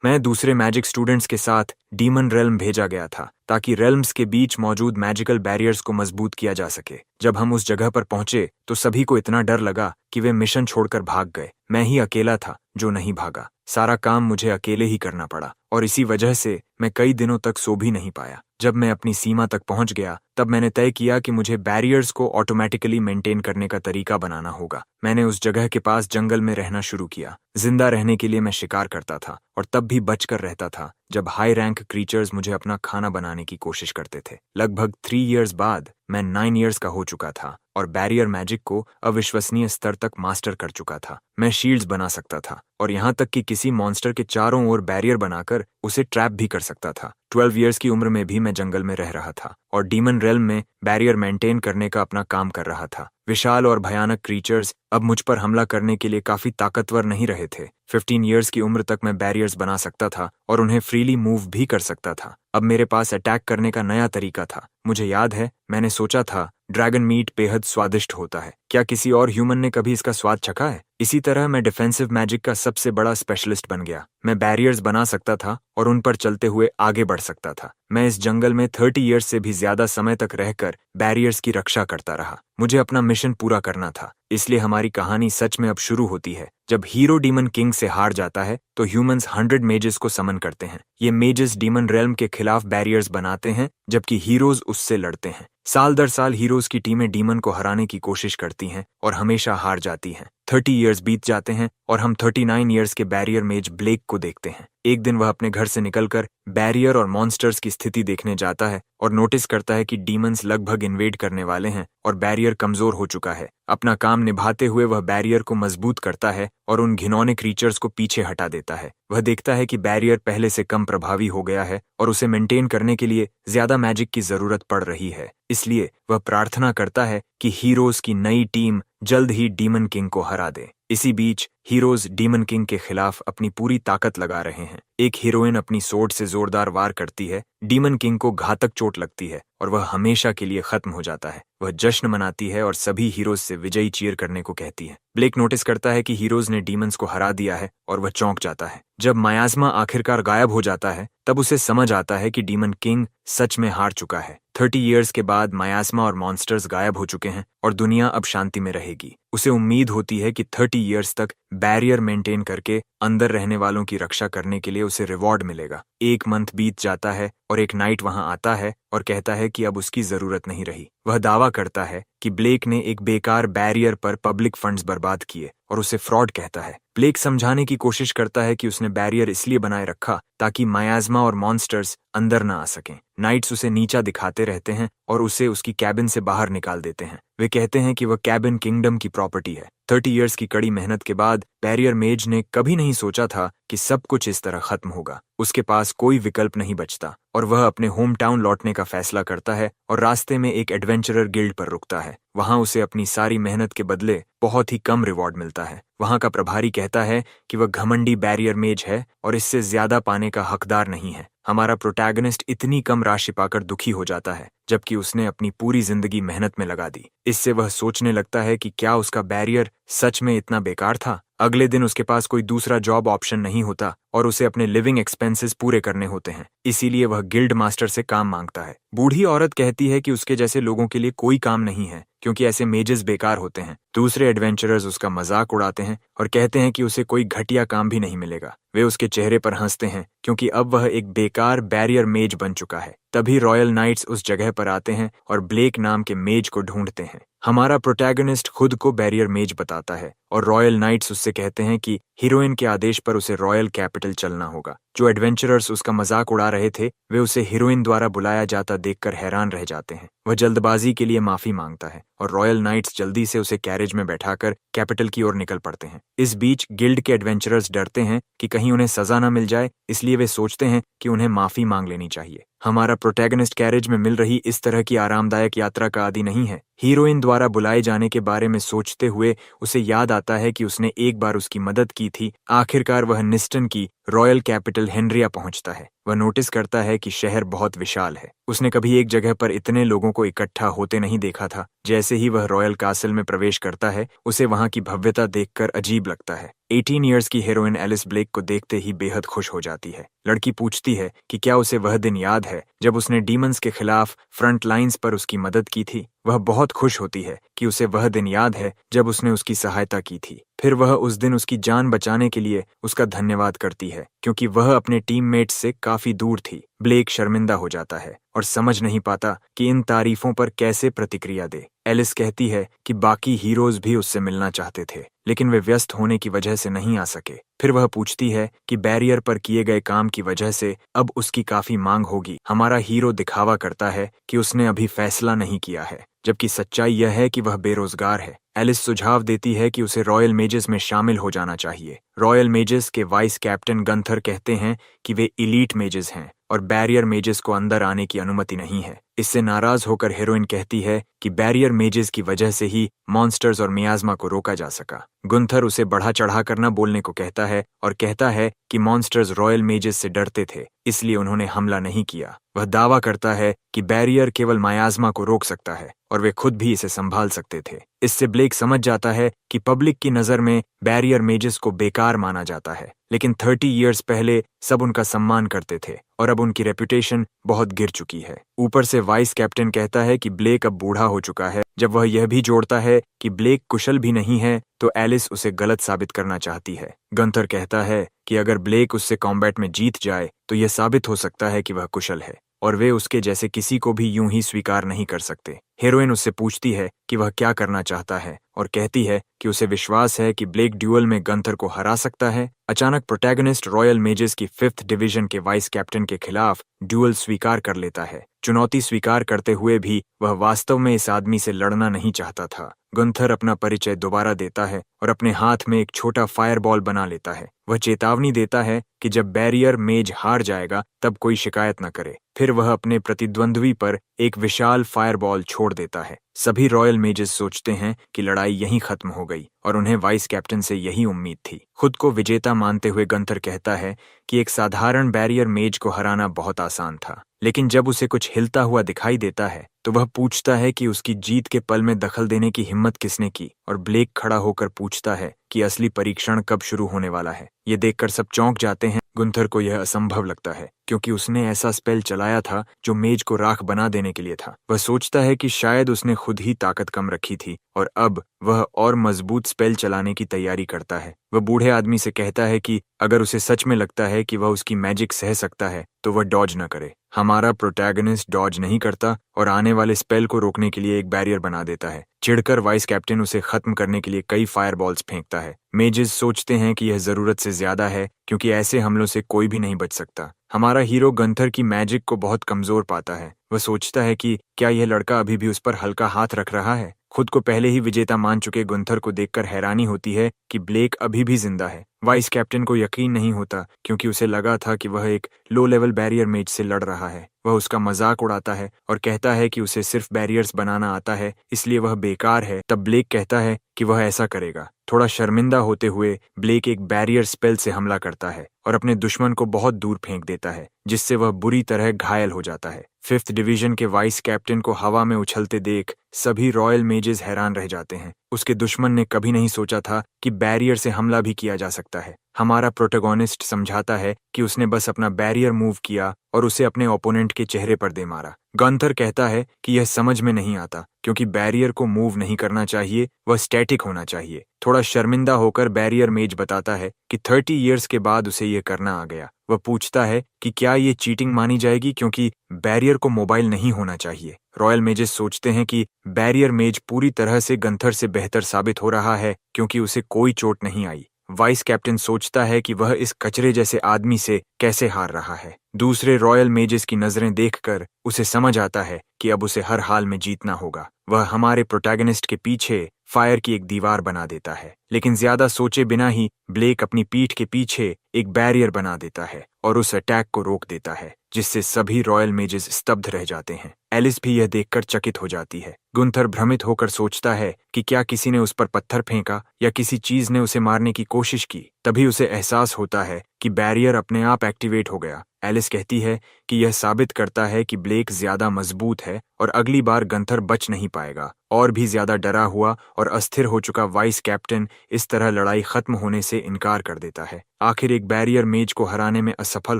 मैं दूसरे magic students के साथ डीमन रेल्म भेजा गया था ताकि रेल्म्स के बीच मौजूद मैजिकल बैरियर्स को मजबूत किया जा सके। जब हम उस जगह पर पहुंचे तो सभी को इतना डर लगा कि वे मिशन छोड़कर भाग गए। मैं ही अकेला था जो नहीं भागा। सारा काम मुझे अकेले ही करना पड़ा और इसी वजह से मैं कई दिनों तक सो भी नहीं पाया। जब मैं अपनी सीमा तक पहुंच गया तब मैंने तय किया कि मुझे बैरियर्स को ऑटोमेटिकली मेंटेन करने का तरीका बनाना होगा। मैंने उस जगह के पास जंगल में रहना शुरू किया। जिंदा रहने के लिए मैं शिकार करता था और तब भी बचकर रहता था जब हाई रैंक क्रीचर्स मुझे अपना खाना बनाने की कोशिश करते थे। लगभग 3 इयर्स बाद मैं 9 इयर्स का हो चुका था और बैरियर मैजिक को अविश्वसनीय स्तर तक मास्टर कर चुका था। मैं शील्ड्स बना सकता था और यहाँ तक कि किसी मॉन्स्टर के चारों ओर बैरियर बनाकर उसे ट्रैप भी कर सकता था। 12 इयर्स की उम्र में भी मैं जंगल में रह रहा था और डीमन रेल्म में बैरियर मेंटेन करने का अपना काम कर रहा था। विशाल और भयानक क्रीचर्स अब मुझ पर हमला करने के लिए काफी ताकतवर नहीं रहे थे। 15 इयर्स की उम्र तक मैं बैरियर्स बना सकता था और उन्हें फ्रीली मूव भी कर सकता था। अब मेरे पास अटैक करने का नया तरीका था। मुझे याद है मैंने सोचा था ड्रैगन मीट बेहद स्वादिष्ट होता है। क्या किसी और ह्यूमन ने कभी इसका स्वाद चखा है? इसी तरह मैं डिफेंसिव मैजिक का सबसे बड़ा स्पेशलिस्ट बन गया। मैं बैरियर्स बना सकता था और उन पर चलते हुए आगे बढ़ सकता था। मैं इस जंगल में 30 इयर्स से भी ज्यादा समय तक रहकर बैरियर्स की रक्षा करता रहा। मुझे अपना मिशन पूरा करना था, इसलिए हमारी कहानी सच में अब शुरू होती है। जब हीरो डीमन किंग से हार जाता है तो ह्यूमंस 100 मेजेस को समन करते हैं। ये मेजेस डीमन रेल्म के खिलाफ बैरियर्स बनाते हैं जबकि हीरोज उससे लड़ते हैं। साल दर साल हीरोज की टीमें डीमन को हराने की कोशिश करती हैं और हमेशा हार जाती हैं। 30 इयर्स बीत जाते हैं और हम 39 इयर्स के बैरियर मेज ब्लेक को देखते हैं। एक दिन वह अपने घर से निकलकर बैरियर और मॉन्स्टर्स की स्थिति देखने जाता है और नोटिस करता है कि डीमंस लगभग इन्वेड करने वाले हैं और बैरियर कमजोर हो चुका है। अपना काम निभाते हुए वह बैरियर को मजबूत करता है और उन घिनौने क्रीचर्स को पीछे हटा देता है। वह देखता है कि बैरियर पहले से कम प्रभावी हो गया है और उसे मेंटेन करने के लिए ज्यादा मैजिक की जरूरत पड़ रही है। इसलिए वह प्रार्थना करता है कि हीरोज की नई टीम जल्द ही डीमन किंग को हरा दे। इसी बीच हीरोज डीमन किंग के खिलाफ अपनी पूरी ताकत लगा रहे हैं। एक हीरोइन अपनी सोर्ड से जोरदार वार करती है। डीमन किंग को घातक चोट लगती है और वह हमेशा के लिए खत्म हो जाता है। वह जश्न मनाती है और सभी हीरोज से विजयी चीयर करने को कहती है। ब्लेक नोटिस करता है कि हीरोज ने डीमंस को हरा दिया है और वह चौंक जाता है। जब मायाज़मा आखिरकार गायब हो जाता है तब उसे समझ आता है कि डीमन किंग सच में हार चुका है। 30 इयर्स के बाद मायाज़मा और मॉन्स्टर्स गायब हो चुके हैं और दुनिया अब शांति में रहेगी। उसे उम्मीद होती है कि 30 इयर्स तक बैरियर मेंटेन करके अंदर रहने वालों की रक्षा करने के लिए उसे रिवॉर्ड मिलेगा। एक मंथ बीत जाता है और एक नाइट वहां आता है और कहता है कि अब उसकी जरूरत नहीं रही। वह दावा करता है कि ब्लेक ने एक बेकार बैरियर पर पब्लिक फंड्स बर्बाद किए और उसे फ्रॉड कहता है। ब्लेक समझाने की कोशिश करता है कि उसने बैरियर इसलिए बनाए रखा ताकि मायाज़मा और मॉन्स्टर्स अंदर न आ सकें। नाइट्स उसे नीचा दिखाते रहते हैं और उसे उसकी कैबिन से बाहर निकाल देते हैं। वे कहते हैं कि वह कैबिन किंगडम की प्रॉपर्टी है। 30 इयर्स की कड़ी मेहनत के बाद बैरियर मेज ने कभी नहीं सोचा था कि सब कुछ इस तरह खत्म होगा। उसके पास कोई विकल्प नहीं बचता और वह अपने होम टाउन लौटने का फैसला करता है और रास्ते में एक एडवेंचरर गिल्ड पर रुकता है। वहां उसे अपनी सारी मेहनत के बदले बहुत ही कम रिवॉर्ड मिलता है। वहां का प्रभारी कहता है कि वह घमंडी बैरियर मेज है और इससे ज्यादा पाने का हकदार नहीं है। हमारा प्रोटैगनिस्ट इतनी कम राशि पाकर दुखी हो जाता है जबकि उसने अपनी पूरी जिंदगी मेहनत में लगा दी। इससे वह सोचने लगता है कि क्या उसका बैरियर सच में इतना बेकार था। अगले दिन उसके पास कोई दूसरा जॉब ऑप्शन नहीं होता और उसे अपने लिविंग एक्सपेंसेस पूरे करने होते हैं। इसीलिए वह गिल्ड मास्टर से काम मांगता है। बूढ़ी औरत कहती है कि उसके जैसे लोगों के लिए कोई काम नहीं है क्योंकि ऐसे मेजेस बेकार होते हैं। दूसरे एडवेंचरर्स उसका मजाक उड़ाते हैं और कहते हैं कि उसे कोई घटिया काम भी नहीं मिलेगा। वे उसके चेहरे पर हंसते हैं क्योंकि अब वह एक बेकार बैरियर मेज बन चुका है। तभी रॉयल नाइट्स उस जगह पर आते हैं और ब्लेक नाम के मेज को ढूंढते हैं। हमारा प्रोटैगनिस्ट खुद को बैरियर मेज बताता है और रॉयल नाइट्स उससे कहते हैं कि हीरोइन के आदेश पर उसे रॉयल कैपिटल चलना होगा। जो एडवेंचरर्स उसका मजाक उड़ा रहे थे वे उसे हीरोइन द्वारा बुलाया जाता देखकर हैरान रह जाते हैं। वह जल्दबाजी के लिए माफी मांगता है और रॉयल नाइट्स जल्दी से उसे कैरेज में बैठाकर कैपिटल की ओर निकल पड़ते हैं। इस बीच गिल्ड के एडवेंचरर्स डरते हैं कि कहीं उन्हें सजा न मिल जाए, इसलिए वे सोचते हैं कि उन्हें माफी मांग लेनी चाहिए। हमारा प्रोटैगनिस्ट कैरेज में मिल रही इस तरह की आरामदायक यात्रा का आदी नहीं है। हीरोइन द्वारा बुलाए जाने के बारे में सोचते हुए उसे याद आता है कि उसने एक बार उसकी मदद की थी। आखिरकार वह निस्टन की रॉयल कैपिटल हेनरिया पहुंचता है। वह नोटिस करता है कि शहर बहुत विशाल है। उसने कभी एक जगह पर इतने लोगों को इकट्ठा होते नहीं देखा था। जैसे ही वह रॉयल कासल में प्रवेश करता है, उसे वहां की भव्यता देखकर अजीब लगता है। 18 इयर्स की हीरोइन एलिस ब्लेक को देखते ही बेहद खुश हो जाती है। लड़की पूछती है कि क्या उसे वह दिन याद है जब उसने डीमंस के खिलाफ फ्रंट लाइंस पर उसकी मदद की थी। वह बहुत खुश होती है कि उसे वह दिन याद है जब उसने उसकी सहायता की थी। फिर वह उस दिन उसकी जान बचाने के लिए उसका धन्यवाद करती है, क्योंकि वह अपने टीममेट्स से काफी दूर थी। ब्लेक शर्मिंदा हो जाता है और समझ नहीं पाता कि इन तारीफों पर कैसे प्रतिक्रिया दे। एलिस कहती है कि बाकी हीरोज भी उससे मिलना चाहते थे, लेकिन वे व्यस्त होने की वजह से नहीं आ सके। फिर वह पूछती है कि बैरियर पर किए गए काम की वजह से अब उसकी काफी मांग होगी। हमारा हीरो दिखावा करता है कि उसने अभी फैसला नहीं किया है, जबकि सच्चाई यह है कि वह बेरोजगार है। एलिस सुझाव देती है कि उसे रॉयल मेजेस में शामिल हो जाना चाहिए। रॉयल मेजेस के वाइस कैप्टन गंथर कहते हैं कि वे इलीट मेजेस हैं और बैरियर मेजेस को अंदर आने की अनुमति नहीं है। इससे नाराज होकर हीरोइन कहती है कि बैरियर मेजेस की वजह से ही मॉन्स्टर्स और मियाज़मा को रोका जा सका। गुंथर उसे बढ़ा चढ़ा कर न बोलने को कहता है और कहता है कि मॉन्स्टर्स रॉयल मेजेस से डरते थे, इसलिए उन्होंने हमला नहीं किया। वह दावा करता है कि बैरियर केवल मियाज़मा को रोक सकता है और वे खुद भी इसे संभाल सकते थे। इससे ब्लेक समझ जाता है कि पब्लिक की नज़र में बैरियर मेजेस को बेकार माना जाता है, लेकिन 30 इयर्स पहले सब उनका सम्मान करते थे और अब उनकी रेपुटेशन बहुत गिर चुकी है। ऊपर से वाइस कैप्टन कहता है कि ब्लेक अब बूढ़ा हो चुका है। जब वह यह भी जोड़ता है कि ब्लेक कुशल भी नहीं है, तो एलिस उसे गलत साबित करना चाहती है। गंथर कहता है कि अगर ब्लेक उससे कॉम्बैट में जीत जाए तो यह साबित हो सकता है कि वह कुशल है और वे उसके जैसे किसी को भी यूं ही स्वीकार नहीं कर सकते। हीरोइन उससे पूछती है कि वह क्या करना चाहता है और कहती है कि उसे विश्वास है कि ब्लेक ड्यूअल में गंथर को हरा सकता है। अचानक प्रोटैगनिस्ट रॉयल मेजेस की 5th डिवीजन के वाइस कैप्टन के खिलाफ ड्यूअल स्वीकार कर लेता है। चुनौती स्वीकार करते हुए भी वह वास्तव में इस आदमी से लड़ना नहीं चाहता था। गुंथर अपना परिचय दोबारा देता है और अपने हाथ में एक छोटा फायरबॉल बना लेता है। वह चेतावनी देता है कि जब बैरियर मेज हार जाएगा तब कोई शिकायत न करे। फिर वह अपने प्रतिद्वंद्वी पर एक विशाल फायरबॉल छोड़ देता है। सभी रॉयल मेजेस सोचते हैं कि लड़ाई यहीं खत्म हो गई और उन्हें वाइस कैप्टन से यही उम्मीद थी। खुद को विजेता मानते हुए गंथर कहता है कि एक साधारण बैरियर मेज को हराना बहुत आसान था, लेकिन जब उसे कुछ हिलता हुआ दिखाई देता है तो वह पूछता है कि उसकी जीत के पल में दखल देने की हिम्मत किसने की, और ब्लेक खड़ा होकर पूछता है कि असली परीक्षण कब शुरू होने वाला है। ये देखकर सब चौंक जाते हैं। गुंथर को यह असंभव लगता है क्योंकि उसने ऐसा स्पेल चलाया था जो मेज को राख बना देने के लिए था। वह सोचता है कि शायद उसने खुद ही ताकत कम रखी थी और अब वह और मजबूत स्पेल चलाने की तैयारी करता है। वह बूढ़े आदमी से कहता है कि अगर उसे सच में लगता है कि वह उसकी मैजिक सह सकता है तो वह डॉज न करे। हमारा प्रोटैगनिस्ट डॉज नहीं करता और आने वाले स्पेल को रोकने के लिए एक बैरियर बना देता है। चिढ़कर वाइस कैप्टन उसे खत्म करने के लिए कई फायरबॉल्स फेंकता है। मेजेस सोचते हैं कि यह जरूरत से ज्यादा है क्योंकि ऐसे हमलों से कोई भी नहीं बच सकता। हमारा हीरो गंथर की मैजिक को बहुत कमजोर पाता है। वह सोचता है कि क्या यह लड़का अभी भी उस पर हल्का हाथ रख रहा है। खुद को पहले ही विजेता मान चुके गुंथर को देखकर हैरानी होती है कि ब्लेक अभी भी जिंदा है। वाइस कैप्टन को यकीन नहीं होता क्योंकि उसे लगा था कि वह एक लो लेवल बैरियर मेज से लड़ रहा है। वह उसका मजाक उड़ाता है और कहता है कि उसे सिर्फ बैरियर्स बनाना आता है, इसलिए वह बेकार है। तब ब्लेक कहता है कि वह ऐसा करेगा। थोड़ा शर्मिंदा होते हुए ब्लेक एक बैरियर स्पेल से हमला करता है और अपने दुश्मन को बहुत दूर फेंक देता है, जिससे वह बुरी तरह घायल हो जाता है। 5th डिवीजन के वाइस कैप्टन को हवा में उछलते देख सभी रॉयल मेजेस हैरान रह जाते हैं। उसके दुश्मन ने कभी नहीं सोचा था कि बैरियर से हमला भी किया जा सकता है। हमारा प्रोटैगनिस्ट समझाता है कि उसने बस अपना बैरियर मूव किया और उसे अपने ओपोनेंट के चेहरे पर दे मारा। गंथर कहता है कि यह समझ में नहीं आता क्योंकि बैरियर को मूव नहीं करना चाहिए, वह स्टैटिक होना चाहिए। थोड़ा शर्मिंदा होकर बैरियर मेज बताता है कि 30 इयर्स के बाद उसे यह करना आ गया। वह पूछता है कि क्या ये चीटिंग मानी जाएगी क्योंकि बैरियर को मोबाइल नहीं होना चाहिए। रॉयल मेजेस सोचते हैं कि बैरियर मेज पूरी तरह से गंथर से बेहतर साबित हो रहा है क्योंकि उसे कोई चोट नहीं आई। वाइस कैप्टन सोचता है कि वह इस कचरे जैसे आदमी से कैसे हार रहा है। दूसरे रॉयल मेजेस की नजरें देखकर उसे समझ आता है कि अब उसे हर हाल में जीतना होगा। वह हमारे प्रोटैगनिस्ट के पीछे फायर की एक दीवार बना देता है, लेकिन ज्यादा सोचे बिना ही ब्लेक अपनी पीठ के पीछे एक बैरियर बना देता है और उस अटैक को रोक देता है, जिससे सभी रॉयल मेजेस स्तब्ध रह जाते हैं। एलिस भी यह देखकर चकित हो जाती है। गुंथर भ्रमित होकर सोचता है कि क्या किसी ने उस पर पत्थर फेंका या किसी चीज ने उसे मारने की कोशिश की। तभी उसे एहसास होता है कि बैरियर अपने आप एक्टिवेट हो गया। एलिस कहती है कि यह साबित करता है कि ब्लेक ज्यादा मजबूत है और अगली बार गंथर बच नहीं पाएगा। और भी ज्यादा डरा हुआ और अस्थिर हो चुका वाइस कैप्टन इस तरह लड़ाई खत्म होने से इनकार कर देता है। आखिर एक बैरियर मेज को हराने में असफल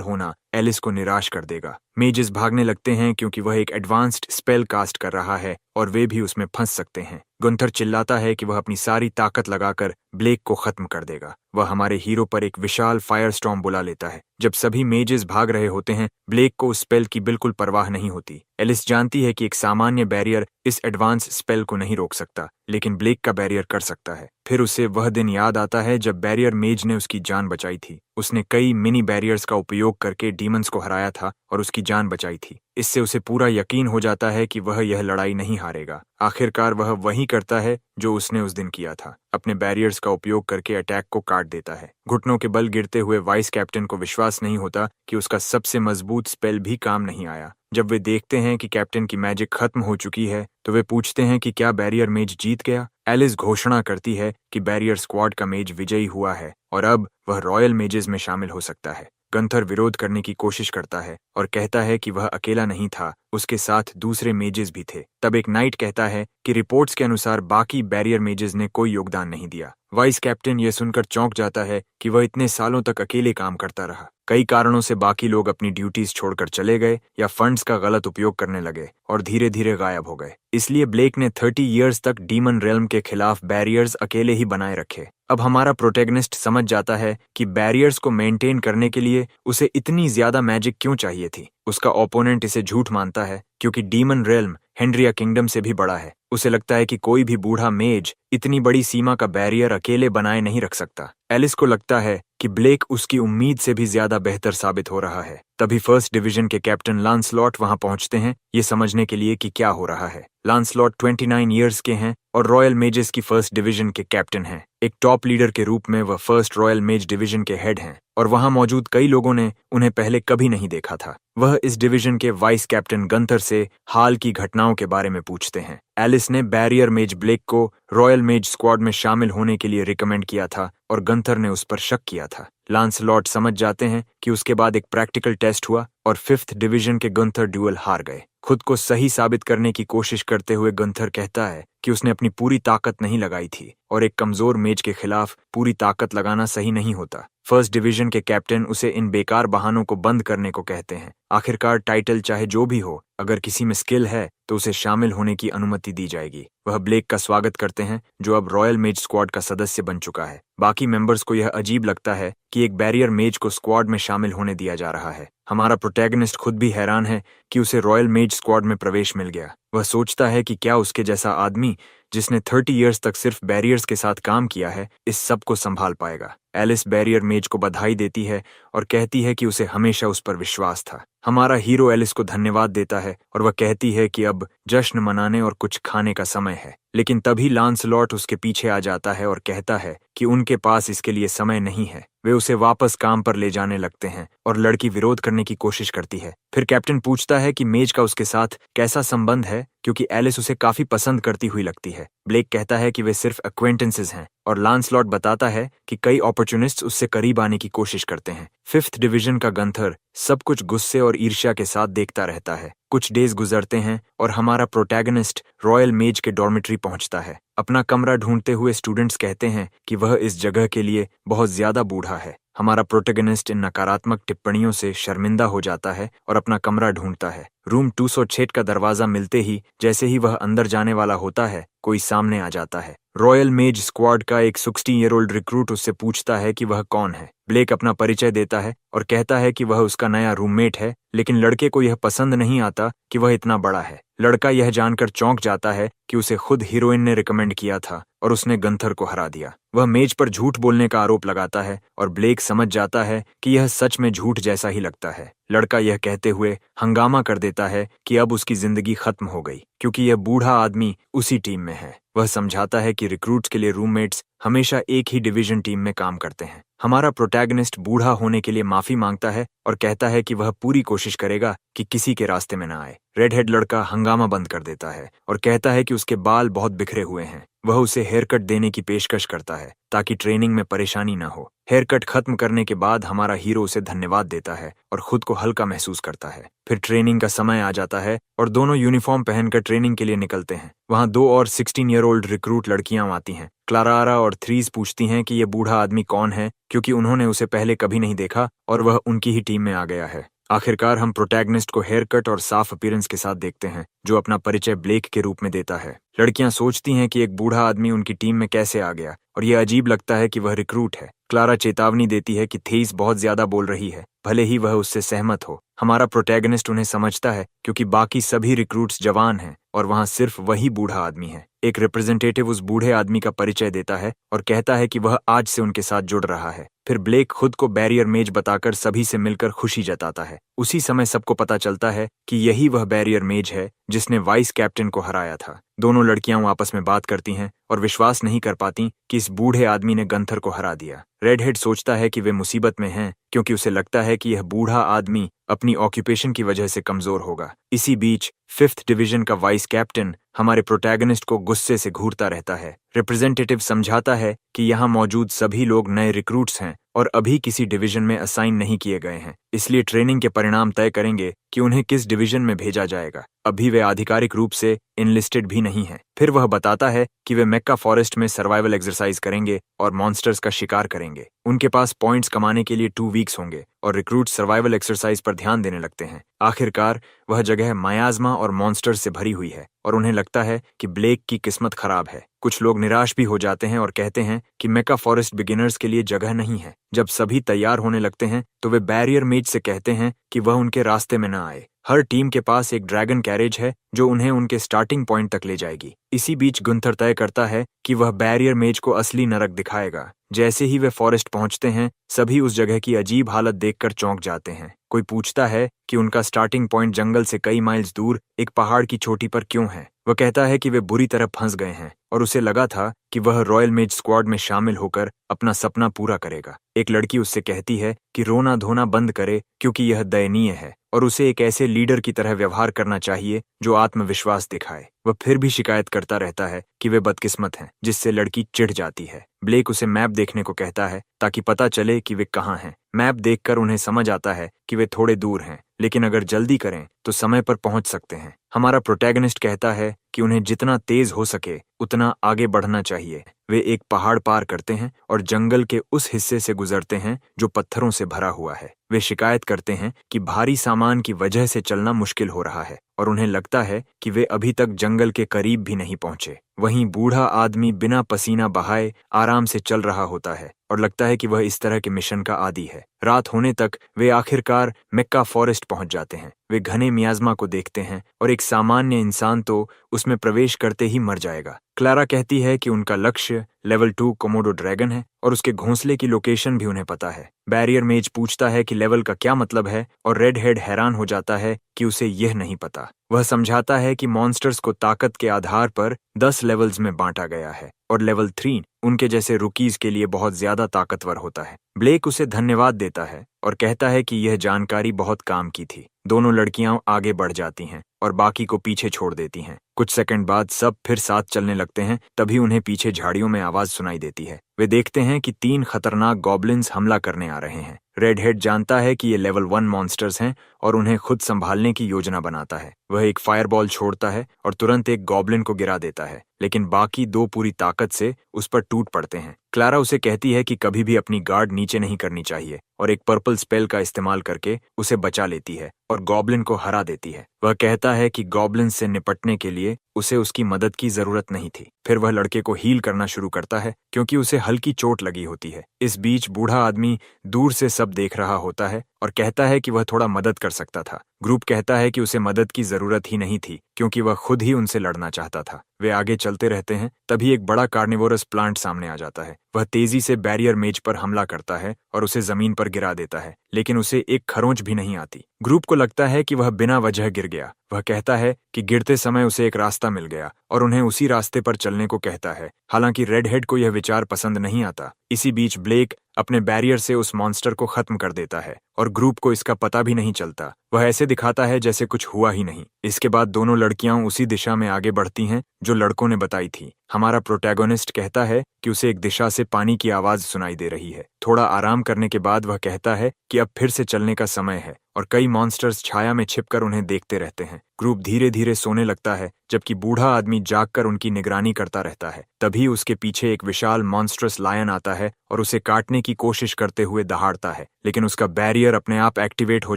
होना एलिस को निराश कर देगा। मेजेस भागने लगते हैं क्योंकि वह एक एडवांस्ड स्पेल कास्ट कर रहा है और वे भी उसमें फंस सकते हैं। गुंथर चिल्लाता है कि वह अपनी सारी ताकत लगाकर ब्लेक को खत्म कर देगा। वह हमारे हीरो पर एक विशाल फायर स्टॉर्म बुला लेता है। जब सभी मेजेस भाग रहे होते हैं, ब्लेक को उस स्पेल की बिल्कुल परवाह नहीं होती। एलिस जानती है कि एक सामान्य बैरियर इस एडवांस स्पेल को नहीं रोक सकता, लेकिन ब्लेक का बैरियर कर सकता है। फिर उसे वह दिन याद आता है जब बैरियर मेज ने उसकी जान बचाई थी। उसने कई मिनी बैरियर्स का उपयोग करके डीमंस को हराया था और उसकी जान बचाई थी। इससे उसे पूरा यकीन हो जाता है कि वह यह लड़ाई नहीं हारेगा। आखिरकार वह वही करता है जो उसने उस दिन किया था, अपने बैरियर्स का उपयोग करके अटैक को काट देता है। घुटनों के बल गिरते हुए वाइस कैप्टन को विश्वास नहीं होता कि उसका सबसे मजबूत स्पेल भी काम नहीं आया। जब वे देखते हैं कि कैप्टन की मैजिक खत्म हो चुकी है तो वे पूछते हैं कि क्या बैरियर मेज जीत गया। एलिस घोषणा करती है कि बैरियर स्क्वाड का मेज विजयी हुआ है और अब वह रॉयल मेजेस में शामिल हो सकता है। गंथर विरोध करने की कोशिश करता है और कहता है कि वह अकेला नहीं था, उसके साथ दूसरे मेजेस भी थे। तब एक नाइट कहता है कि रिपोर्ट्स के अनुसार बाकी बैरियर मेजेस ने कोई योगदान नहीं दिया। वाइस कैप्टन यह सुनकर चौंक जाता है कि वह इतने सालों तक अकेले काम करता रहा। कई कारणों से बाकी लोग अपनी ड्यूटीज छोड़कर चले गए या फंड्स का गलत उपयोग करने लगे और धीरे धीरे गायब हो गए। इसलिए ब्लेक ने 30 इयर्स तक डीमन रेल्म के खिलाफ बैरियर्स अकेले ही बनाए रखे। अब हमारा प्रोटैगनिस्ट समझ जाता है कि बैरियर्स को मेंटेन करने के लिए उसे इतनी ज्यादा मैजिक क्यों चाहिए थी। उसका ओपोनेंट इसे झूठ मानता है क्योंकि डीमन रेल्म हेनरिया किंगडम से भी बड़ा है। उसे लगता है कि कोई भी बूढ़ा मेज इतनी बड़ी सीमा का बैरियर अकेले बनाए नहीं रख सकता। एलिस को लगता है कि ब्लेक उसकी उम्मीद से भी ज्यादा बेहतर साबित हो रहा है। तभी फर्स्ट डिवीजन के कैप्टन लांसलॉट वहां पहुंचते हैं, ये समझने के लिए कि क्या हो रहा है। लांसलॉट 29 इयर्स के हैं और रॉयल मेजेस की फर्स्ट डिवीजन के कैप्टन हैं। एक टॉप लीडर के रूप में वह फर्स्ट रॉयल मेज डिवीजन के हेड हैं और वहां मौजूद कई लोगों ने उन्हें पहले कभी नहीं देखा था। वह इस डिवीजन के वाइस कैप्टन गंथर से हाल की घटनाओं के बारे में पूछते हैं। एलिस ने बैरियर मेज ब्लेक को रॉयल मेज स्क्वाड में शामिल होने के लिए रिकमेंड किया था और गंथर ने उस पर शक किया था। लांसलॉट समझ जाते हैं कि उसके बाद एक प्रैक्टिकल टेस्ट हुआ और 5th डिवीजन के गंथर ड्यूअल हार गए। खुद को सही साबित करने की कोशिश करते हुए गंथर कहता है कि उसने अपनी पूरी ताकत नहीं लगाई थी और एक कमजोर मेज के खिलाफ पूरी ताकत लगाना सही नहीं होता। फर्स्ट डिवीजन के कैप्टन उसे इन बेकार बहानों को बंद करने को कहते हैं। आखिरकार टाइटल चाहे जो भी हो, अगर किसी में स्किल है तो उसे शामिल होने की अनुमति दी जाएगी। वह ब्लेक का स्वागत करते हैं जो अब रॉयल मेज स्क्वाड का सदस्य बन चुका है। बाकी मेंबर्स को यह अजीब लगता है कि एक बैरियर मेज को स्क्वाड में शामिल होने दिया जा रहा है। हमारा प्रोटैगनिस्ट खुद भी हैरान है कि उसे रॉयल मेज स्क्वाड में प्रवेश मिल गया। वह सोचता है कि क्या उसके जैसा आदमी जिसने 30 इयर्स तक सिर्फ बैरियर्स के साथ काम किया है, इस सब को संभाल पाएगा। एलिस बैरियर मेज को बधाई देती है और कहती है कि उसे हमेशा उस पर विश्वास था। हमारा हीरो एलिस को धन्यवाद देता है और वह कहती है कि अब जश्न मनाने और कुछ खाने का समय है। लेकिन तभी लांसलॉट उसके पीछे आ जाता है और कहता है कि उनके पास इसके लिए समय नहीं है। वे उसे वापस काम पर ले जाने लगते हैं और लड़की विरोध करने की कोशिश करती है। फिर कैप्टन पूछता है कि मेज का उसके साथ कैसा संबंध है, क्योंकि एलिस उसे काफी पसंद करती हुई लगती है। ब्लेक कहता है कि वे सिर्फ एक्वेंटेंसेस हैं और लांसलॉट बताता है कि कई अपॉर्चुनिस्ट्स उससे करीब आने की कोशिश करते हैं। 5th डिवीजन का गंथर सब कुछ गुस्से और ईर्ष्या के साथ देखता रहता है। कुछ डेज गुजरते हैं और हमारा प्रोटैगनिस्ट रॉयल मेज के डॉर्मेट्री पहुंचता है। अपना कमरा ढूंढते हुए स्टूडेंट्स कहते हैं कि वह इस जगह के लिए बहुत ज्यादा बूढ़ा है। हमारा प्रोटैगनिस्ट इन नकारात्मक टिप्पणियों से शर्मिंदा हो जाता है और अपना कमरा ढूंढता है। रूम 206 का दरवाजा मिलते ही जैसे ही वह अंदर जाने वाला होता है, कोई सामने आ जाता है। रॉयल मेज स्क्वाड का एक 60 ईयर ओल्ड रिक्रूट उससे पूछता है कि वह कौन है। ब्लेक अपना परिचय देता है और कहता है कि वह उसका नया रूममेट है, लेकिन लड़के को यह पसंद नहीं आता कि वह इतना बड़ा है। लड़का यह जानकर चौंक जाता है कि उसे खुद हीरोइन ने रिकमेंड किया था और उसने गंथर को हरा दिया। वह मेज पर झूठ बोलने का आरोप लगाता है और ब्लेक समझ जाता है कि यह सच में झूठ जैसा ही लगता है। लड़का यह कहते हुए हंगामा कर देता है कि अब उसकी जिंदगी खत्म हो गई। क्योंकि यह बूढ़ा आदमी उसी टीम में है। वह समझाता है कि रिक्रूट्स के लिए रूममेट्स हमेशा एक ही डिवीजन टीम में काम करते हैं। हमारा प्रोटैगनिस्ट बूढ़ा होने के लिए माफी मांगता है और कहता है कि वह पूरी कोशिश करेगा कि किसी के रास्ते में न आए। रेड हेड लड़का हंगामा बंद कर देता है और कहता है कि उसके बाल बहुत बिखरे हुए हैं। वह उसे हेयर कट देने की पेशकश करता है ताकि ट्रेनिंग में परेशानी न हो। हेयर कट खत्म करने के बाद हमारा हीरो उसे धन्यवाद देता है और खुद को हल्का महसूस करता है। फिर ट्रेनिंग का समय आ जाता है और दोनों यूनिफॉर्म पहनकर ट्रेनिंग के लिए निकलते हैं। वहां 2 और 16 ईयर ओल्ड रिक्रूट लड़कियां आती हैं। क्लारा और थ्रीज पूछती हैं कि यह बूढ़ा आदमी कौन है, क्योंकि उन्होंने उसे पहले कभी नहीं देखा और वह उनकी ही टीम में आ गया है। आखिरकार हम प्रोटैगनिस्ट को हेयर कट और साफ अपीयरेंस के साथ देखते हैं, जो अपना परिचय ब्लेक के रूप में देता है। लड़कियां सोचती हैं कि एक बूढ़ा आदमी उनकी टीम में कैसे आ गया और यह अजीब लगता है कि वह रिक्रूट है। क्लारा चेतावनी देती है कि थेइस बहुत ज्यादा बोल रही है, भले ही वह उससे सहमत हो। हमारा प्रोटैगनिस्ट उन्हें समझता है क्योंकि बाकी सभी रिक्रूट्स जवान हैं और वहां सिर्फ वही बूढ़ा आदमी है। एक रिप्रेजेंटेटिव उस बूढ़े आदमी का परिचय देता है और कहता है कि वह आज से उनके साथ जुड़ रहा है। फिर ब्लेक खुद को बैरियर मेज बताकर सभी से मिलकर खुशी जताता है। उसी समय सबको पता चलता है कि यही वह बैरियर मेज है जिसने वाइस कैप्टन को हराया था। दोनों लड़कियां आपस में बात करती हैं और विश्वास नहीं कर पाती कि इस बूढ़े आदमी ने गंथर को हरा दिया। रेडहेड सोचता है कि वे मुसीबत में हैं क्योंकि उसे लगता है कि यह बूढ़ा आदमी अपनी ऑक्यूपेशन की वजह से कमजोर होगा। इसी बीच 5th डिवीजन का वाइस कैप्टन हमारे प्रोटैगनिस्ट को गुस्से से घूरता रहता है। रिप्रेजेंटेटिव समझाता है कि यहाँ मौजूद सभी लोग नए रिक्रूट्स हैं और अभी किसी डिवीजन में असाइन नहीं किए गए हैं, इसलिए ट्रेनिंग के परिणाम तय करेंगे कि उन्हें किस डिवीजन में भेजा जाएगा। अभी वे आधिकारिक रूप से इनलिस्टेड भी नहीं हैं। फिर वह बताता है कि वे मेक्का फॉरेस्ट में सर्वाइवल एक्सरसाइज करेंगे और मॉन्स्टर्स का शिकार करेंगे। उनके पास पॉइंट्स कमाने के लिए 2 वीक्स होंगे और रिक्रूट सर्वाइवल एक्सरसाइज पर ध्यान देने लगते हैं। आखिरकार वह जगह मायाज़मा और मॉन्स्टर्स से भरी हुई है और उन्हें लगता है कि ब्लेक की किस्मत खराब है। कुछ लोग निराश भी हो जाते हैं और कहते हैं कि मेक्का फॉरेस्ट बिगिनर्स के लिए जगह नहीं है। जब सभी तैयार होने लगते हैं तो वे बैरियर मेज से कहते हैं कि वह उनके रास्ते में न आए। हर टीम के पास एक ड्रैगन कैरेज है जो उन्हें उनके स्टार्टिंग पॉइंट तक ले जाएगी। इसी बीच गुंथर तय करता है कि वह बैरियर मेज को असली नरक दिखाएगा। जैसे ही वे फॉरेस्ट पहुंचते हैं, सभी उस जगह की अजीब हालत देखकर चौंक जाते हैं। कोई पूछता है कि उनका स्टार्टिंग पॉइंट जंगल से कई माइल्स दूर एक पहाड़ की चोटी पर क्यों है। वह कहता है कि वे बुरी तरह फंस गए हैं और उसे लगा था कि वह रॉयल मेज स्क्वाड में शामिल होकर अपना सपना पूरा करेगा। एक लड़की उससे कहती है कि रोना धोना बंद करे क्योंकि यह दयनीय है और उसे एक ऐसे लीडर की तरह व्यवहार करना चाहिए जो आत्मविश्वास दिखाए। वह फिर भी शिकायत करता रहता है कि वे बदकिस्मत हैं, जिससे लड़की चिढ़ जाती है। ब्लेक उसे मैप देखने को कहता है ताकि पता चले कि वे कहाँ हैं। मैप देखकर उन्हें समझ आता है कि वे थोड़े दूर हैं, लेकिन अगर जल्दी करें तो समय पर पहुंच सकते हैं। हमारा प्रोटैगनिस्ट कहता है कि उन्हें जितना तेज हो सके उतना आगे बढ़ना चाहिए। वे एक पहाड़ पार करते हैं और जंगल के उस हिस्से से गुजरते हैं जो पत्थरों से भरा हुआ है। वे शिकायत करते हैं कि भारी सामान की वजह से चलना मुश्किल हो रहा है और उन्हें लगता है कि वे अभी तक जंगल के करीब भी नहीं पहुंचे। वहीं बूढ़ा आदमी बिना पसीना बहाए आराम से चल रहा होता है और लगता है कि वह इस तरह के मिशन का आदी है। रात होने तक वे आखिरकार मेक्का फॉरेस्ट पहुंच जाते हैं। वे घने मियाज़मा को देखते हैं और एक सामान्य इंसान तो उसमें प्रवेश करते ही मर जाएगा। क्लारा कहती है कि उनका लक्ष्य लेवल 2 कोमोडो ड्रैगन है और उसके घोंसले की लोकेशन भी उन्हें पता है। बैरियर मेज पूछता है कि लेवल का क्या मतलब है और रेड हेड हैरान हो जाता है कि उसे यह नहीं पता। वह समझाता है कि मॉन्स्टर्स को ताकत के आधार पर 10 लेवल्स में बांटा गया है और लेवल 3 उनके जैसे रुकीज के लिए बहुत ज्यादा ताकतवर होता है। ब्लेक उसे धन्यवाद देता है और कहता है कि यह जानकारी बहुत काम की थी। दोनों लड़कियां आगे बढ़ जाती हैं और बाकी को पीछे छोड़ देती हैं। कुछ सेकंड बाद सब फिर साथ चलने लगते हैं, तभी उन्हें पीछे झाड़ियों में आवाज सुनाई देती है। वे देखते हैं कि 3 खतरनाक गॉब्लिन्स हमला करने आ रहे हैं। रेड हेड जानता है कि ये लेवल 1 मॉन्स्टर्स हैं और उन्हें खुद संभालने की योजना बनाता है। वह एक फायरबॉल छोड़ता है और तुरंत एक गॉब्लिन को गिरा देता है, लेकिन बाकी 2 पूरी ताकत से उस पर टूट पड़ते हैं। क्लारा उसे कहती है कि कभी भी अपनी गार्ड नीचे नहीं करनी चाहिए और एक पर्पल स्पेल का इस्तेमाल करके उसे बचा लेती है और गॉब्लिन को हरा देती है। वह कहता है कि गॉब्लिन से निपटने के लिए उसे उसकी मदद की जरूरत नहीं थी। फिर वह लड़के को हील करना शुरू करता है क्योंकि उसे हल्की चोट लगी होती है। इस बीच बूढ़ा आदमी दूर से सब देख रहा होता है और कहता है कि वह थोड़ा मदद कर सकता था। ग्रुप कहता है कि उसे मदद की जरूरत ही नहीं थी क्योंकि वह खुद ही उनसे लड़ना चाहता था। वे आगे चलते रहते हैं, तभी एक बड़ा कार्निवोरस प्लांट सामने आ जाता है। वह तेजी से बैरियर मेज पर हमला करता है और उसे जमीन पर गिरा देता है, लेकिन उसे एक खरोंच भी नहीं आती। ग्रुप को लगता है कि वह बिना वजह गिर गया। वह कहता है कि गिरते समय उसे एक रास्ता मिल गया और उन्हें उसी रास्ते पर चलने को कहता है। हालांकि रेडहेड को यह विचार पसंद नहीं आता। इसी बीच ब्लेक अपने बैरियर से उस मॉन्स्टर को खत्म कर देता है और ग्रुप को इसका पता भी नहीं चलता। वह ऐसे दिखाता है जैसे कुछ हुआ ही नहीं। इसके बाद दोनों लड़कियां उसी दिशा में आगे बढ़ती हैं जो लड़कों ने बताई थी। हमारा प्रोटैगोनिस्ट कहता है कि उसे एक दिशा से पानी की आवाज सुनाई दे रही है। थोड़ा आराम करने के बाद वह कहता है कि अब फिर से चलने का समय है और कई मॉन्स्टर्स छाया में छिपकर उन्हें देखते रहते हैं। ग्रुप धीरे धीरे सोने लगता है जबकि बूढ़ा आदमी जागकर उनकी निगरानी करता रहता है। तभी उसके पीछे एक विशाल मॉन्स्ट्रस लायन आता है और उसे काटने की कोशिश करते हुए दहाड़ता है, लेकिन उसका बैरियर अपने आप एक्टिवेट हो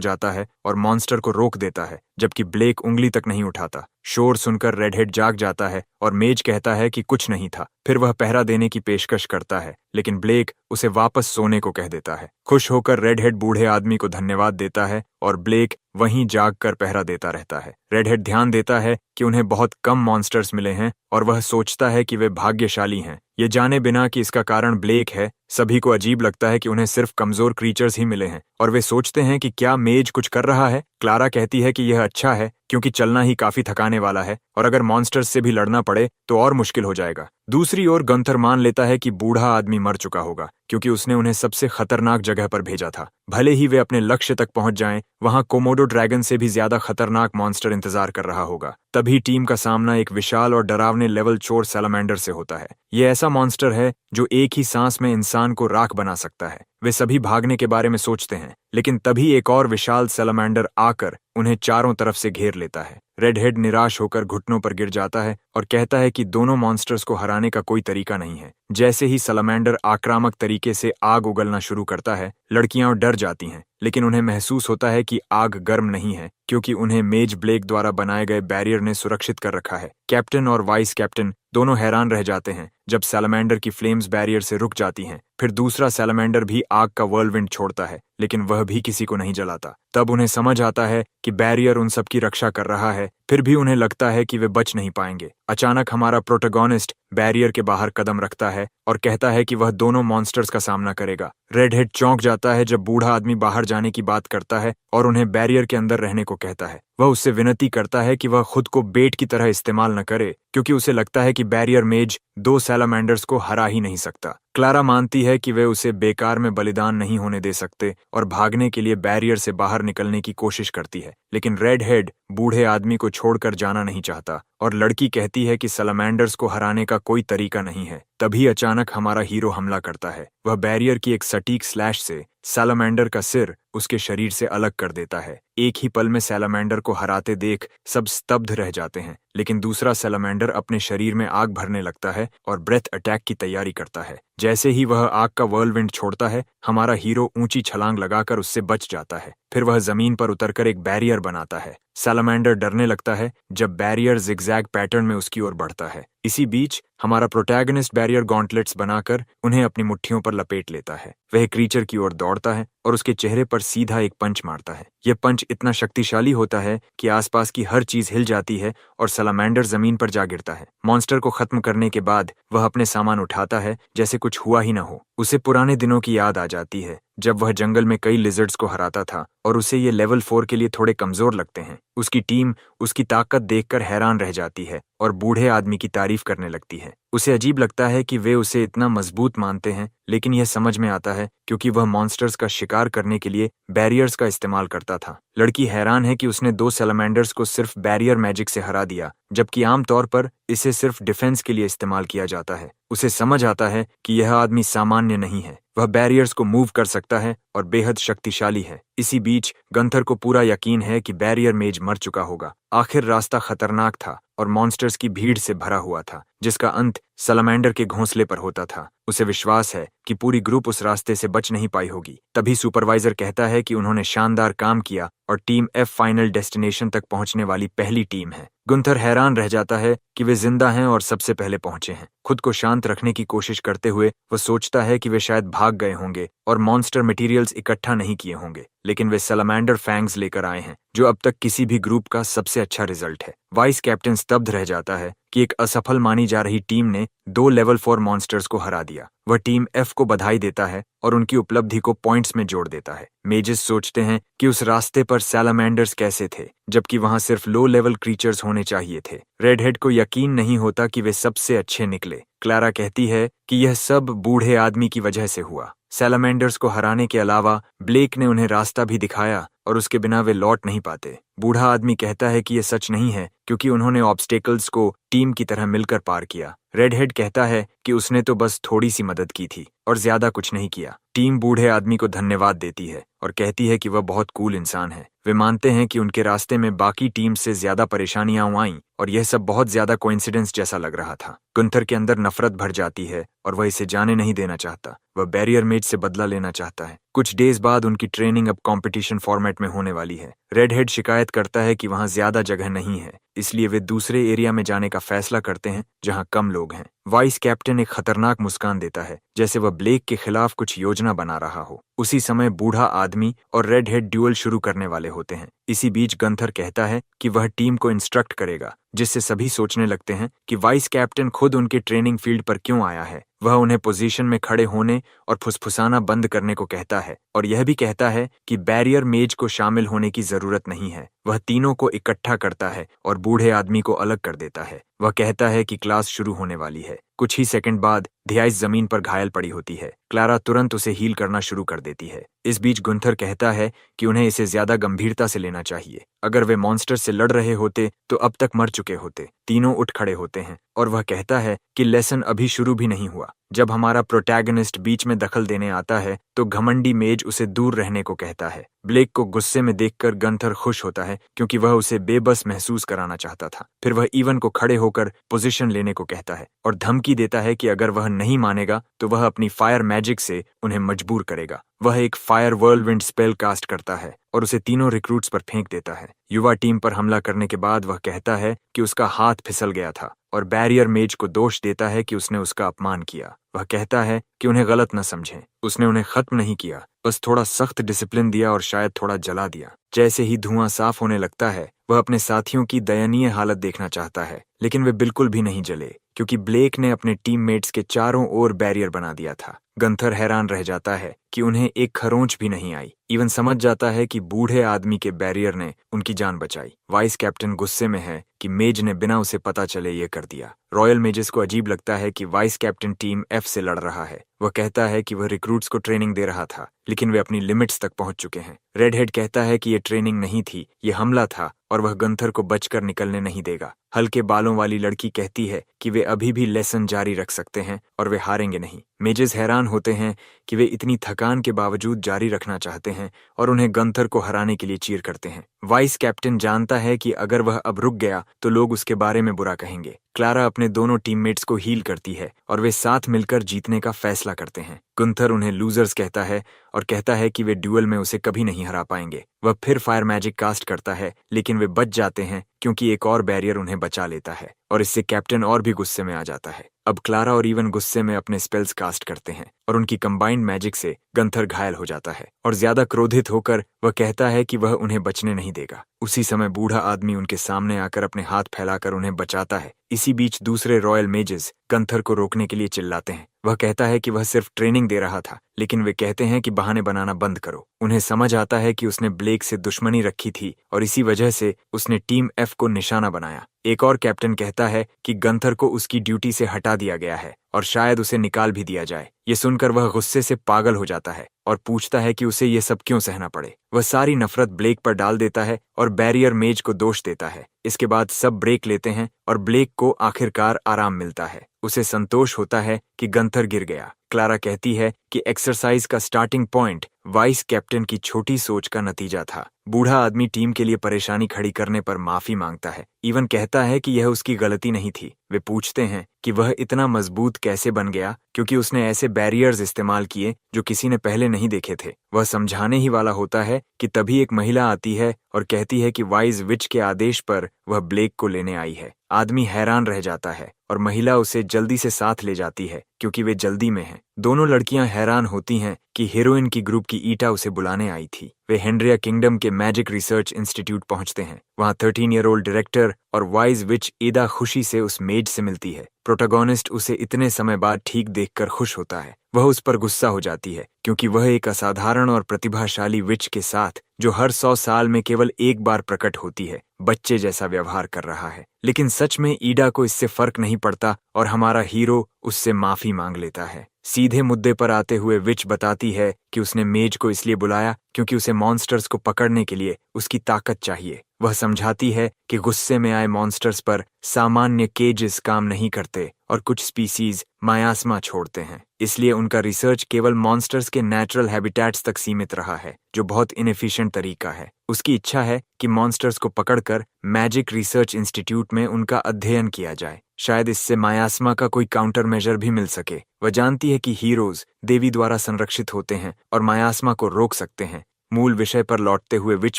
जाता है और मॉन्स्टर को रोक देता है, जबकि ब्लेक उंगली तक नहीं उठाता। शोर सुनकर रेडहेड जाग जाता है और मेज कहता है कि कुछ नहीं था। फिर वह पहरा देने की पेशकश करता है, लेकिन ब्लेक उसे वापस सोने को कह देता है। खुश होकर रेडहेड बूढ़े आदमी को धन्यवाद देता है और ब्लेक वहीं जाग कर पहरा देता रहता है। रेडहेड ध्यान देता है कि उन्हें बहुत कम मॉन्स्टर्स मिले हैं और वह सोचता है कि वे भाग्यशाली हैं, ये जाने बिना कि इसका कारण ब्लेक है। सभी को अजीब लगता है कि उन्हें सिर्फ कमजोर क्रीचर्स ही मिले हैं और वे सोचते हैं कि क्या मेज कुछ कर रहा है। क्लारा कहती है कि यह अच्छा है क्योंकि चलना ही काफी थकाने वाला है और अगर मॉन्स्टर्स से भी लड़ना पड़े तो और मुश्किल हो जाएगा। दूसरी ओर गंथर मान लेता है कि बूढ़ा आदमी मर चुका होगा क्योंकि उसने उन्हें सबसे खतरनाक जगह पर भेजा था। भले ही वे अपने लक्ष्य तक पहुंच जाएं, वहां कोमोडो ड्रैगन से भी ज्यादा खतरनाक मॉन्स्टर इंतजार कर रहा होगा। तभी टीम का सामना एक विशाल और डरावने लेवल 4 सैलामेंडर से होता है। ये ऐसा मॉन्स्टर है जो एक ही सांस में इंसान को राख बना सकता है। वे सभी भागने के बारे में सोचते हैं, लेकिन तभी एक और विशाल सैलामेंडर आकर उन्हें चारों तरफ से घेर लेता है। रेडहेड निराश होकर घुटनों पर गिर जाता है और कहता है कि दोनों मॉन्स्टर्स को हराने का कोई तरीका नहीं है। जैसे ही सैलामेंडर आक्रामक तरीके से आग उगलना शुरू करता है, लड़कियां डर जाती हैं, लेकिन उन्हें महसूस होता है कि आग गर्म नहीं है क्योंकि उन्हें मेज ब्लेक द्वारा बनाए गए बैरियर ने सुरक्षित कर रखा है। कैप्टन और वाइस कैप्टन दोनों हैरान रह जाते हैं जब सैलामेंडर की फ्लेम्स बैरियर से रुक जाती हैं। फिर दूसरा सैलामेंडर भी आग का व्हर्लविंड छोड़ता है, लेकिन वह भी किसी को नहीं जलाता। तब उन्हें समझ आता है कि बैरियर उन सब की रक्षा कर रहा है, फिर भी उन्हें लगता है कि वे बच नहीं पाएंगे। अचानक हमारा प्रोटोगोनिस्ट बैरियर के बाहर कदम रखता है और कहता है कि वह दोनों मॉन्स्टर्स का सामना करेगा। रेडहेड चौंक जाता है जब बूढ़ा आदमी बाहर जाने की बात करता है और उन्हें बैरियर के अंदर रहने को कहता है। वह उससे विनती करता है कि वह खुद को बेट की तरह इस्तेमाल न करे क्योंकि उसे लगता है कि बैरियर मेज 2 सैलामेंडर्स को हरा ही नहीं सकता। क्लारा मानती है कि वे उसे बेकार में बलिदान नहीं होने दे सकते और भागने के लिए बैरियर से बाहर निकलने की कोशिश करती है, लेकिन रेडहेड बूढ़े आदमी को छोड़कर जाना नहीं चाहता और लड़की कहती है कि सैलामेंडर्स को हराने का कोई तरीका नहीं है। तभी अचानक हमारा हीरो हमला करता है। वह बैरियर की एक सटीक स्लैश से सैलामेंडर का सिर उसके शरीर से अलग कर देता है। एक ही पल में सैलामेंडर को हराते देख सब स्तब्ध रह जाते हैं, लेकिन दूसरा सैलामेंडर अपने शरीर में आग भरने लगता है और ब्रेथ अटैक की तैयारी करता है। जैसे ही वह आग का व्हर्लविंड छोड़ता है, हमारा हीरो ऊंची छलांग लगाकर उससे बच जाता है। फिर वह जमीन पर उतरकर एक बैरियर बनाता है। सैलामेंडर डरने लगता है जब बैरियर जिगजैग पैटर्न में उसकी ओर बढ़ता है। इसी बीच हमारा प्रोटैगनिस्ट बैरियर गॉन्टलेट्स बनाकर उन्हें अपनी मुट्ठियों पर लपेट लेता है। वह क्रीचर की ओर दौड़ता है और उसके चेहरे पर सीधा एक पंच मारता है। यह पंच इतना शक्तिशाली होता है कि आसपास की हर चीज हिल जाती है और सैलामेंडर जमीन पर जा गिरता है। मॉन्स्टर को खत्म करने के बाद वह अपने सामान उठाता है जैसे कुछ हुआ ही न हो। उसे पुराने दिनों की याद आ जाती है जब वह जंगल में कई लिजर्ड्स को हराता था और उसे ये लेवल 4 के लिए थोड़े कमजोर लगते हैं। उसकी टीम उसकी ताकत देखकर हैरान रह जाती है और बूढ़े आदमी की तारीफ करने लगती है। उसे अजीब लगता है कि वे उसे इतना मजबूत मानते हैं, लेकिन यह समझ में आता है क्योंकि वह मॉन्स्टर्स का शिकार करने के लिए बैरियर्स का इस्तेमाल करता था। लड़की हैरान है कि उसने 2 सैलामेंडर्स को सिर्फ बैरियर मैजिक से हरा दिया, जबकि आमतौर पर इसे सिर्फ डिफेंस के लिए इस्तेमाल किया जाता है। उसे समझ आता है कि यह आदमी सामान्य नहीं है, वह बैरियर्स को मूव कर सकता है और बेहद शक्तिशाली है। इसी बीच गंथर को पूरा यकीन है कि बैरियर मेज मर चुका होगा। आखिर रास्ता खतरनाक था और मॉन्स्टर्स की भीड़ से भरा हुआ था, जिसका अंत सैलामेंडर के घोंसले पर होता था। उसे विश्वास है कि पूरी ग्रुप उस रास्ते से बच नहीं पाई होगी। तभी सुपरवाइजर कहता है कि उन्होंने शानदार काम किया और टीम F फाइनल डेस्टिनेशन तक पहुंचने वाली पहली टीम है। गुंथर हैरान रह जाता है कि वे जिंदा हैं और सबसे पहले पहुंचे हैं। खुद को शांत रखने की कोशिश करते हुए वह सोचता है कि वे शायद भाग गए होंगे और मॉन्स्टर मटेरियल्स इकट्ठा नहीं किए होंगे, लेकिन वे सैलामेंडर फैंग्स लेकर आए हैं, जो अब तक किसी भी ग्रुप का सबसे अच्छा रिजल्ट है। वाइस कैप्टन स्तब्ध रह जाता है कि एक असफल मानी जा रही टीम ने 2 लेवल 4 मॉन्स्टर्स को हरा दिया। वह टीम एफ को बधाई देता है और उनकी उपलब्धि को पॉइंट्स में जोड़ देता है। मेजेस सोचते हैं कि उस रास्ते पर सैलामेंडर्स कैसे थे, जबकि वहां सिर्फ लो लेवल क्रीचर्स होने चाहिए थे। रेडहेड को यकीन नहीं होता कि वे सबसे अच्छे निकले। क्लारा कहती है कि यह सब बूढ़े आदमी की वजह से हुआ। सैलामेंडर्स को हराने के अलावा ब्लेक ने उन्हें रास्ता भी दिखाया और उसके बिना वे लौट नहीं पाते। बूढ़ा आदमी कहता है कि यह सच नहीं है, क्योंकि उन्होंने ऑब्स्टेकल्स को टीम की तरह मिलकर पार किया। रेडहेड कहता है कि उसने तो बस थोड़ी सी मदद की थी और ज्यादा कुछ नहीं किया। टीम बूढ़े आदमी को धन्यवाद देती है और कहती है कि वह बहुत कूल इंसान है। वे मानते हैं कि उनके रास्ते में बाकी टीम से ज्यादा परेशानियां आईं और यह सब बहुत ज्यादा कोइंसिडेंस जैसा लग रहा था। गुंथर के अंदर नफरत भर जाती है और वह इसे जाने नहीं देना चाहता। वह बैरियर मेज से बदला लेना चाहता है। कुछ डेज बाद उनकी ट्रेनिंग अब कंपटीशन फॉर्मेट में होने वाली है। रेडहेड शिकायत करता है कि वहां ज्यादा जगह नहीं है, इसलिए वे दूसरे एरिया में जाने का फैसला करते हैं जहां कम लोग हैं। वाइस कैप्टन एक खतरनाक मुस्कान देता है, जैसे वह ब्लेक के खिलाफ कुछ योजना बना रहा हो। उसी समय बूढ़ा आदमी और रेडहेड ड्यूअल शुरू करने वाले होते हैं। इसी बीच गंथर कहता है कि वह टीम को इंस्ट्रक्ट करेगा, जिससे सभी सोचने लगते हैं कि वाइस कैप्टन खुद उनके ट्रेनिंग फील्ड पर क्यों आया है। वह उन्हें पोजीशन में खड़े होने और फुसफुसाना बंद करने को कहता है और यह भी कहता है कि बैरियर मेज को शामिल होने की जरूरत नहीं है। वह तीनों को इकट्ठा करता है और बूढ़े आदमी को अलग कर देता है। वह कहता है कि क्लास शुरू होने वाली है। कुछ ही सेकंड बाद धियाइस जमीन पर घायल पड़ी होती है। क्लारा तुरंत उसे हील करना शुरू कर देती है। इस बीच गुंथर कहता है कि उन्हें इसे ज्यादा गंभीरता से लेना चाहिए। अगर वे मॉन्स्टर से लड़ रहे होते तो अब तक मर चुके होते। तीनों उठ खड़े होते हैं और वह कहता है कि लेसन अभी शुरू भी नहीं हुआ। जब हमारा प्रोटैगनिस्ट बीच में दखल देने आता है तो घमंडी मेज उसे दूर रहने को कहता है। ब्लेक को गुस्से में देखकर गंथर खुश होता है, क्योंकि वह उसे बेबस महसूस कराना चाहता था। फिर वह इवन को खड़े होकर पोजीशन लेने को कहता है और धमकी देता है कि अगर वह नहीं मानेगा तो वह अपनी फायर मैजिक से उन्हें मजबूर करेगा। वह एक फायर व्हर्लविंड स्पेल कास्ट करता है और उसे तीनों रिक्रूट्स पर फेंक देता है। युवा टीम पर हमला करने के बाद वह कहता है कि उसका हाथ फिसल गया था और बैरियर मेज को दोष देता है कि उसने उसका अपमान किया। वह कहता है कि उन्हें गलत न समझें, उसने उन्हें खत्म नहीं किया, बस थोड़ा सख्त डिसिप्लिन दिया और शायद थोड़ा जला दिया। जैसे ही धुआं साफ होने लगता है, वह अपने साथियों की दयनीय हालत देखना चाहता है, लेकिन वे बिल्कुल भी नहीं जले, क्योंकि ब्लेक ने अपने टीममेट्स के चारों ओर बैरियर बना दिया था। गंथर हैरान रह जाता है कि उन्हें एक खरोंच भी नहीं आई। इवन समझ जाता है कि बूढ़े आदमी के बैरियर ने उनकी जान बचाई। वाइस कैप्टन गुस्से में है कि मेज ने बिना उसे पता चले ये कर दिया। रॉयल मेजेस को अजीब लगता है कि वाइस कैप्टन टीम एफ से लड़ रहा है। वह कहता है कि वह रिक्रूट्स को ट्रेनिंग दे रहा था, लेकिन वे अपनी लिमिट्स तक पहुंच चुके हैं। रेडहेड कहता है कि यह ट्रेनिंग नहीं थी, ये हमला था और वह गंथर को बचकर निकलने नहीं देगा। हल्के बालों वाली लड़की कहती है कि वे अभी भी लेसन जारी रख सकते हैं और वे हारेंगे नहीं। मेजेस हैरान होते हैं कि वे इतनी थकान के बावजूद जारी रखना चाहते हैं और उन्हें गंथर को हराने के लिए चीयर करते हैं। वाइस कैप्टन जानता है कि अगर वह अब रुक गया तो लोग उसके बारे में बुरा कहेंगे। क्लारा अपने दोनों टीममेट्स को हील करती है और वे साथ मिलकर जीतने का फैसला करते हैं। गुंथर उन्हें लूजर्स कहता है और कहता है कि वे ड्यूअल में उसे कभी नहीं हरा पाएंगे। वह फिर फायर मैजिक कास्ट करता है, लेकिन वे बच जाते हैं क्योंकि एक और बैरियर उन्हें बचा लेता है और इससे कैप्टन और भी गुस्से में आ जाता है। अब क्लारा और इवन गुस्से में अपने स्पेल्स कास्ट करते हैं और उनकी कंबाइंड मैजिक से गंथर घायल हो जाता है और ज्यादा क्रोधित होकर वह कहता है कि वह उन्हें बचने नहीं देगा। उसी समय बूढ़ा आदमी उनके सामने आकर अपने हाथ फैलाकर उन्हें बचाता है। इसी बीच दूसरे रॉयल मेजेस गंथर को रोकने के लिए चिल्लाते हैं। वह कहता है कि वह सिर्फ ट्रेनिंग दे रहा था, लेकिन वे कहते हैं कि बहाने बनाना बंद करो। उन्हें समझ आता है कि उसने ब्लेक से दुश्मनी रखी थी और इसी वजह से उसने टीम एफ को निशाना बनाया। एक और कैप्टन कहता है कि गंथर को उसकी ड्यूटी से हटा दिया गया है और शायद उसे निकाल भी दिया जाए। ये सुनकर वह गुस्से से पागल हो जाता है और पूछता है कि उसे ये सब क्यों सहना पड़े। वह सारी नफरत ब्लेक पर डाल देता है और बैरियर मेज को दोष देता है। इसके बाद सब ब्रेक लेते हैं और ब्लेक को आखिरकार आराम मिलता है। उसे संतोष होता है कि गंथर गिर गया। क्लारा कहती है कि एक्सरसाइज का स्टार्टिंग पॉइंट वाइस कैप्टन की छोटी सोच का नतीजा था। बूढ़ा आदमी टीम के लिए परेशानी खड़ी करने पर माफी मांगता है। इवन कहता है कि यह उसकी गलती नहीं थी। वे पूछते हैं कि वह इतना मजबूत कैसे बन गया, क्योंकि उसने ऐसे बैरियर्स इस्तेमाल किए जो किसी ने पहले नहीं देखे थे। वह समझाने ही वाला होता है कि तभी एक महिला आती है और कहती है कि वाइज विच के आदेश पर वह ब्लेक को लेने आई है। आदमी हैरान रह जाता है और महिला उसे जल्दी से साथ ले जाती है क्योंकि वे जल्दी में हैं। दोनों लड़कियां हैरान होती हैं कि हीरोइन की ग्रुप की ईटा उसे बुलाने आई थी। वे हेनरिया किंगडम के मैजिक रिसर्च इंस्टीट्यूट पहुंचते हैं। वहां 13 ईयर ओल्ड डायरेक्टर और वाइज विच ईदा खुशी से उस मेज से मिलती है। प्रोटोगोनिस्ट उसे इतने समय बाद ठीक देखकर खुश होता है। वह उस पर गुस्सा हो जाती है क्योंकि वह एक असाधारण और प्रतिभाशाली विच के साथ, जो हर 100 साल में केवल एक बार प्रकट होती है, बच्चे जैसा व्यवहार कर रहा है। लेकिन सच में ईडा को इससे फर्क नहीं पड़ता और हमारा हीरो उससे माफी मांग लेता है। सीधे मुद्दे पर आते हुए विच बताती है कि उसने मेज को इसलिए बुलाया क्योंकि उसे मॉन्स्टर्स को पकड़ने के लिए उसकी ताकत चाहिए। वह समझाती है कि गुस्से में आए मॉन्स्टर्स पर सामान्य केजेस काम नहीं करते और कुछ स्पीसीज मायास्मा छोड़ते हैं। इसलिए उनका रिसर्च केवल मॉन्स्टर्स के नेचुरल हैबिटेट्स तक सीमित रहा है, जो बहुत इनएफिशिएंट तरीका है। उसकी इच्छा है कि मॉन्स्टर्स को पकड़कर मैजिक रिसर्च इंस्टीट्यूट में उनका अध्ययन किया जाए। शायद इससे मायास्मा का कोई काउंटर मेजर भी मिल सके। वह जानती है कि हीरोज देवी द्वारा संरक्षित होते हैं और मायास्मा को रोक सकते हैं। मूल विषय पर लौटते हुए विच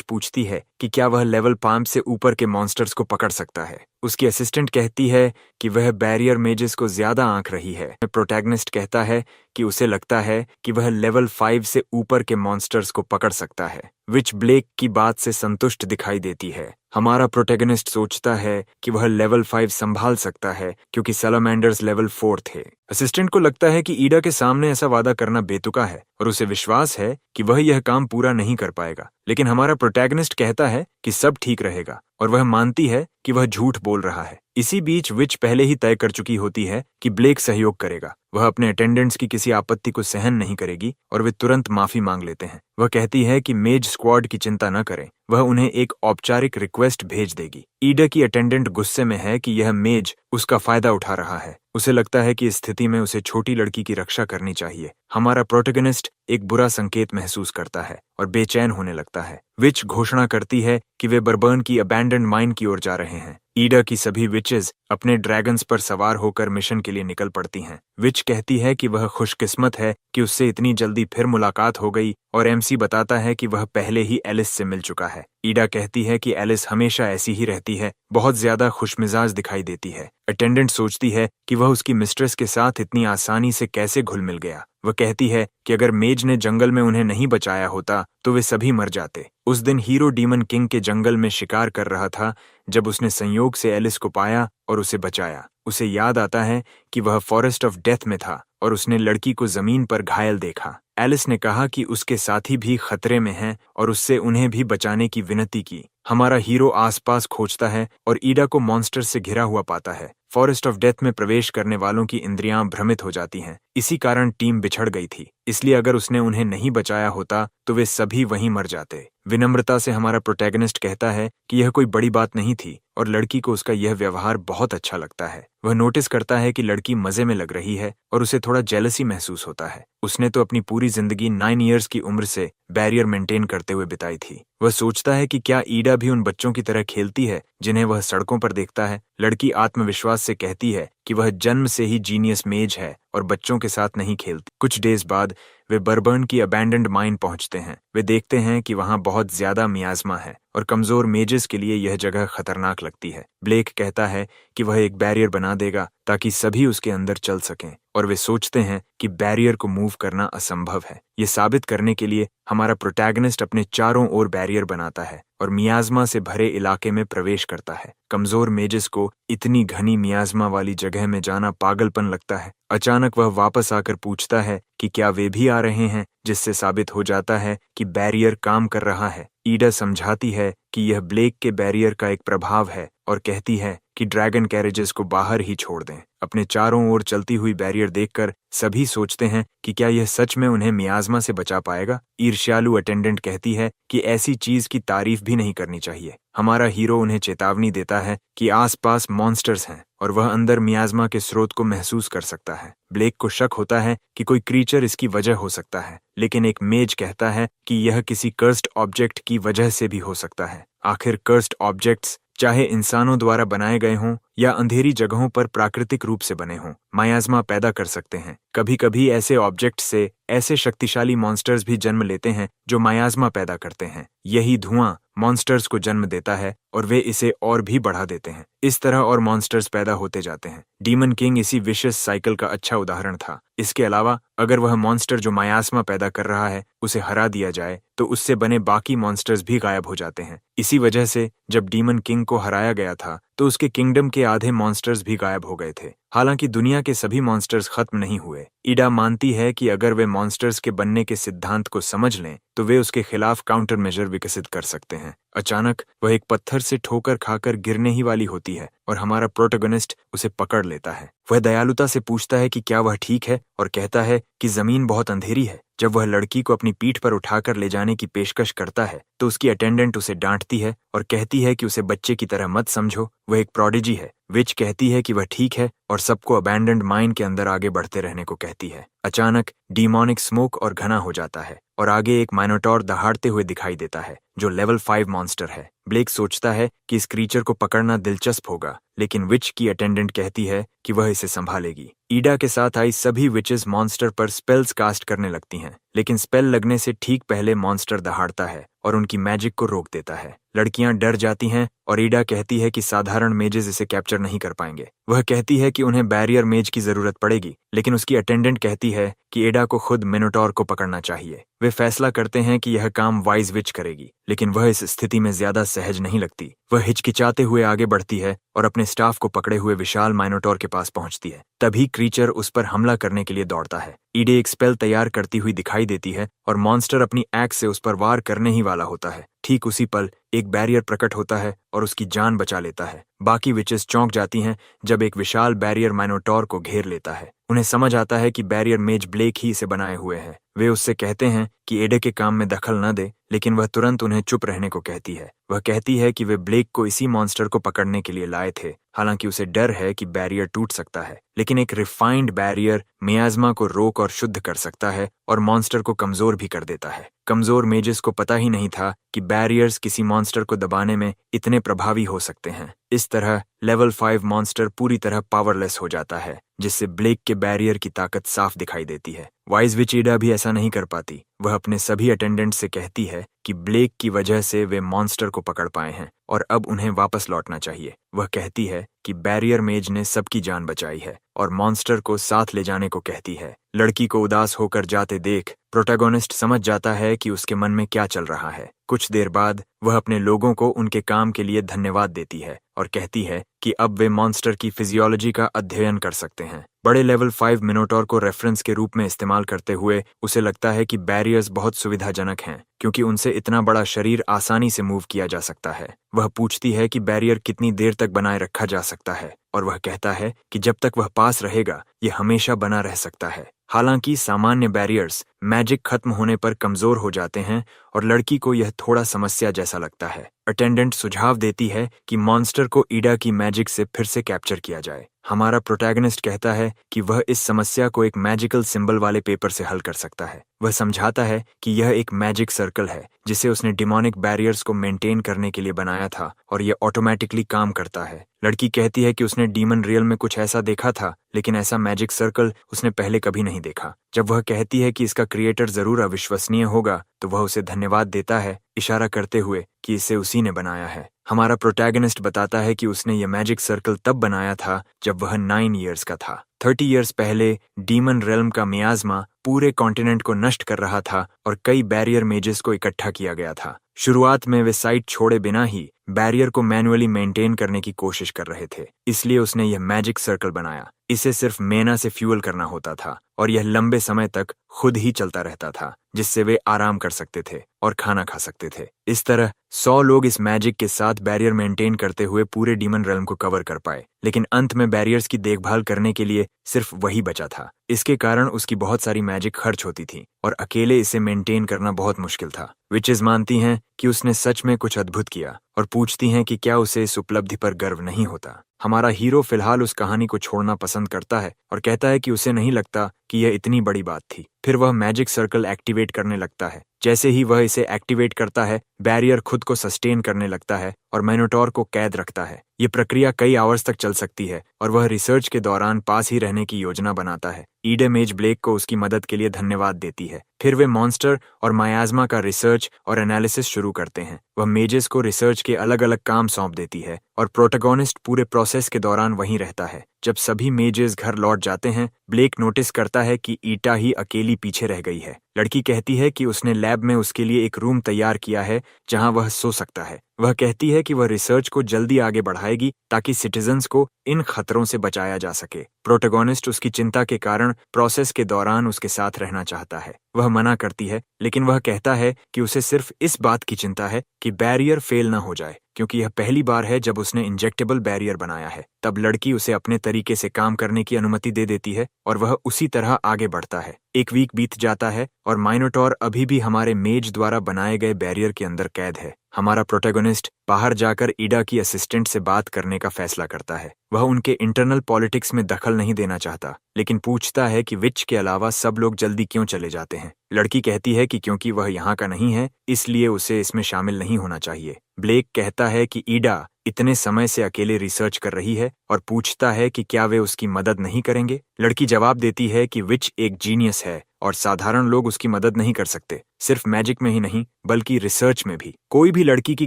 पूछती है कि क्या वह लेवल 5 से ऊपर के मॉन्स्टर्स को पकड़ सकता है। उसकी असिस्टेंट कहती है कि वह बैरियर मेजेस को ज्यादा आंक रही है। प्रोटैगनिस्ट कहता है कि उसे लगता है कि वह लेवल 5 से ऊपर के मॉन्स्टर्स को पकड़ सकता है। विच ब्लेक की बात से संतुष्ट दिखाई देती है। हमारा प्रोटैगनिस्ट सोचता है कि वह लेवल 5 संभाल सकता है क्योंकि सैलामेंडर्स लेवल 4 थे। असिस्टेंट को लगता है कि ईडा के सामने ऐसा वादा करना बेतुका है और उसे विश्वास है कि वह यह काम पूरा नहीं कर पाएगा। लेकिन हमारा प्रोटैगनिस्ट कहता है कि सब ठीक रहेगा और वह मानती है कि वह झूठ बोल रहा है। इसी बीच विच पहले ही तय कर चुकी होती है कि ब्लेक सहयोग करेगा। वह अपने अटेंडेंट्स की किसी आपत्ति को सहन नहीं करेगी और वे तुरंत माफी मांग लेते हैं। वह कहती है कि मेज स्क्वाड की चिंता न करें, वह उन्हें एक औपचारिक रिक्वेस्ट भेज देगी। ईडा की अटेंडेंट गुस्से में है कि यह मेज उसका फायदा उठा रहा है। उसे लगता है कि इस स्थिति में उसे छोटी लड़की की रक्षा करनी चाहिए। हमारा प्रोटैगनिस्ट एक बुरा संकेत महसूस करता है और बेचैन होने लगता है। विच घोषणा करती है कि वे बर्बर्न की अबैंडन्ड माइन की ओर जा रहे हैं। ईडा की सभी विचेस अपने ड्रैगन्स पर सवार होकर मिशन के लिए निकल पड़ती हैं। विच कहती है कि वह खुशकिस्मत है कि उससे इतनी जल्दी फिर मुलाकात हो गई और एमसी बताता है कि वह पहले ही एलिस से मिल चुका है। ईडा कहती है कि एलिस हमेशा ऐसी ही रहती है, बहुत ज्यादा खुशमिजाज दिखाई देती है। अटेंडेंट सोचती है कि वह उसकी मिस्ट्रेस के साथ इतनी आसानी से कैसे घुल मिल गया। वह कहती है कि अगर मेज ने जंगल में उन्हें नहीं बचाया होता तो वे सभी मर जाते। उस दिन हीरो डीमन किंग के जंगल में शिकार कर रहा था जब उसने संयोग से एलिस को पाया और उसे बचाया। उसे याद आता है कि वह फॉरेस्ट ऑफ डेथ में था और उसने लड़की को जमीन पर घायल देखा। एलिस ने कहा कि उसके साथी भी खतरे में हैं और उससे उन्हें भी बचाने की विनती की। हमारा हीरो आसपास खोजता है और ईडा को मॉन्स्टर से घिरा हुआ पाता है। फॉरेस्ट ऑफ डेथ में प्रवेश करने वालों की इंद्रियां भ्रमित हो जाती हैं। इसी कारण टीम बिछड़ गई थी। इसलिए अगर उसने उन्हें नहीं बचाया होता तो वे सभी वहीं मर जाते। विनम्रता से हमारा प्रोटैगनिस्ट कहता है कि यह कोई बड़ी बात नहीं थी और लड़की को उसका यह व्यवहार बहुत अच्छा लगता है। वह नोटिस करता है कि लड़की मजे में लग रही है और उसे थोड़ा जेलसी महसूस होता है। उसने तो अपनी पूरी जिंदगी 9 इयर्स की उम्र से बैरियर मेंटेन करते हुए बिताई थी। वह सोचता है कि क्या ईडा भी उन बच्चों की तरह खेलती है जिन्हें वह सड़कों पर देखता है। लड़की आत्मविश्वास से कहती है कि वह जन्म से ही जीनियस मेज है और बच्चों के साथ नहीं खेलती। कुछ डेज बाद वे बर्बर्न की अबैंडन्ड माइन पहुंचते हैं। वे देखते हैं कि वहां बहुत ज्यादा मियाज़मा है और कमजोर मेजेस के लिए यह जगह खतरनाक लगती है। ब्लेक कहता है कि वह एक बैरियर बना देगा ताकि सभी उसके अंदर चल सकें और वे सोचते हैं कि बैरियर को मूव करना असंभव है। ये साबित करने के लिए हमारा प्रोटैगनिस्ट अपने चारों ओर बैरियर बनाता है और मियाज़मा से भरे इलाके में प्रवेश करता है। कमजोर मेजेस को इतनी घनी मियाज़मा वाली जगह में जाना पागलपन लगता है। अचानक वह वापस आकर पूछता है कि क्या वे भी आ रहे हैं, जिससे साबित हो जाता है कि बैरियर काम कर रहा है। ईडा समझाती है कि यह ब्लेक के बैरियर का एक प्रभाव है और कहती है कि ड्रैगन कैरेजेस को बाहर ही छोड़ दें। अपने चारों ओर चलती हुई बैरियर देखकर सभी सोचते हैं कि क्या यह सच में उन्हें मियाज़मा से बचा पाएगा। ईर्ष्यालु अटेंडेंट कहती है कि ऐसी चीज की तारीफ भी नहीं करनी चाहिए। हमारा हीरो उन्हें चेतावनी देता है कि आसपास मॉन्स्टर्स हैं और वह अंदर मियाज़मा के स्रोत को महसूस कर सकता है। ब्लेक को शक होता है कि कोई क्रीचर इसकी वजह हो सकता है, लेकिन एक मेज कहता है कि यह किसी कर्स्ड ऑब्जेक्ट की वजह से भी हो सकता है। आखिर कर्स्ड ऑब्जेक्ट्स चाहे इंसानों द्वारा बनाए गए हों या अंधेरी जगहों पर प्राकृतिक रूप से बने हों, मियाज़मा पैदा कर सकते हैं। कभी कभी ऐसे ऑब्जेक्ट से ऐसे शक्तिशाली मॉन्स्टर्स भी जन्म लेते हैं जो मायाज़्मा पैदा करते हैं। यही धुआं मॉन्स्टर्स को जन्म देता है और वे इसे और भी बढ़ा देते हैं। इस तरह और मॉन्स्टर्स पैदा होते जाते हैं। डीमन किंग इसी विशियस साइकिल का अच्छा उदाहरण था। इसके अलावा अगर वह मॉन्स्टर जो मायास्मा पैदा कर रहा है उसे हरा दिया जाए तो उससे बने बाकी मॉन्स्टर्स भी गायब हो जाते हैं। इसी वजह से जब डीमन किंग को हराया गया था तो उसके किंगडम के आधे मॉन्स्टर्स भी गायब हो गए थे। हालांकि दुनिया के सभी मॉन्स्टर्स खत्म नहीं हुए। ईडा मानती है कि अगर वे मॉन्स्टर्स के बनने के सिद्धांत को समझ लें तो वे उसके खिलाफ काउंटर मेजर विकसित कर सकते हैं। अचानक वह एक पत्थर से ठोकर खाकर गिरने ही वाली होती है और हमारा प्रोटोगनिस्ट उसे पकड़ लेता है। वह दयालुता से पूछता है कि क्या वह ठीक है और कहता है कि जमीन बहुत अंधेरी है। जब वह लड़की को अपनी पीठ पर उठाकर ले जाने की पेशकश करता है तो उसकी अटेंडेंट उसे डांटती है और कहती है कि उसे बच्चे की तरह मत समझो, वह एक प्रोडिजी है। विच कहती है कि वह ठीक है और सबको अबैंडन्ड माइन के अंदर आगे बढ़ते रहने को कहती है। अचानक डीमोनिक स्मोक और घना हो जाता है और आगे एक माइनोटॉर दहाड़ते हुए दिखाई देता है जो लेवल 5 मॉन्स्टर है। ब्लेक सोचता है कि इस क्रीचर को पकड़ना दिलचस्प होगा, लेकिन विच की अटेंडेंट कहती है कि वह इसे संभालेगी। ईडा के साथ आई सभी विचेस मॉन्स्टर पर स्पेल्स कास्ट करने लगती हैं, लेकिन स्पेल लगने से ठीक पहले मॉन्स्टर दहाड़ता है और उनकी मैजिक को रोक देता है। लड़कियां डर जाती हैं और ईडा कहती है कि साधारण मेजेस इसे कैप्चर नहीं कर पाएंगे। वह कहती है कि उन्हें बैरियर मेज की जरूरत पड़ेगी, लेकिन उसकी अटेंडेंट कहती है कि ईडा को खुद मिनोटॉर को पकड़ना चाहिए। वे फैसला करते हैं कि यह काम वाइज विच करेगी, लेकिन वह इस स्थिति में ज्यादा सहज नहीं लगती। वह हिचकिचाते हुए आगे बढ़ती है और अपने स्टाफ को पकड़े हुए विशाल माइनोटॉर के पास पहुंचती है। तभी क्रीचर उस पर हमला करने के लिए दौड़ता है। ईडे एक स्पेल तैयार करती हुई दिखाई देती है और मॉन्स्टर अपनी एक्स से उस पर वार करने ही वाला होता है। ठीक उसी पल एक बैरियर प्रकट होता है और उसकी जान बचा लेता है। बाकी विचेस चौंक जाती हैं जब एक विशाल बैरियर माइनोटॉर को घेर लेता है। उन्हें समझ आता है कि बैरियर मेज ब्लेक ही इसे बनाए हुए है। वे उससे कहते हैं कि एडे के काम में दखल न दे, लेकिन वह तुरंत उन्हें चुप रहने को कहती है। वह कहती है कि वे ब्लेक को इसी मॉन्स्टर को पकड़ने के लिए लाए थे, हालांकि उसे डर है कि बैरियर टूट सकता है, लेकिन एक रिफाइंड बैरियर मियाज़्मा को रोक और शुद्ध कर सकता है और मॉन्स्टर को कमजोर भी कर देता है। कमजोर मेजेस को पता ही नहीं था कि बैरियर्स किसी मॉन्स्टर को दबाने में इतने प्रभावी हो सकते हैं। इस तरह लेवल 5 मॉन्स्टर पूरी तरह पावरलेस हो जाता है, जिससे ब्लेक के बैरियर की ताकत साफ दिखाई देती है। वाइज विच ईडा भी ऐसा नहीं कर पाती। वह अपने सभी अटेंडेंट से कहती है कि ब्लेक की वजह से वे मॉन्स्टर को पकड़ पाए हैं और अब उन्हें वापस लौटना चाहिए। वह कहती है कि बैरियर मेज ने सबकी जान बचाई है और मॉन्स्टर को साथ ले जाने को कहती है। लड़की को उदास होकर जाते देख प्रोटैगोनिस्ट समझ जाता है कि उसके मन में क्या चल रहा है। कुछ देर बाद वह अपने लोगों को उनके काम के लिए धन्यवाद देती है और कहती है कि अब वे मॉन्स्टर की फिजियोलॉजी का अध्ययन कर सकते हैं। बड़े लेवल 5 मिनोटॉर को रेफरेंस के रूप में इस्तेमाल करते हुए उसे लगता है कि बैरियर्स बहुत सुविधाजनक हैं, क्योंकि उनसे इतना बड़ा शरीर आसानी से मूव किया जा सकता है। वह पूछती है कि बैरियर कितनी देर तक बनाए रखा जा सकता है और वह कहता है कि जब तक वह पास रहेगा यह हमेशा बना रह सकता है। हालांकि सामान्य बैरियर्स मैजिक खत्म होने पर कमजोर हो जाते हैं और लड़की को यह थोड़ा समस्या जैसा लगता है। अटेंडेंट सुझाव देती है कि मॉन्स्टर को ईडा की मैजिक से फिर से कैप्चर किया जाए। हमारा प्रोटैगनिस्ट कहता है कि वह इस समस्या को एक मैजिकल सिंबल वाले पेपर से हल कर सकता है। वह समझाता है कि यह एक मैजिक सर्कल है जिसे उसने डिमोनिक बैरियर्स को मेंटेन करने के लिए बनाया था और यह ऑटोमेटिकली काम करता है। लड़की कहती है कि उसने डीमन रियल में कुछ ऐसा देखा था, लेकिन ऐसा मैजिक सर्कल उसने पहले कभी नहीं देखा। जब वह कहती है कि इसका क्रिएटर जरूर अविश्वसनीय होगा तो वह उसे धन्यवाद देता है, इशारा करते हुए कि इसे उसी ने बनाया है। हमारा प्रोटैगनिस्ट बताता है कि उसने यह मैजिक सर्कल तब बनाया था जब वह 9 ईयर्स का था। 30 ईयर्स पहले डीमन रेल्म का मियाज़्मा पूरे कॉन्टिनेंट को नष्ट कर रहा था और कई बैरियर मेजेस को इकट्ठा किया गया था। शुरुआत में वे साइट छोड़े बिना ही बैरियर को मैन्युअली मेंटेन करने की कोशिश कर रहे थे, इसलिए उसने यह मैजिक सर्कल बनाया। इसे सिर्फ मेना से फ्यूल करना होता था और यह लंबे समय तक खुद ही चलता रहता था, जिससे वे आराम कर सकते थे और खाना खा सकते थे। इस तरह 100 लोग इस मैजिक के साथ बैरियर मेंटेन करते हुए पूरे डीमन रेल्म को कवर कर पाए, लेकिन अंत में बैरियर्स की देखभाल करने के लिए सिर्फ वही बचा था। इसके कारण उसकी बहुत सारी मैजिक खर्च होती थी और अकेले इसे मेंटेन करना बहुत मुश्किल था। विचेस मानती हैं कि उसने सच में कुछ अद्भुत किया और पूछती हैं कि क्या उसे इस उपलब्धि पर गर्व नहीं होता। हमारा हीरो फिलहाल उस कहानी को छोड़ना पसंद करता है और कहता है कि उसे नहीं लगता कि यह इतनी बड़ी बात थी। फिर वह मैजिक सर्कल एक्टिवेट करने लगता है। जैसे ही वह इसे एक्टिवेट करता है, बैरियर खुद को सस्टेन करने लगता है और माइनोटॉर को कैद रखता है। ये प्रक्रिया कई आवर्स तक चल सकती है और वह रिसर्च के दौरान पास ही रहने की योजना बनाता है। ईडा मेज ब्लेक को उसकी मदद के लिए धन्यवाद देती है। फिर वे मॉन्स्टर और मायाज़मा का रिसर्च और एनालिसिस शुरू करते हैं। वह मेजेस को रिसर्च के अलग अलग काम सौंप देती है और प्रोटोगोनिस्ट पूरे प्रोसेस के दौरान वहीं रहता है। जब सभी मेजेस घर लौट जाते हैं, ब्लेक नोटिस करता है कि ईटा ही अकेली पीछे रह गई है। लड़की कहती है कि उसने लैब में उसके लिए एक रूम तैयार किया है जहां वह सो सकता है। वह कहती है कि वह रिसर्च को जल्दी आगे बढ़ाएगी ताकि सिटीजन्स को इन खतरों से बचाया जा सके। प्रोटोगोनिस्ट उसकी चिंता के कारण प्रोसेस के दौरान उसके साथ रहना चाहता है। वह मना करती है, लेकिन वह कहता है कि उसे सिर्फ इस बात की चिंता है कि बैरियर फेल न हो जाए, क्योंकि यह पहली बार है जब उसने इंजेक्टेबल बैरियर बनाया है। तब लड़की उसे अपने तरीके से काम करने की अनुमति दे देती है और वह उसी तरह आगे बढ़ता है। एक वीक बीत जाता है और माइनोटॉर अभी भी हमारे मेज द्वारा बनाए गए बैरियर के अंदर कैद है। हमारा प्रोटैगनिस्ट बाहर जाकर ईडा की असिस्टेंट से बात करने का फैसला करता है। वह उनके इंटरनल पॉलिटिक्स में दखल नहीं देना चाहता, लेकिन पूछता है कि विच के अलावा सब लोग जल्दी क्यों चले जाते हैं। लड़की कहती है कि क्योंकि वह यहाँ का नहीं है, इसलिए उसे इसमें शामिल नहीं होना चाहिए। ब्लेक कहता है कि ईडा इतने समय से अकेले रिसर्च कर रही है और पूछता है कि क्या वे उसकी मदद नहीं करेंगे। लड़की जवाब देती है कि विच एक जीनियस है और साधारण लोग उसकी मदद नहीं कर सकते। सिर्फ मैजिक में ही नहीं, बल्कि रिसर्च में भी। कोई भी लड़की की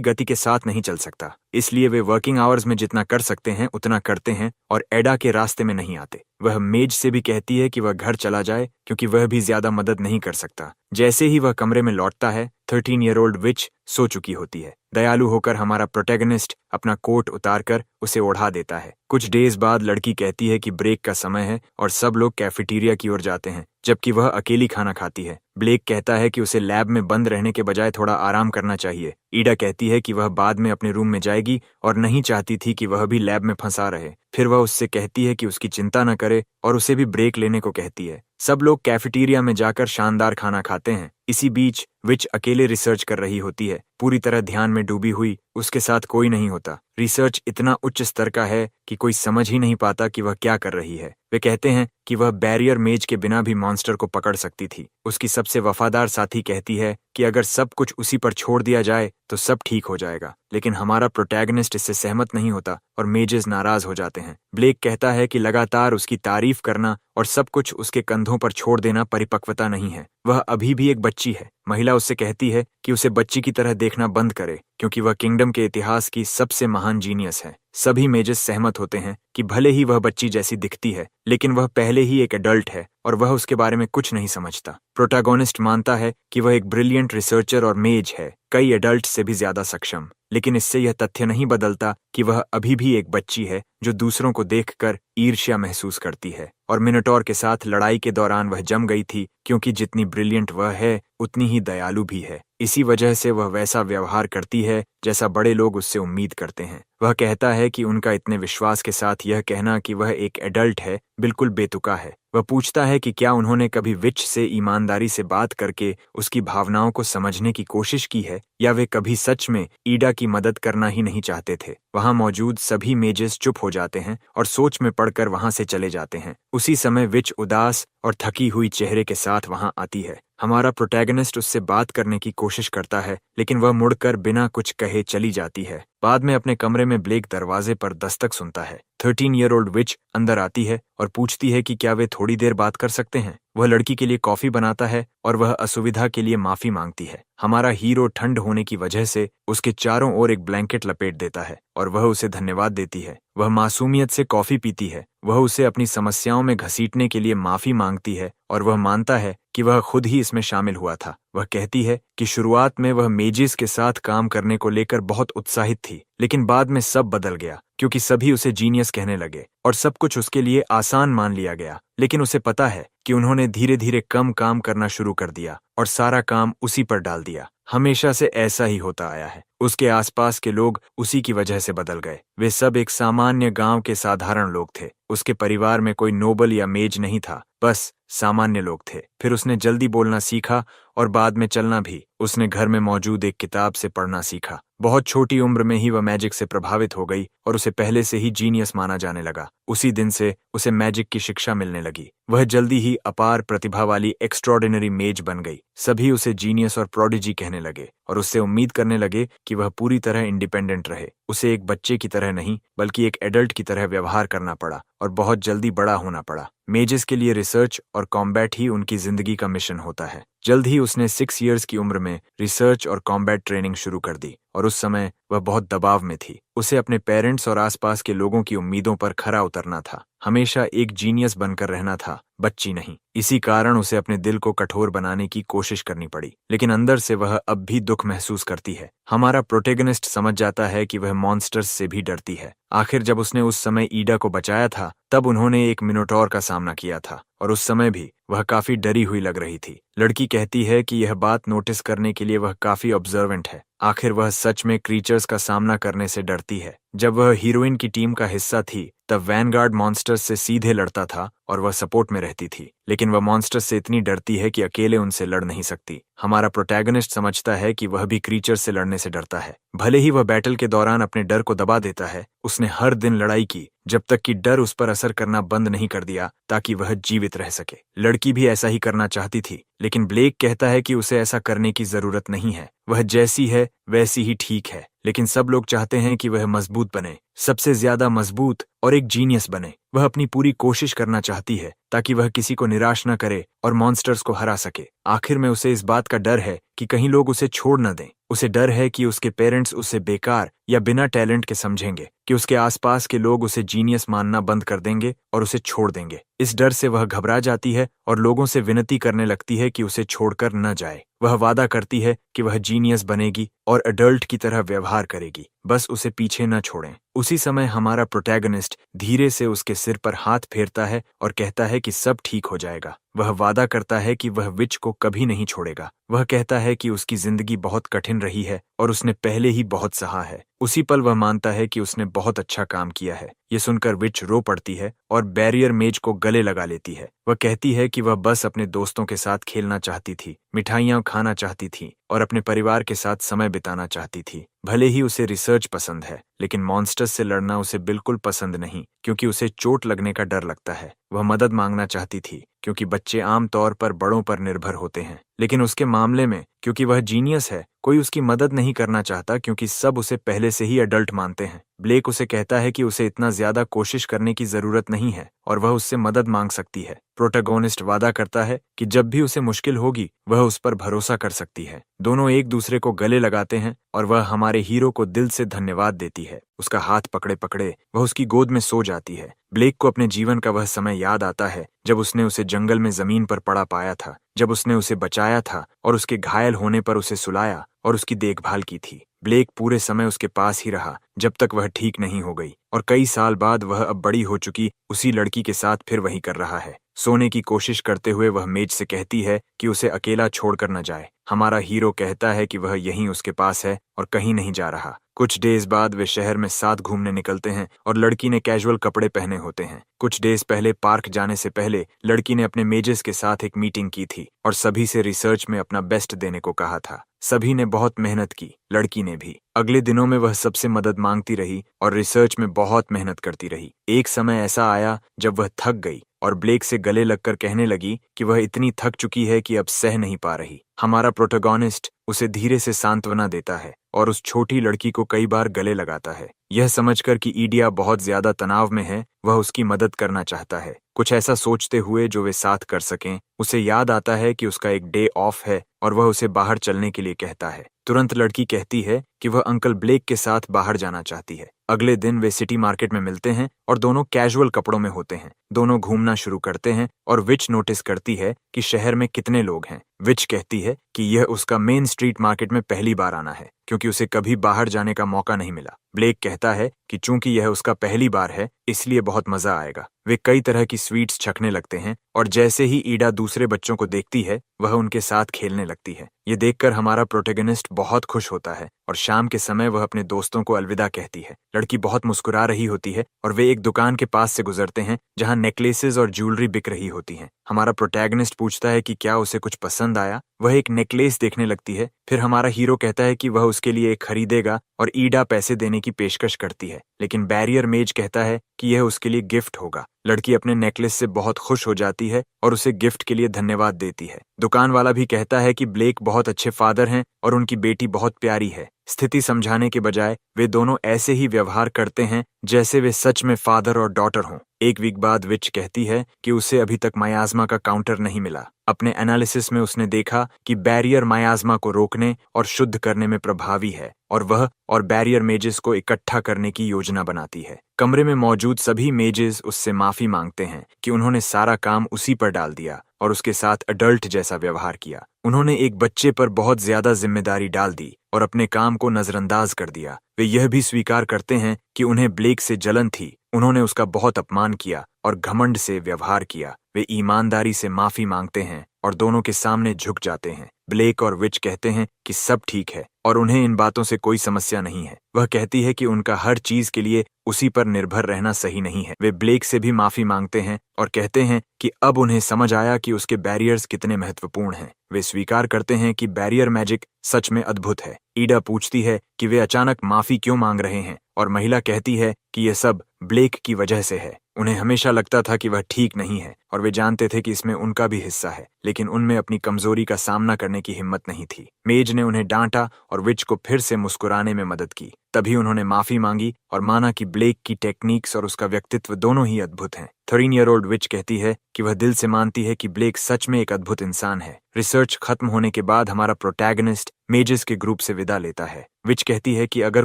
गति के साथ नहीं चल सकता, इसलिए वे वर्किंग आवर्स में जितना कर सकते हैं उतना करते हैं और एडा के रास्ते में नहीं आते। वह मेज से भी कहती है कि वह घर चला जाए क्योंकि वह भी ज्यादा मदद नहीं कर सकता। जैसे ही वह कमरे में लौटता है, 13-year-old विच सो चुकी होती है। दयालु होकर हमारा प्रोटैगनिस्ट अपना कोट उतारकर उसे ओढ़ा देता है। कुछ डेज बाद लड़की कहती है कि ब्रेक का समय है और सब लोग कैफेटेरिया की ओर जाते हैं, जबकि वह अकेली खाना खाती है। ब्लेक कहता है कि उसे लैब में बंद रहने के बजाय थोड़ा आराम करना चाहिए। ईडा कहती है कि वह बाद में अपने रूम में जाएगी और नहीं चाहती थी कि वह भी लैब में फंसा रहे। फिर वह उससे कहती है कि उसकी चिंता न करे और उसे भी ब्रेक लेने को कहती है। सब लोग कैफेटेरिया में जाकर शानदार खाना खाते हैं। इसी बीच विच अकेले रिसर्च कर रही होती है, पूरी तरह ध्यान में डूबी हुई। उसके साथ कोई नहीं होता। रिसर्च इतना उच्च स्तर का है कि कोई समझ ही नहीं पाता कि वह क्या कर रही है। वे कहते हैं कि वह बैरियर मेज के बिना भी मॉन्स्टर को पकड़ सकती थी। उसकी सबसे वफादार साथी कहती है कि अगर सब कुछ उसी पर छोड़ दिया जाए तो सब ठीक हो जाएगा, लेकिन हमारा प्रोटैगनिस्ट इससे सहमत नहीं होता और मेजेस नाराज हो जाते हैं। ब्लेक कहता है कि लगातार उसकी तारीफ करना और सब कुछ उसके कंधों पर छोड़ देना परिपक्वता नहीं है। वह अभी भी एक बच्ची है। महिला उससे कहती है कि उसे बच्ची की तरह देखना बंद करे, क्योंकि वह किंगडम के इतिहास की सबसे महान जीनियस है। सभी मेजेस सहमत होते हैं कि भले ही वह बच्ची जैसी दिखती है, लेकिन वह पहले ही एक एडल्ट है और वह उसके बारे में कुछ नहीं समझता। प्रोटैगनिस्ट मानता है कि वह एक ब्रिलियंट रिसर्चर और मेज है, कई एडल्ट से भी ज्यादा सक्षम, लेकिन इससे यह तथ्य नहीं बदलता कि वह अभी भी एक बच्ची है जो दूसरों को देखकर ईर्ष्या महसूस करती है। और मिनोटॉर के साथ लड़ाई के दौरान वह जम गई थी, क्योंकि जितनी ब्रिलियंट वह है उतनी ही दयालु भी है। इसी वजह से वह वैसा व्यवहार करती है जैसा बड़े लोग उससे उम्मीद करते हैं। वह कहता है कि उनका इतने विश्वास के साथ यह कहना कि वह एक एडल्ट है बिल्कुल बेतुका है। वह पूछता है कि क्या उन्होंने कभी विच से ईमानदारी से बात करके उसकी भावनाओं को समझने की कोशिश की है, या वे कभी सच में ईडा की मदद करना ही नहीं चाहते थे। वहां मौजूद सभी मेजेस चुप हो जाते हैं और सोच में पड़कर वहां से चले जाते हैं। उसी समय विच उदास और थकी हुई चेहरे के साथ वहां आती है। हमारा प्रोटैगनिस्ट उससे बात करने की कोशिश करता है, लेकिन वह मुड़कर बिना कुछ कहे चली जाती है। बाद में अपने कमरे में ब्लेक दरवाजे पर दस्तक सुनता है। 13-year-old विच अंदर आती है और पूछती है कि क्या वे थोड़ी देर बात कर सकते हैं। वह लड़की के लिए कॉफी बनाता है और वह असुविधा के लिए माफी मांगती है। हमारा हीरो ठंड होने की वजह से उसके चारों ओर एक ब्लैंकेट लपेट देता है और वह उसे धन्यवाद देती है। वह मासूमियत से कॉफी पीती है। वह उसे अपनी समस्याओं में घसीटने के लिए माफी मांगती है और वह मानता है कि वह खुद ही इसमें शामिल हुआ था। वह कहती है कि शुरुआत में वह मेजिस के साथ काम करने को लेकर बहुत उत्साहित थी, लेकिन बाद में सब बदल गया क्योंकि सभी उसे जीनियस कहने लगे और सब कुछ उसके लिए आसान मान लिया गया। लेकिन उसे पता है कि उन्होंने धीरे धीरे कम काम करना शुरू कर दिया और सारा काम उसी पर डाल दिया। हमेशा से ऐसा ही होता आया है। उसके आसपास के लोग उसी की वजह से बदल गए। वे सब एक सामान्य गांव के साधारण लोग थे। उसके परिवार में कोई नोबल या मेज नहीं था, बस सामान्य लोग थे। फिर उसने जल्दी बोलना सीखा और बाद में चलना भी। उसने घर में मौजूद एक किताब से पढ़ना सीखा। बहुत छोटी उम्र में ही वह मैजिक से प्रभावित हो गई और उसे पहले से ही जीनियस माना जाने लगा। उसी दिन से उसे मैजिक की शिक्षा मिलने लगी। वह जल्दी ही अपार प्रतिभा वाली एक्स्ट्रॉर्डिनरी मेज बन गई। सभी उसे जीनियस और प्रोडिजी कहने लगे और उससे उम्मीद करने लगे कि वह पूरी तरह इंडिपेंडेंट रहे। उसे एक बच्चे की तरह नहीं बल्कि एक एडल्ट की तरह व्यवहार करना पड़ा और बहुत जल्दी बड़ा होना पड़ा। मेजेस के लिए रिसर्च और कॉम्बैट ही उनकी जिंदगी का मिशन होता है। जल्द ही उसने 6 इयर्स की उम्र में रिसर्च और कॉम्बैट ट्रेनिंग शुरू कर दी और उस समय वह बहुत दबाव में थी। उसे अपने पेरेंट्स और आसपास के लोगों की उम्मीदों पर खरा उतरना था। हमेशा एक जीनियस बनकर रहना था, बच्ची नहीं। इसी कारण उसे अपने दिल को कठोर बनाने की कोशिश करनी पड़ी, लेकिन अंदर से वह अब भी दुख महसूस करती है। हमारा प्रोटेगनिस्ट समझ जाता है कि वह मॉन्स्टर्स से भी डरती है। आखिर जब उसने उस समय ईडा को बचाया था तब उन्होंने एक मिनोटॉर का सामना किया था और उस समय भी वह काफी डरी हुई लग रही थी। लड़की कहती है कि यह बात नोटिस करने के लिए वह काफी ऑब्जर्वेंट है। आखिर वह सच में क्रीचर्स का सामना करने से डरती है। जब वह हीरोइन की टीम का हिस्सा थी तब वैनगार्ड मॉन्स्टर्स से सीधे लड़ता था और वह सपोर्ट में रहती थी, लेकिन वह मॉन्स्टर्स से इतनी डरती है कि अकेले उनसे लड़ नहीं सकती। हमारा प्रोटैगनिस्ट समझता है कि वह भी क्रीचर्स से लड़ने से डरता है। भले ही वह बैटल के दौरान अपने डर को दबा देता है, उसने हर दिन लड़ाई की जब तक कि डर उस पर असर करना बंद नहीं कर दिया ताकि वह जीवित रह सके। लड़की भी ऐसा ही करना चाहती थी, लेकिन ब्लेक कहता है कि उसे ऐसा करने की जरूरत नहीं है। वह जैसी है वैसी ही ठीक है, लेकिन सब लोग चाहते हैं कि वह मजबूत बने, सबसे ज्यादा मजबूत और एक जीनियस बने। वह अपनी पूरी कोशिश करना चाहती है ताकि वह किसी को निराश न करे और मॉन्स्टर्स को हरा सके। आखिर में उसे इस बात का डर है कि कहीं लोग उसे छोड़ न दें। उसे डर है कि उसके पेरेंट्स उसे बेकार या बिना टैलेंट के समझेंगे, कि उसके आसपास के लोग उसे जीनियस मानना बंद कर देंगे और उसे छोड़ देंगे। इस डर से वह घबरा जाती है और लोगों से विनती करने लगती है कि उसे छोड़कर न जाए। वह वादा करती है कि वह जीनियस बनेगी और एडल्ट की तरह व्यवहार करेगी, बस उसे पीछे न छोड़ें। उसी समय हमारा प्रोटैगनिस्ट धीरे से उसके सिर पर हाथ फेरता है और कहता है कि सब ठीक हो जाएगा। वह वादा करता है कि वह विच को कभी नहीं छोड़ेगा। वह कहता है कि उसकी जिंदगी बहुत कठिन रही है और उसने पहले ही बहुत सहा है। उसी पल वह मानता है कि उसने बहुत अच्छा काम किया है। ये सुनकर विच रो पड़ती है और बैरियर मेज को गले लगा लेती है। वह कहती है कि वह बस अपने दोस्तों के साथ खेलना चाहती थी, मिठाइयाँ खाना चाहती थी और अपने परिवार के साथ समय बिताना चाहती थी। भले ही उसे रिसर्च पसंद है, लेकिन मॉन्स्टर्स से लड़ना उसे बिल्कुल पसंद नहीं, क्योंकि उसे चोट लगने का डर लगता है। वह मदद मांगना चाहती थी क्योंकि बच्चे आम तौर पर बड़ों पर निर्भर होते हैं, लेकिन उसके मामले में क्योंकि वह जीनियस है, कोई उसकी मदद नहीं करना चाहता क्योंकि सब उसे पहले से ही एडल्ट मानते हैं। ब्लेक उसे कहता है कि उसे इतना ज्यादा कोशिश करने की जरूरत नहीं है और वह उससे मदद मांग सकती है। प्रोटैगनिस्ट वादा करता है कि जब भी उसे मुश्किल होगी वह उस पर भरोसा कर सकती है। दोनों एक दूसरे को गले लगाते हैं और वह हमारे हीरो को दिल से धन्यवाद देती है। उसका हाथ पकड़े पकड़े वह उसकी गोद में सो जाती है। ब्लेक को अपने जीवन का वह समय याद आता है जब उसने उसे जंगल में जमीन पर पड़ा पाया था, जब उसने उसे बचाया था और उसके घायल होने पर उसे सुलाया और उसकी देखभाल की थी। ब्लेक पूरे समय उसके पास ही रहा जब तक वह ठीक नहीं हो गई और कई साल बाद वह अब बड़ी हो चुकी उसी लड़की के साथ फिर वही कर रहा है। सोने की कोशिश करते हुए वह मेज से कहती है कि उसे अकेला छोड़कर न जाए। हमारा हीरो कहता है कि वह यहीं उसके पास है और कहीं नहीं जा रहा। कुछ डेज बाद वे शहर में साथ घूमने निकलते हैं और लड़की ने कैजुअल कपड़े पहने होते हैं। कुछ डेज पहले पार्क जाने से पहले लड़की ने अपने मेजेस के साथ एक मीटिंग की थी और सभी से रिसर्च में अपना बेस्ट देने को कहा था। सभी ने बहुत मेहनत की, लड़की ने भी। अगले दिनों में वह सबसे मदद मांगती रही और रिसर्च में बहुत मेहनत करती रही। एक समय ऐसा आया जब वह थक गई और ब्लेक से गले लगकर कहने लगी कि वह इतनी थक चुकी है कि अब सह नहीं पा रही। हमारा प्रोटैगनिस्ट उसे धीरे से सांत्वना देता है और उस छोटी लड़की को कई बार गले लगाता है। यह समझकर कि ईडिया बहुत ज्यादा तनाव में है, वह उसकी मदद करना चाहता है। कुछ ऐसा सोचते हुए जो वे साथ कर सकें। उसे याद आता है कि उसका एक डे ऑफ है और वह उसे बाहर चलने के लिए कहता है। तुरंत लड़की कहती है कि वह अंकल ब्लेक के साथ बाहर जाना चाहती है। अगले दिन वे सिटी मार्केट में मिलते हैं और दोनों कैजुअल कपड़ों में होते हैं। दोनों घूमना शुरू करते हैं और विच नोटिस करती है कि शहर में कितने लोग हैं। विच कहती है कि यह उसका मेन स्ट्रीट मार्केट में पहली बार आना है क्योंकि उसे कभी बाहर जाने का मौका नहीं मिला। ब्लेक कहता है कि चूंकि यह उसका पहली बार है इसलिए बहुत मजा आएगा। वे कई तरह की स्वीट्स छकने लगते हैं और जैसे ही ईडा दूसरे बच्चों को देखती है वह उनके साथ खेलने लगती है। ये देखकर हमारा प्रोटैगनिस्ट बहुत खुश होता है और शाम के समय वह अपने दोस्तों को अलविदा कहती है। लड़की बहुत मुस्कुरा रही होती है और वे एक दुकान के पास से गुजरते हैं जहां नेकलेसेस और ज्वेलरी बिक रही होती हैं। हमारा प्रोटैगनिस्ट पूछता है कि क्या उसे कुछ पसंद आया। वह एक नेकलेस देखने लगती है। फिर हमारा हीरो कहता है कि वह उसके लिए एक खरीदेगा और ईडा पैसे देने की पेशकश करती है, लेकिन बैरियर मेज कहता है कि यह उसके लिए गिफ्ट होगा। लड़की अपने नेकलेस से बहुत खुश हो जाती है और उसे गिफ्ट के लिए धन्यवाद देती है। दुकान वाला भी कहता है कि ब्लेक बहुत अच्छे फादर हैं और उनकी बेटी बहुत प्यारी है। स्थिति समझाने के बजाय वे दोनों ऐसे ही व्यवहार करते हैं जैसे वे सच में फादर और डॉटर हों। एक वीक बाद विच कहती है कि उसे अभी तक मायाज़मा का काउंटर नहीं मिला। अपने एनालिसिस में उसने देखा कि बैरियर मायाज़मा को रोकने और शुद्ध करने में प्रभावी है और वह और बैरियर मेजेस को इकट्ठा करने की योजना बनाती है। कमरे में मौजूद सभी मेजेस उससे माफी मांगते हैं कि उन्होंने सारा काम उसी पर डाल दिया और उसके साथ अडल्ट जैसा व्यवहार किया। उन्होंने एक बच्चे पर बहुत ज्यादा जिम्मेदारी डाल दी और अपने काम को नजरअंदाज कर दिया। वे यह भी स्वीकार करते हैं कि उन्हें ब्लेक से जलन थी। उन्होंने उसका बहुत अपमान किया और घमंड से व्यवहार किया। वे ईमानदारी से माफी मांगते हैं और दोनों के सामने झुक जाते हैं। ब्लेक और विच कहते हैं कि सब ठीक है और उन्हें इन बातों से कोई समस्या नहीं है। वह कहती है कि उनका हर चीज के लिए उसी पर निर्भर रहना सही नहीं है। वे ब्लेक से भी माफी मांगते हैं और कहते हैं कि अब उन्हें समझ आया कि उसके बैरियर्स कितने महत्वपूर्ण हैं। वे स्वीकार करते हैं कि बैरियर मैजिक सच में अद्भुत है। ईडा पूछती है कि वे अचानक माफी क्यों मांग रहे हैं और महिला कहती है कि यह सब ब्लेक की वजह से है। उन्हें हमेशा लगता था कि वह ठीक नहीं है और वे जानते थे कि इसमें उनका भी हिस्सा है, लेकिन उनमें अपनी कमजोरी का सामना करने की हिम्मत नहीं थी। मेज ने उन्हें डांटा और विच को फिर से मुस्कुराने में मदद की। तभी उन्होंने माफी मांगी और माना कि ब्लेक की टेक्निक्स और उसका व्यक्तित्व दोनों ही अद्भुत हैं। 13-year-old विच कहती है कि वह दिल से मानती है कि ब्लेक सच में एक अद्भुत इंसान है। रिसर्च खत्म होने के बाद हमारा प्रोटैगनिस्ट मेजेस के ग्रुप से विदा लेता है। विच कहती है कि अगर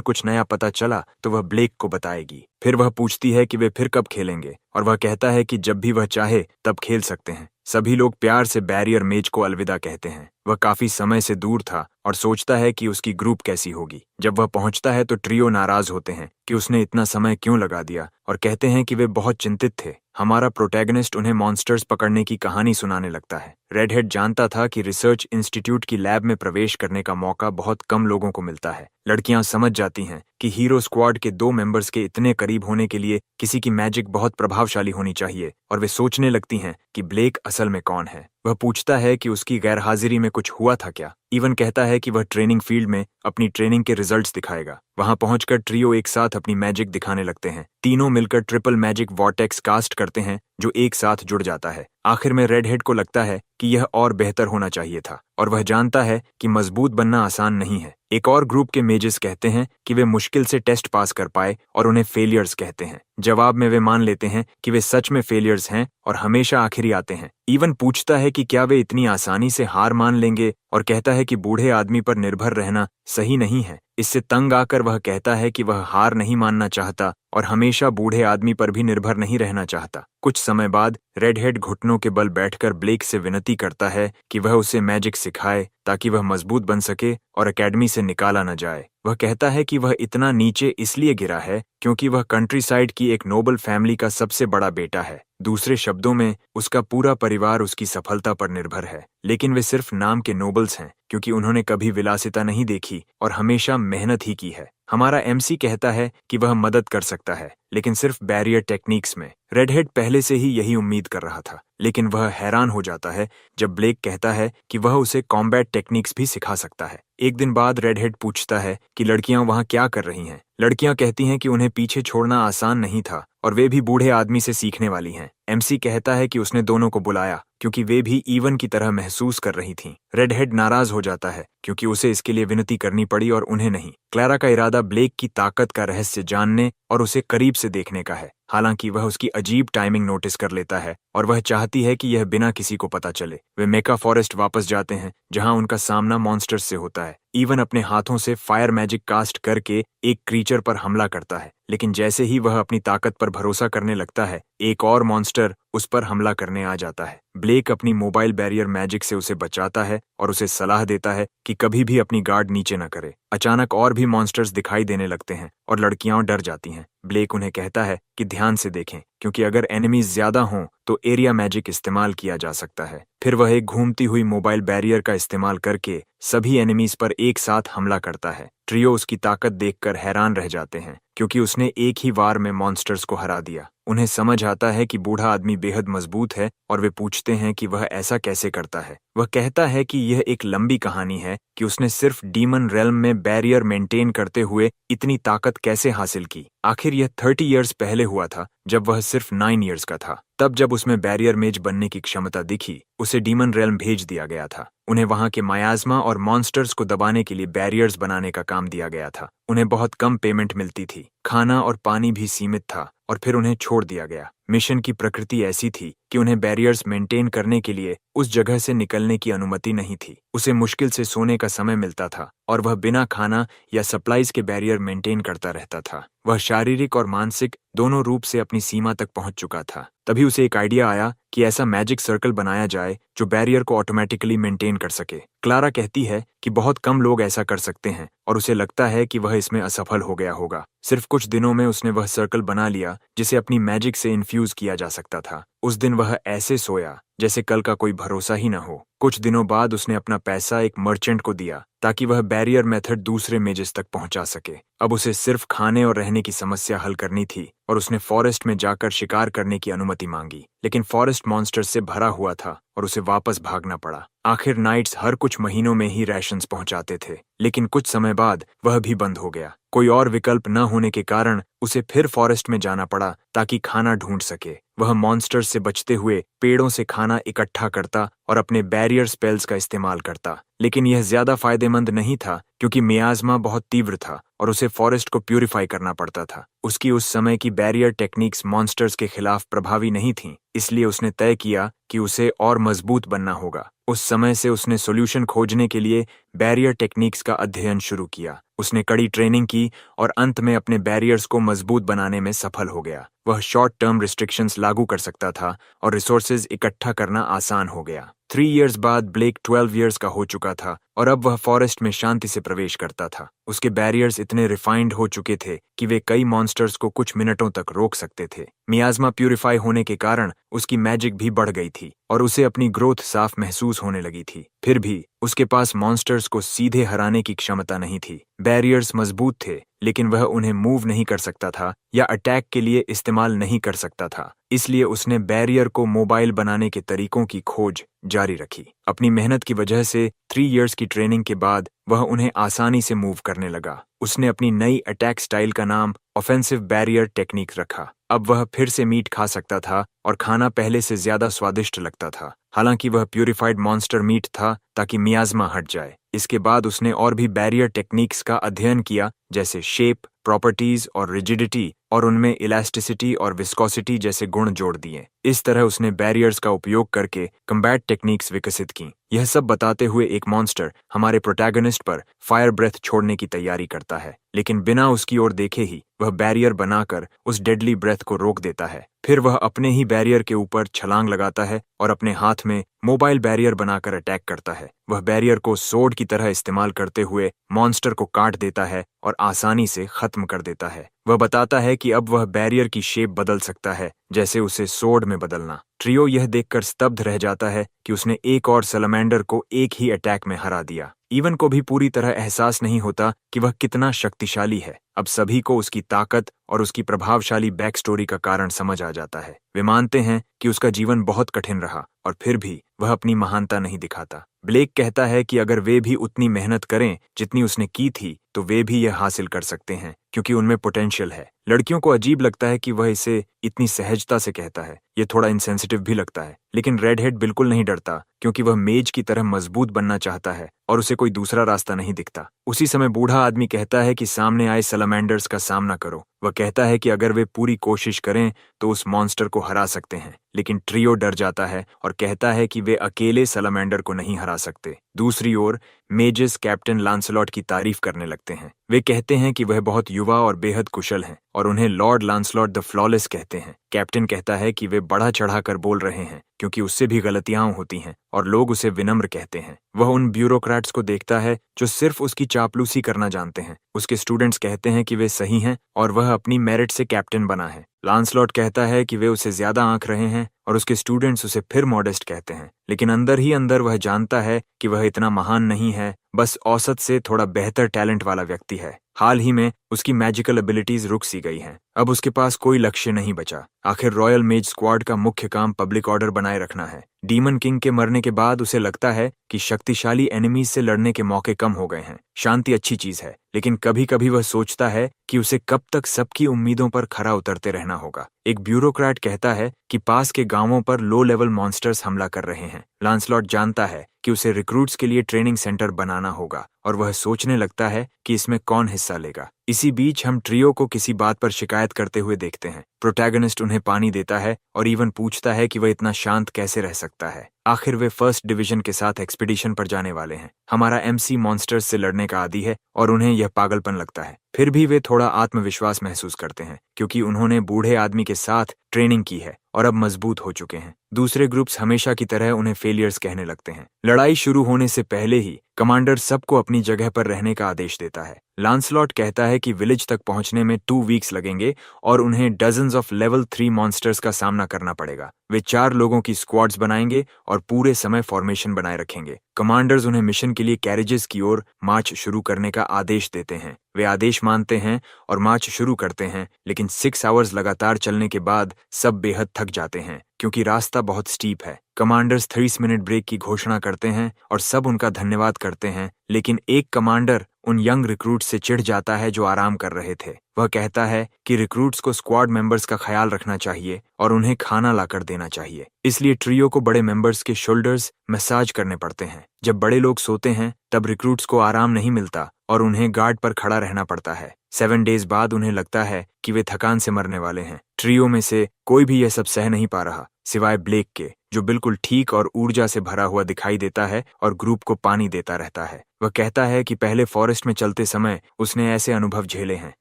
कुछ नया पता चला तो वह ब्लेक को बताएगी। फिर वह पूछती है कि वे फिर कब खेलेंगे और वह कहता है कि जब भी वह चाहे तब खेल सकते हैं। सभी लोग प्यार से बैरियर मेज को अलविदा कहते हैं। वह काफी समय से दूर था और सोचता है कि उसकी ग्रुप कैसी होगी। जब वह पहुंचता है तो ट्रियो नाराज होते हैं कि उसने इतना समय क्यों लगा दिया और कहते हैं कि वे बहुत चिंतित थे। हमारा प्रोटैगनिस्ट उन्हें मॉन्स्टर्स पकड़ने की कहानी सुनाने लगता है। रेडहेड जानता था कि रिसर्च इंस्टीट्यूट की लैब में प्रवेश करने का मौका बहुत कम लोगों को मिलता है। लड़कियां समझ जाती हैं कि हीरो स्क्वाड के 2 मेंबर्स के इतने करीब होने के लिए किसी की मैजिक बहुत प्रभावशाली होनी चाहिए और वे सोचने लगती हैं कि ब्लेक असल में कौन है। वह पूछता है कि उसकी गैरहाजिरी में कुछ हुआ था क्या। इवन कहता है कि वह ट्रेनिंग फील्ड में अपनी ट्रेनिंग के रिजल्ट्स दिखाएगा। वहां पहुंचकर ट्रियो एक साथ अपनी मैजिक दिखाने लगते हैं। तीनों मिलकर ट्रिपल मैजिक वॉर्टेक्स कास्ट करते हैं जो एक साथ जुड़ जाता है। आखिर में रेडहेड को लगता है कि यह और बेहतर होना चाहिए था और वह जानता है कि मजबूत बनना आसान नहीं है। एक और ग्रुप के मेजेस कहते हैं कि वे मुश्किल से टेस्ट पास कर पाए और उन्हें फेलियर्स कहते हैं। जवाब में वे मान लेते हैं कि वे सच में फेलियर्स हैं और हमेशा आखिरी आते हैं। इवन पूछता है कि क्या वे इतनी आसानी से हार मान लेंगे और कहता है कि बूढ़े आदमी पर निर्भर रहना सही नहीं है। इससे तंग आकर वह कहता है कि वह हार नहीं मानना चाहता और हमेशा बूढ़े आदमी पर भी निर्भर नहीं रहना चाहता। कुछ समय बाद रेडहेड घुटनों के बल बैठकर ब्लेक से विनती करता है कि वह उसे मैजिक सिखाए ताकि वह मजबूत बन सके और एकेडमी से निकाला न जाए। वह कहता है कि वह इतना नीचे इसलिए गिरा है क्योंकि वह कंट्री साइड की एक नोबल फैमिली का सबसे बड़ा बेटा है। दूसरे शब्दों में उसका पूरा परिवार उसकी सफलता पर निर्भर है, लेकिन वे सिर्फ नाम के नोबल्स हैं क्योंकि उन्होंने कभी विलासिता नहीं देखी और हमेशा मेहनत ही की है। हमारा एमसी कहता है कि वह मदद कर सकता है, लेकिन सिर्फ बैरियर टेक्निक्स में। रेडहेड पहले से ही यही उम्मीद कर रहा था, लेकिन वह हैरान हो जाता है जब ब्लेक कहता है कि वह उसे कॉम्बैट टेक्निक्स भी सिखा सकता है। एक दिन बाद रेडहेड पूछता है कि लड़कियां वहां क्या कर रही हैं। लड़कियां कहती हैं कि उन्हें पीछे छोड़ना आसान नहीं था और वे भी बूढ़े आदमी से सीखने वाली हैं। एमसी कहता है कि उसने दोनों को बुलाया क्योंकि वे भी इवन की तरह महसूस कर रही थीं। रेडहेड नाराज हो जाता है क्योंकि उसे इसके लिए विनती करनी पड़ी और उन्हें नहीं। क्लैरा का इरादा ब्लेक की ताकत का रहस्य जानने और उसे करीब से देखने का है। हालांकि वह उसकी अजीब टाइमिंग नोटिस कर लेता है और वह चाहती है कि यह बिना किसी को पता चले। वे मेका फॉरेस्ट वापस जाते हैं जहां उनका सामना मॉन्स्टर्स से होता है। इवन अपने हाथों से फायर मैजिक कास्ट करके एक क्रीचर पर हमला करता है, लेकिन जैसे ही वह अपनी ताकत पर भरोसा करने लगता है, एक और मॉन्स्टर उस पर हमला करने आ जाता है। ब्लेक अपनी मोबाइल बैरियर मैजिक से उसे बचाता है और उसे सलाह देता है कि कभी भी अपनी गार्ड नीचे न करे। अचानक और भी मॉन्स्टर्स दिखाई देने लगते हैं और लड़कियां डर जाती हैं। ब्लेक उन्हें कहता है कि ध्यान से देखें क्योंकि अगर एनिमीज ज्यादा हों तो एरिया मैजिक इस्तेमाल किया जा सकता है। फिर वह एक घूमती हुई मोबाइल बैरियर का इस्तेमाल करके सभी एनिमीज पर एक साथ हमला करता है। ट्रियो उसकी ताकत देखकर हैरान रह जाते हैं क्योंकि उसने एक ही वार में मॉन्स्टर्स को हरा दिया। उन्हें समझ आता है कि बूढ़ा आदमी बेहद मजबूत है और वे पूछते हैं कि वह ऐसा कैसे करता है। वह कहता है कि यह एक लंबी कहानी है कि उसने सिर्फ डीमन रेल्म में बैरियर मेंटेन करते हुए इतनी ताकत कैसे हासिल की। आखिर यह 30 इयर्स पहले हुआ था जब वह सिर्फ 9 इयर्स का था। तब जब उसमें बैरियर मेज बनने की क्षमता दिखी, उसे डीमन रेल्म भेज दिया गया था। उन्हें वहां के मायाज़मा और मॉन्स्टर्स को दबाने के लिए बैरियर्स बनाने का काम दिया गया था। उन्हें बहुत कम पेमेंट मिलती थी, खाना और पानी भी सीमित था और फिर उन्हें छोड़ दिया गया। मिशन की प्रकृति ऐसी थी कि उन्हें बैरियर्स मेंटेन करने के लिए उस जगह से निकलने की अनुमति नहीं थी। उसे मुश्किल से सोने का समय मिलता था और वह बिना खाना या सप्लाईज के बैरियर मेंटेन करता रहता था। वह शारीरिक और मानसिक दोनों रूप से अपनी सीमा तक पहुंच चुका था। तभी उसे एक आइडिया आया कि ऐसा मैजिक सर्कल बनाया जाए जो बैरियर को ऑटोमेटिकली मेंटेन कर सके। क्लारा कहती है कि बहुत कम लोग ऐसा कर सकते हैं और उसे लगता है कि वह इसमें असफल हो गया होगा। सिर्फ कुछ दिनों में उसने वह सर्कल बना लिया जिसे अपनी मैजिक से इन्फ्यूज किया जा सकता था। उस दिन वह ऐसे सोया जैसे कल का कोई भरोसा ही न हो। कुछ दिनों बाद उसने अपना पैसा एक मर्चेंट को दिया ताकि वह बैरियर मेथड दूसरे मेजेस तक पहुंचा सके। अब उसे सिर्फ खाने और रहने की समस्या हल करनी थी और उसने फॉरेस्ट में जाकर शिकार करने की अनुमति मांगी, लेकिन फॉरेस्ट मॉन्स्टर से भरा हुआ था और उसे वापस भागना पड़ा। आखिर नाइट्स हर कुछ महीनों में ही राशंस पहुंचाते थे, लेकिन कुछ समय बाद वह भी बंद हो गया। कोई और विकल्प न होने के कारण उसे फिर फॉरेस्ट में जाना पड़ा ताकि खाना ढूंढ सके। वह मॉन्स्टर्स से बचते हुए पेड़ों से खाना इकट्ठा करता और अपने बैरियर स्पेल्स का इस्तेमाल करता, लेकिन यह ज्यादा फायदेमंद नहीं था क्योंकि मियाज़मा बहुत तीव्र था और उसे फॉरेस्ट को प्यूरिफाई करना पड़ता था। उसकी उस समय की बैरियर टेक्निक्स मॉन्स्टर्स के खिलाफ प्रभावी नहीं थीं, इसलिए उसने तय किया कि उसे और मजबूत बनना होगा। उस समय से उसने सॉल्यूशन खोजने के लिए बैरियर टेक्निक्स का अध्ययन शुरू किया। उसने कड़ी ट्रेनिंग की और अंत में अपने बैरियर्स को मजबूत बनाने में सफल हो गया। वह शॉर्ट टर्म रिस्ट्रिक्शंस लागू कर सकता था और रिसोर्सेज इकट्ठा करना आसान हो गया। 3 इयर्स बाद ब्लेक 12 इयर्स का हो चुका था और अब वह फॉरेस्ट में शांति से प्रवेश करता था। उसके बैरियर्स इतने रिफाइंड हो चुके थे कि वे कई मॉन्स्टर्स को कुछ मिनटों तक रोक सकते थे। मियाज़मा प्यूरिफाई होने के कारण उसकी मैजिक भी बढ़ गई थी और उसे अपनी ग्रोथ साफ महसूस होने लगी थी। फिर भी उसके पास मॉन्स्टर्स को सीधे हराने की क्षमता नहीं थी। बैरियर्स मजबूत थे, लेकिन वह उन्हें मूव नहीं कर सकता था या अटैक के लिए इस्तेमाल नहीं कर सकता था। इसलिए उसने बैरियर को मोबाइल बनाने के तरीकों की खोज जारी रखी। अपनी मेहनत की वजह से 3 इयर्स की ट्रेनिंग के बाद वह उन्हें आसानी से मूव करने लगा। उसने अपनी नई अटैक स्टाइल का नाम ऑफेंसिव बैरियर टेक्निक रखा। अब वह फिर से मीट खा सकता था और खाना पहले से ज्यादा स्वादिष्ट लगता था। हालांकि वह प्यूरिफाइड मॉन्स्टर मीट था ताकि मियाज़मा हट जाए। इसके बाद उसने और भी बैरियर टेक्निक्स का अध्ययन किया, जैसे शेप, प्रॉपर्टीज और रिजिडिटी, और उनमें इलास्टिसिटी और विस्कोसिटी जैसे गुण जोड़ दिए। इस तरह उसने बैरियर्स का उपयोग करके कम्बैट टेक्निक्स विकसित की। यह सब बताते हुए एक मॉन्स्टर हमारे प्रोटैगनिस्ट पर फायर ब्रेथ छोड़ने की तैयारी करता है, लेकिन बिना उसकी ओर देखे ही वह बैरियर बनाकर उस डेडली ब्रेथ को रोक देता है। फिर वह अपने ही बैरियर के ऊपर छलांग लगाता है और अपने हाथ में मोबाइल बैरियर बनाकर अटैक करता है। वह बैरियर को सोड की तरह इस्तेमाल करते हुए मॉन्स्टर को काट देता है और आसानी से खत्म कर देता है। वह बताता है कि अब वह बैरियर की शेप बदल सकता है, जैसे उसे सोड में बदलना। ट्रियो यह देखकर स्तब्ध रह जाता है कि उसने एक और सैलमेंडर को एक ही अटैक में हरा दिया। इवन को भी पूरी तरह एहसास नहीं होता कि वह कितना शक्तिशाली है। अब सभी को उसकी ताकत और उसकी प्रभावशाली बैक स्टोरी का कारण समझ आ जाता है। वे मानते हैं कि उसका जीवन बहुत कठिन रहा और फिर भी वह अपनी महानता नहीं दिखाता। ब्लेक कहता है कि अगर वे भी उतनी मेहनत करें जितनी उसने की थी तो वे भी यह हासिल कर सकते हैं, क्योंकि उनमें पोटेंशियल है। लड़कियों को अजीब लगता है कि वह इसे इतनी सहजता से कहता है। यह थोड़ा इंसेंसिटिव भी लगता है, लेकिन रेडहेड बिल्कुल नहीं डरता क्योंकि वह मेज की तरह मजबूत बनना चाहता है और उसे कोई दूसरा रास्ता नहीं दिखता। उसी समय बूढ़ा आदमी कहता है कि सामने आए सैलमेंडर्स का सामना करो। वह कहता है कि अगर वे पूरी कोशिश करें तो उस मॉन्स्टर को हरा सकते हैं, लेकिन ट्रियो डर जाता है और कहता है कि वे अकेले सैलमेंडर को नहीं हरा सकते। दूसरी ओर मेजेस कैप्टन लांसलॉट की तारीफ करने लगते हैं। वे कहते हैं कि वह बहुत युवा और बेहद कुशल हैं। और उन्हें लॉर्ड लांसलॉट द फ्लॉलेस कहते हैं। कैप्टन कहता है कि वे बढ़ा चढ़ा कर बोल रहे हैं क्योंकि उससे भी गलतियां होती हैं और लोग उसे विनम्र कहते हैं। वह उन ब्यूरोक्रेट्स को देखता है जो सिर्फ उसकी चापलूसी करना जानते हैं। उसके स्टूडेंट्स कहते हैं कि वे सही हैं और वह अपनी मेरिट से कैप्टन बना है। लांसलॉट कहता है कि वे उसे ज्यादा आंक रहे हैं और उसके स्टूडेंट्स उसे फिर मॉडेस्ट कहते हैं, लेकिन अंदर ही अंदर वह जानता है कि वह इतना महान नहीं है, बस औसत से थोड़ा बेहतर टैलेंट वाला व्यक्ति है। हाल ही में उसकी मैजिकल एबिलिटीज रुक सी गई हैं। अब उसके पास कोई लक्ष्य नहीं बचा। आखिर रॉयल मेज स्क्वाड का मुख्य काम पब्लिक ऑर्डर बनाए रखना है। डीमन किंग के मरने के बाद उसे लगता है कि शक्तिशाली एनिमीज से लड़ने के मौके कम हो गए हैं। शांति अच्छी चीज है, लेकिन कभी कभी वह सोचता है कि उसे कब तक सबकी उम्मीदों पर खरा उतरते रहना होगा। एक ब्यूरोक्रेट कहता है कि पास के गांवों पर लो लेवल मॉन्स्टर्स हमला कर रहे हैं। लांसलॉट जानता है कि उसे रिक्रूट्स के लिए ट्रेनिंग सेंटर बनाना होगा और वह सोचने लगता है कि इसमें कौन हिस्सा लेगा। इसी बीच हम ट्रियो को किसी बात पर शिकायत करते हुए देखते हैं। प्रोटैगनिस्ट उन्हें पानी देता है और इवन पूछता है कि वह इतना शांत कैसे रह सकता है। आखिर वे फर्स्ट डिवीजन के साथ एक्सपीडिशन पर जाने वाले हैं। हमारा एमसी मॉन्स्टर्स से लड़ने का आदी है और उन्हें यह पागलपन लगता है। फिर भी वे थोड़ा आत्मविश्वास महसूस करते हैं क्योंकि उन्होंने बूढ़े आदमी के साथ ट्रेनिंग की है और अब मजबूत हो चुके हैं। दूसरे ग्रुप्स हमेशा की तरह उन्हें फेलियर्स कहने लगते हैं। लड़ाई शुरू होने से पहले ही कमांडर सबको अपनी जगह पर रहने का आदेश देता है। लांसलॉट कहता है कि विलेज तक पहुंचने में 2 वीक्स लगेंगे और उन्हें डजन्स ऑफ लेवल 3 मॉन्स्टर्स का सामना करना पड़ेगा। वे 4 लोगों की स्क्वाड्स बनाएंगे और पूरे समय फॉर्मेशन बनाए रखेंगे। कमांडर्स उन्हें मिशन के लिए कैरेजेस की ओर मार्च शुरू करने का आदेश देते हैं। वे आदेश मानते हैं और मार्च शुरू करते हैं, लेकिन 6 आवर्स लगातार चलने के बाद सब बेहद थक जाते हैं क्योंकि रास्ता बहुत स्टीप है। कमांडर्स 30 मिनट ब्रेक की घोषणा करते हैं और सब उनका धन्यवाद करते हैं, लेकिन एक कमांडर उन यंग रिक्रूट्स से चिढ़ जाता है जो आराम कर रहे थे। वह कहता है कि रिक्रूट्स को स्क्वाड मेंबर्स का ख्याल रखना चाहिए और उन्हें खाना लाकर देना चाहिए। इसलिए ट्रियो को बड़े मेंबर्स के शोल्डर्स मसाज करने पड़ते हैं। जब बड़े लोग सोते हैं तब रिक्रूट्स को आराम नहीं मिलता और उन्हें गार्ड पर खड़ा रहना पड़ता है। 7 डेज बाद उन्हें लगता है कि वे थकान से मरने वाले हैं। ट्रियो में से कोई भी यह सब सह नहीं पा रहा, सिवाय ब्लेक के, जो बिल्कुल ठीक और ऊर्जा से भरा हुआ दिखाई देता है और ग्रुप को पानी देता रहता है। वह कहता है कि पहले फॉरेस्ट में चलते समय उसने ऐसे अनुभव झेले हैं।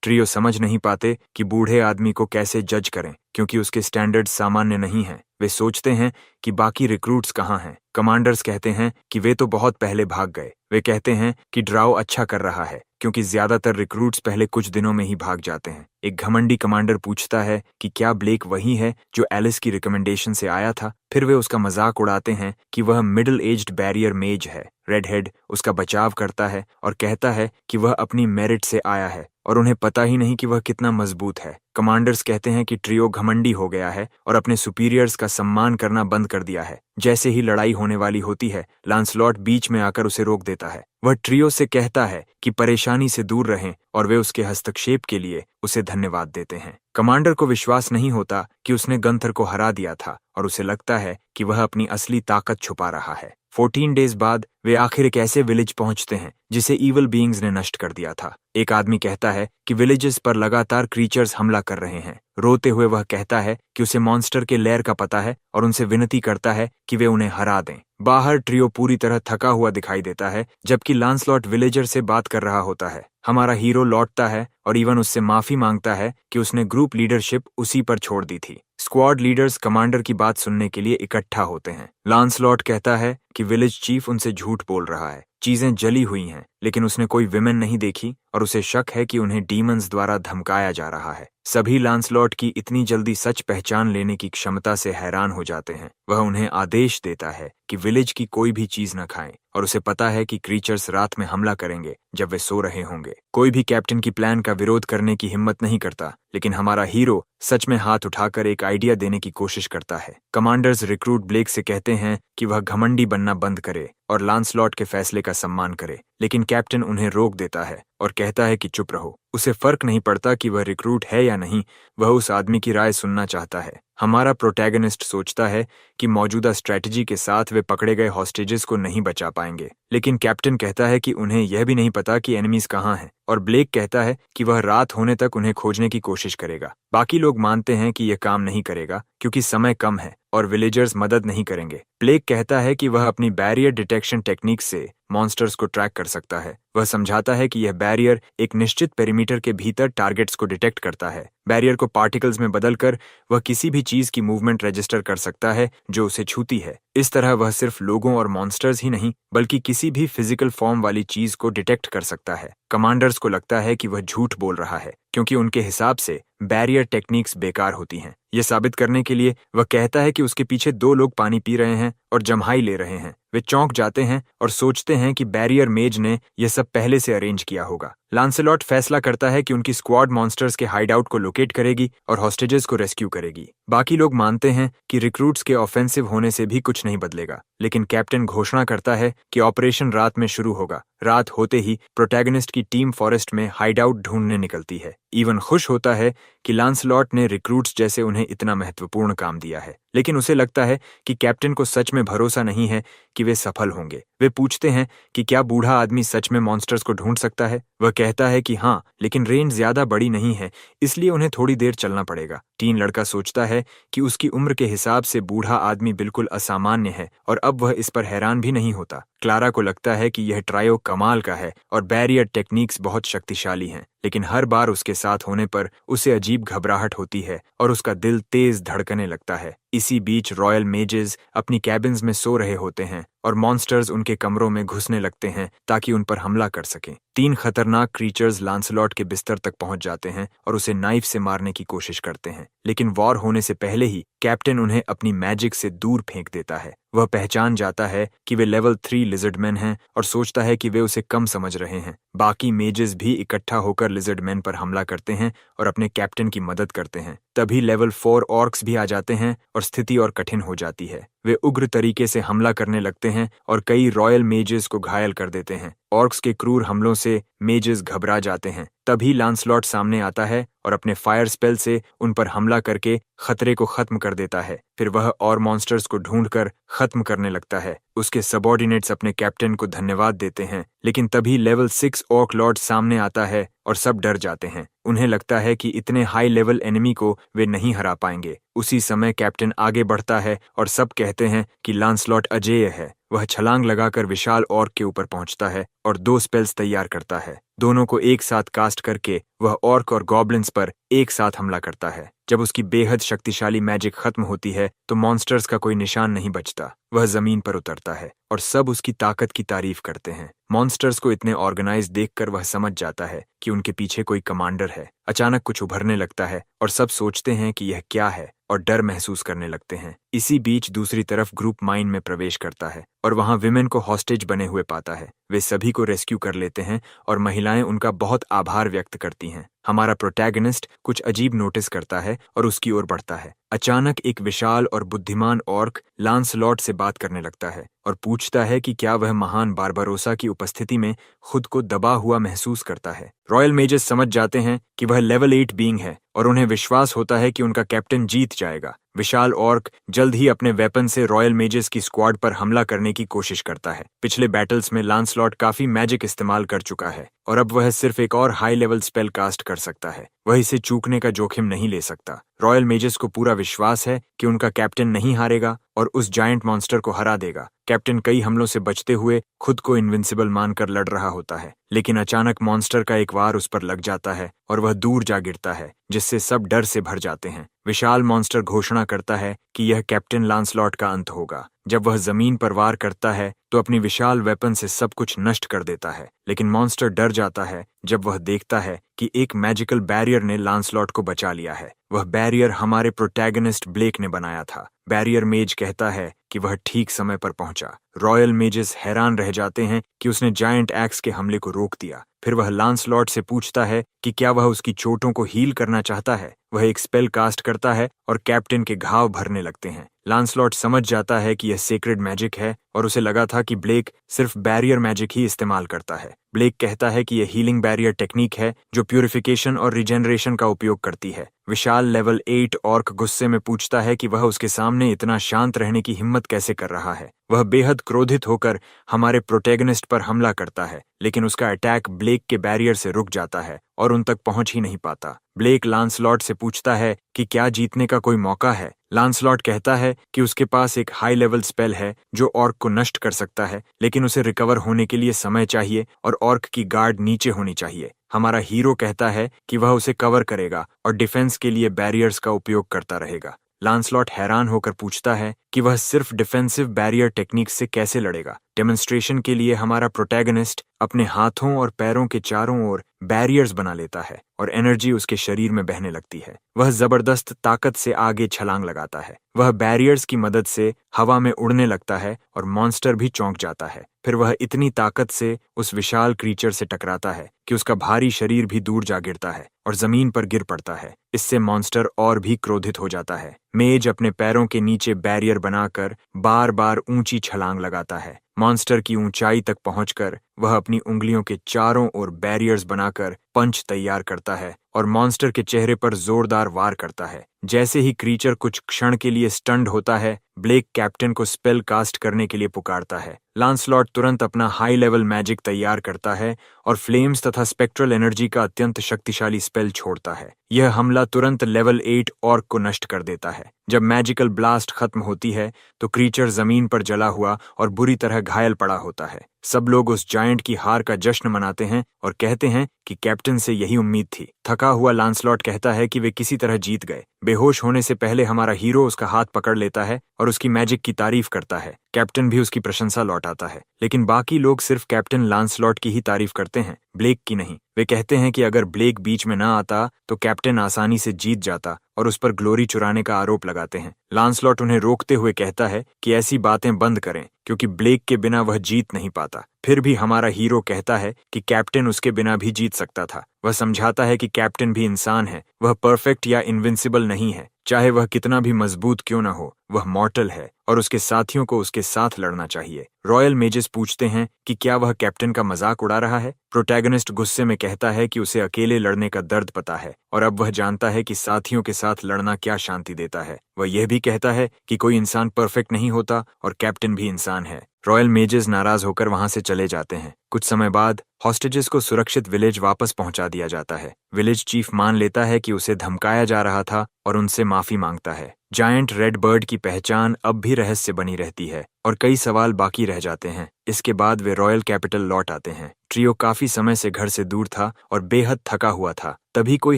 ट्रियो समझ नहीं पाते कि बूढ़े आदमी को कैसे जज करें क्योंकि उसके स्टैंडर्ड्स सामान्य नहीं हैं। वे सोचते हैं कि बाकी रिक्रूट्स कहाँ हैं। कमांडर्स कहते हैं कि वे तो बहुत पहले भाग गए। वे कहते हैं कि ड्राउ अच्छा कर रहा है क्योंकि ज्यादातर रिक्रूट्स पहले कुछ दिनों में ही भाग जाते हैं। एक घमंडी कमांडर पूछता है कि क्या ब्लेक वही है जो एलिस की रिकमेंडेशन से आया था। फिर वे उसका मजाक उड़ाते हैं कि वह मिडिल एज्ड बैरियर मेज है। रेडहेड उसका बचाव करता है और कहता है कि वह अपनी मेरिट से आया है और उन्हें पता ही नहीं कि वह कितना मजबूत है। कमांडर्स कहते हैं कि ट्रियो घमंडी हो गया है और अपने सुपीरियर्स का सम्मान करना बंद कर दिया है। जैसे ही लड़ाई होने वाली होती है, लांसलॉट बीच में आकर उसे रोक देता है। वह ट्रियो से कहता है कि परेशानी से दूर रहें और वे उसके हस्तक्षेप के लिए उसे धन्यवाद देते हैं। कमांडर को विश्वास नहीं होता कि उसने गंथर को हरा दिया था और उसे लगता है कि वह अपनी असली ताकत छुपा रहा है। 14 डेज बाद वे आखिर एक ऐसे विलेज पहुंचते हैं जिसे ईवल बीइंग्स ने नष्ट कर दिया था। एक आदमी कहता है कि विलेजेस पर लगातार क्रीचर्स हमला कर रहे हैं। रोते हुए वह कहता है कि उसे मॉन्स्टर के लेयर का पता है और उनसे विनती करता है कि वे उन्हें हरा दें। बाहर ट्रियो पूरी तरह थका हुआ दिखाई देता है जबकि लांसलॉट विलेजर से बात कर रहा होता है। हमारा हीरो लौटता है और इवन उससे माफी मांगता है कि उसने ग्रुप लीडरशिप उसी पर छोड़ दी थी। स्क्वाड लीडर्स कमांडर की बात सुनने के लिए इकट्ठा होते हैं। लांसलॉट कहता है कि विलेज चीफ उनसे झूठ बोल रहा है। चीजें जली हुई हैं, लेकिन उसने कोई विमेन नहीं देखी और उसे शक है कि उन्हें डीमंस द्वारा धमकाया जा रहा है। सभी लांसलॉट की इतनी जल्दी सच पहचान लेने की क्षमता से हैरान हो जाते हैं। वह उन्हें आदेश देता है कि विलेज की कोई भी चीज न खाएं और उसे पता है कि क्रीचर्स रात में हमला करेंगे जब वे सो रहे होंगे। कोई भी कैप्टन की प्लान का विरोध करने की हिम्मत नहीं करता, लेकिन हमारा हीरो सच में हाथ उठाकर एक आइडिया देने की कोशिश करता है। कमांडर्स रिक्रूट ब्लेक से कहते हैं कि वह घमंडी बनना बंद करे और लांसलॉट के फैसले का सम्मान करे, लेकिन कैप्टन उन्हें रोक देता है और कहता है कि चुप रहो। उसे फर्क नहीं पड़ता कि वह रिक्रूट है या नहीं, वह उस आदमी की राय सुनना चाहता है। हमारा प्रोटैगनिस्ट सोचता है कि मौजूदा स्ट्रेटजी के साथ वे पकड़े गए हॉस्टेजेस को नहीं बचा पाएंगे, लेकिन कैप्टन कहता है कि उन्हें यह भी नहीं पता कि एनिमीज कहाँ हैं और ब्लेक कहता है कि वह रात होने तक उन्हें खोजने की कोशिश करेगा। बाकी लोग मानते हैं कि यह काम नहीं करेगा क्योंकि समय कम है और विलेजर्स मदद नहीं करेंगे। ब्लेक कहता है कि वह अपनी बैरियर डिटेक्शन टेक्निक से मॉन्स्टर्स को ट्रैक कर सकता है। वह समझाता है कि यह बैरियर एक निश्चित पेरीमीटर के भीतर टारगेट्स को डिटेक्ट करता है। बैरियर को पार्टिकल्स में बदलकर वह किसी भी चीज की मूवमेंट रजिस्टर कर सकता है जो उसे छूती है। इस तरह वह सिर्फ लोगों और मॉन्स्टर्स ही नहीं बल्कि किसी भी फिजिकल फॉर्म वाली चीज को डिटेक्ट कर सकता है। कमांडर्स को लगता है कि वह झूठ बोल रहा है क्योंकि उनके हिसाब से बैरियर टेक्निक्स बेकार होती हैं। यह साबित करने के लिए वह कहता है कि उसके पीछे 2 लोग पानी पी रहे हैं और जम्हाई ले रहे हैं। वे चौंक जाते हैं और सोचते हैं कि बैरियर मेज ने यह सब पहले से अरेंज किया होगा। लांसेलॉट फैसला करता है कि उनकी स्क्वाड मॉन्स्टर्स के हाइडआउट को लोकेट करेगी और हॉस्टेजेस को रेस्क्यू करेगी। बाकी लोग मानते हैं कि रिक्रूट्स के ऑफेंसिव होने से भी कुछ नहीं बदलेगा, लेकिन कैप्टन घोषणा करता है कि ऑपरेशन रात में शुरू होगा। रात होते ही प्रोटैगनिस्ट की टीम फॉरेस्ट में हाइडआउट ढूंढने निकलती है। इवन खुश होता है कि लांसलॉट ने रिक्रूट्स जैसे उन्हें इतना महत्वपूर्ण काम दिया है, लेकिन उसे लगता है कि कैप्टन को सच में भरोसा नहीं है कि वे सफल होंगे। वे पूछते हैं कि क्या बूढ़ा आदमी सच में मॉन्स्टर्स को ढूंढ सकता है। वह कहता है कि हाँ, लेकिन रेंज ज्यादा बड़ी नहीं है, इसलिए उन्हें थोड़ी देर चलना पड़ेगा। टीन लड़का सोचता है कि उसकी उम्र के हिसाब से बूढ़ा आदमी बिल्कुल असामान्य है और अब वह इस पर हैरान भी नहीं होता। क्लारा को लगता है कि यह ट्रायो कमाल का है और बैरियर टेक्निक्स बहुत शक्तिशाली हैं, लेकिन हर बार उसके साथ होने पर उसे अजीब घबराहट होती है और उसका दिल तेज धड़कने लगता है। इसी बीच रॉयल मेजेस अपनी कैबिन्स में सो रहे होते हैं और मॉन्स्टर्स उनके कमरों में घुसने लगते हैं ताकि उन पर हमला कर सकें। 3 खतरनाक क्रीचर्स लांसलॉट के बिस्तर तक पहुंच जाते हैं और उसे नाइफ से मारने की कोशिश करते हैं, लेकिन वॉर होने से पहले ही कैप्टन उन्हें अपनी मैजिक से दूर फेंक देता है। वह पहचान जाता है कि वे लेवल 3 लिजर्डमैन हैं और सोचता है कि वे उसे कम समझ रहे हैं। बाकी मेजेस भी इकट्ठा होकर लिजर्डमैन पर हमला करते हैं और अपने कैप्टन की मदद करते हैं। तभी लेवल 4 ऑर्क्स भी आ जाते हैं और स्थिति और कठिन हो जाती है। वे उग्र तरीके से हमला करने लगते हैं और कई रॉयल मेजेस को घायल कर देते हैं। ऑर्क्स के क्रूर हमलों से मेजेस घबरा जाते हैं। तभी लांसलॉट सामने आता है और अपने फायर स्पेल से उन पर हमला करके खतरे को खत्म कर देता है। फिर वह और मॉन्स्टर्स को ढूंढकर खत्म करने लगता है। उसके सबऑर्डिनेट्स अपने कैप्टन को धन्यवाद देते हैं, लेकिन तभी लेवल 6 ऑर्क लॉर्ड सामने आता है और सब डर जाते हैं। उन्हें लगता है कि इतने हाई लेवल एनिमी को वे नहीं हरा पाएंगे। उसी समय कैप्टन आगे बढ़ता है और सब कहते हैं कि लांसलॉट अजेय है। वह छलांग लगाकर विशाल ऑर्क के ऊपर पहुंचता है और 2 स्पेल्स तैयार करता है। दोनों को एक साथ कास्ट करके वह ऑर्क और गॉब्लिन्स पर एक साथ हमला करता है। जब उसकी बेहद शक्तिशाली मैजिक खत्म होती है तो मॉन्स्टर्स का कोई निशान नहीं बचता। वह जमीन पर उतरता है और सब उसकी ताकत की तारीफ करते हैं। मॉन्स्टर्स को इतने ऑर्गेनाइज देखकर वह समझ जाता है कि उनके पीछे कोई कमांडर है। अचानक कुछ उभरने लगता है और सब सोचते हैं कि यह क्या है और डर महसूस करने लगते हैं। इसी बीच दूसरी तरफ ग्रुप माइन में प्रवेश करता है और वहां विमेन को हॉस्टेज बने हुए पाता है। वे सभी को रेस्क्यू कर लेते हैं और महिलाएं उनका बहुत आभार व्यक्त करती हैं। हमारा प्रोटैगनिस्ट कुछ अजीब नोटिस करता है और उसकी ओर बढ़ता है। अचानक एक विशाल और बुद्धिमान ऑर्क लांसलॉट से बात करने लगता है और पूछता है कि क्या वह महान बारबरोसा की उपस्थिति में खुद को दबा हुआ महसूस करता है। रॉयल मेजेस समझ जाते हैं कि वह लेवल 8 बीइंग है और उन्हें विश्वास होता है कि उनका कैप्टन जीत जाएगा। विशाल ऑर्क जल्द ही अपने वेपन से रॉयल मेजेस की स्क्वाड पर हमला करने की कोशिश करता है। पिछले बैटल्स में लांसलॉट काफी मैजिक इस्तेमाल कर चुका है और अब वह सिर्फ एक और हाई लेवल स्पेल कास्ट कर सकता है। वह इसे चूकने का जोखिम नहीं ले सकता। रॉयल मेजेस को पूरा विश्वास है कि उनका कैप्टन नहीं हारेगा और उस जायंट मॉन्स्टर को हरा देगा। कैप्टन कई हमलों से बचते हुए खुद को इनविंसिबल मानकर लड़ रहा होता है, लेकिन अचानक मॉन्स्टर का एक वार उस पर लग जाता है और वह दूर जा गिरता है, जिससे सब डर से भर जाते हैं। विशाल मॉन्स्टर घोषणा करता है कि यह कैप्टन लांसलॉट का अंत होगा। जब वह जमीन पर वार करता है तो अपनी विशाल वेपन से सब कुछ नष्ट कर देता है, लेकिन मॉन्स्टर डर जाता है जब वह देखता है कि एक मैजिकल बैरियर ने लांसलॉट को बचा लिया है। वह बैरियर हमारे प्रोटैगनिस्ट ब्लेक ने बनाया था। बैरियर मेज कहता है कि वह ठीक समय पर पहुंचा। रॉयल मेजेस हैरान रह जाते हैं कि उसने जायंट एक्स के हमले को रोक दिया। फिर वह लांसलॉट से पूछता है कि क्या वह उसकी चोटों को हील करना चाहता है। वह एक स्पेल कास्ट करता है और कैप्टन के घाव भरने लगते हैं, लांसलॉट समझ जाता है कि यह सेक्रेड मैजिक है और उसे लगा था कि ब्लेक सिर्फ बैरियर मैजिक ही इस्तेमाल करता है। ब्लेक कहता है कि यह हीलिंग बैरियर टेक्निक है जो प्यूरिफिकेशन और रिजेनरेशन का उपयोग करती है। विशाल लेवल 8 ऑर्क गुस्से में पूछता है कि वह उसके सामने इतना शांत रहने की हिम्मत कैसे कर रहा है। वह बेहद क्रोधित होकर हमारे प्रोटैगनिस्ट पर हमला करता है, लेकिन उसका अटैक ब्लेक के बैरियर से रुक जाता है और उन तक पहुंच ही नहीं पाता। ब्लेक लांसलॉट से पूछता है कि क्या जीतने का कोई मौका है। लांसलॉट कहता है कि उसके पास एक हाई लेवल स्पेल है जो ऑर्क को नष्ट कर सकता है, लेकिन उसे रिकवर होने के लिए समय चाहिए और ऑर्क की गार्ड नीचे होनी चाहिए। हमारा हीरो कहता है कि वह उसे कवर करेगा और डिफेंस के लिए बैरियर्स का उपयोग करता रहेगा। लांसलॉट हैरान होकर पूछता है कि वह सिर्फ डिफेंसिव बैरियर टेक्निक से कैसे लड़ेगा। डेमोन्स्ट्रेशन के लिए हमारा प्रोटैगनिस्ट अपने हाथों और पैरों के चारों ओर बैरियर्स बना लेता है और एनर्जी उसके शरीर में बहने लगती है। वह जबरदस्त ताकत से आगे छलांग लगाता है। वह बैरियर्स की मदद से हवा में उड़ने लगता है और मॉन्स्टर भी चौंक जाता है। फिर वह इतनी ताकत से उस विशाल क्रीचर से टकराता है कि उसका भारी शरीर भी दूर जा गिरता है और जमीन पर गिर पड़ता है। इससे मॉन्स्टर और भी क्रोधित हो जाता है। मेज अपने पैरों के नीचे बैरियर बनाकर बार बार ऊंची छलांग लगाता है। मॉन्स्टर की ऊंचाई तक पहुंचकर वह अपनी उंगलियों के चारों ओर बैरियर्स बनाकर पंच तैयार करता है और मॉन्स्टर के चेहरे पर जोरदार वार करता है। जैसे ही क्रीचर कुछ क्षण के लिए स्टन्ड होता है, ब्लेक कैप्टन को स्पेल कास्ट करने के लिए पुकारता है। लांसलॉट तुरंत अपना हाई लेवल मैजिक तैयार करता है और फ्लेम्स तथा स्पेक्ट्रल एनर्जी का अत्यंत शक्तिशाली स्पेल छोड़ता है। यह हमला तुरंत लेवल 8 ऑर्क को नष्ट कर देता है। जब मैजिकल ब्लास्ट खत्म होती है तो क्रीचर जमीन पर जला हुआ और बुरी तरह घायल पड़ा होता है। सब लोग उस जायंट की हार का जश्न मनाते हैं और कहते हैं कि कैप्टन से यही उम्मीद थी। थका हुआ लांसलॉट कहता है कि वे किसी तरह जीत गए। बेहोश होने से पहले हमारा हीरो उसका हाथ पकड़ लेता है और उसकी मैजिक की तारीफ करता है। कैप्टन भी उसकी प्रशंसा लौटाता है, लेकिन बाकी लोग सिर्फ कैप्टन लांसलॉट की ही तारीफ करते हैं, ब्लेक की नहीं। वे कहते हैं कि अगर ब्लेक बीच में ना आता तो कैप्टन आसानी से जीत जाता और उस पर ग्लोरी चुराने का आरोप लगाते हैं। लांसलॉट उन्हें रोकते हुए कहता है कि ऐसी बातें बंद करें, क्योंकि ब्लेक के बिना वह जीत नहीं पाता। फिर भी हमारा हीरो कहता है कि कैप्टन उसके बिना भी जीत सकता था। वह समझाता है कि कैप्टन भी इंसान है, वह परफेक्ट या इनविंसिबल नहीं है। चाहे वह कितना भी मजबूत क्यों ना हो, वह मॉर्टल है और उसके साथियों को उसके साथ लड़ना चाहिए। रॉयल मेजेस पूछते हैं कि क्या वह कैप्टन का मजाक उड़ा रहा है। प्रोटैगनिस्ट गुस्से में कहता है कि उसे अकेले लड़ने का दर्द पता है और अब वह जानता है कि साथियों के साथ लड़ना क्या शांति देता है। वह यह भी कहता है कि कोई इंसान परफेक्ट नहीं होता और कैप्टन भी इंसान है। रॉयल मेजेस नाराज होकर वहां से चले जाते हैं। कुछ समय बाद हॉस्टेजेस को सुरक्षित विलेज वापस पहुंचा दिया जाता है। विलेज चीफ मान लेता है कि उसे धमकाया जा रहा था और उनसे माफी मांगता है। जायंट रेड बर्ड की पहचान अब भी रहस्य बनी रहती है और कई सवाल बाकी रह जाते हैं। इसके बाद वे रॉयल कैपिटल लौट आते हैं। ट्रियो काफी समय से घर से दूर था और बेहद थका हुआ था। तभी कोई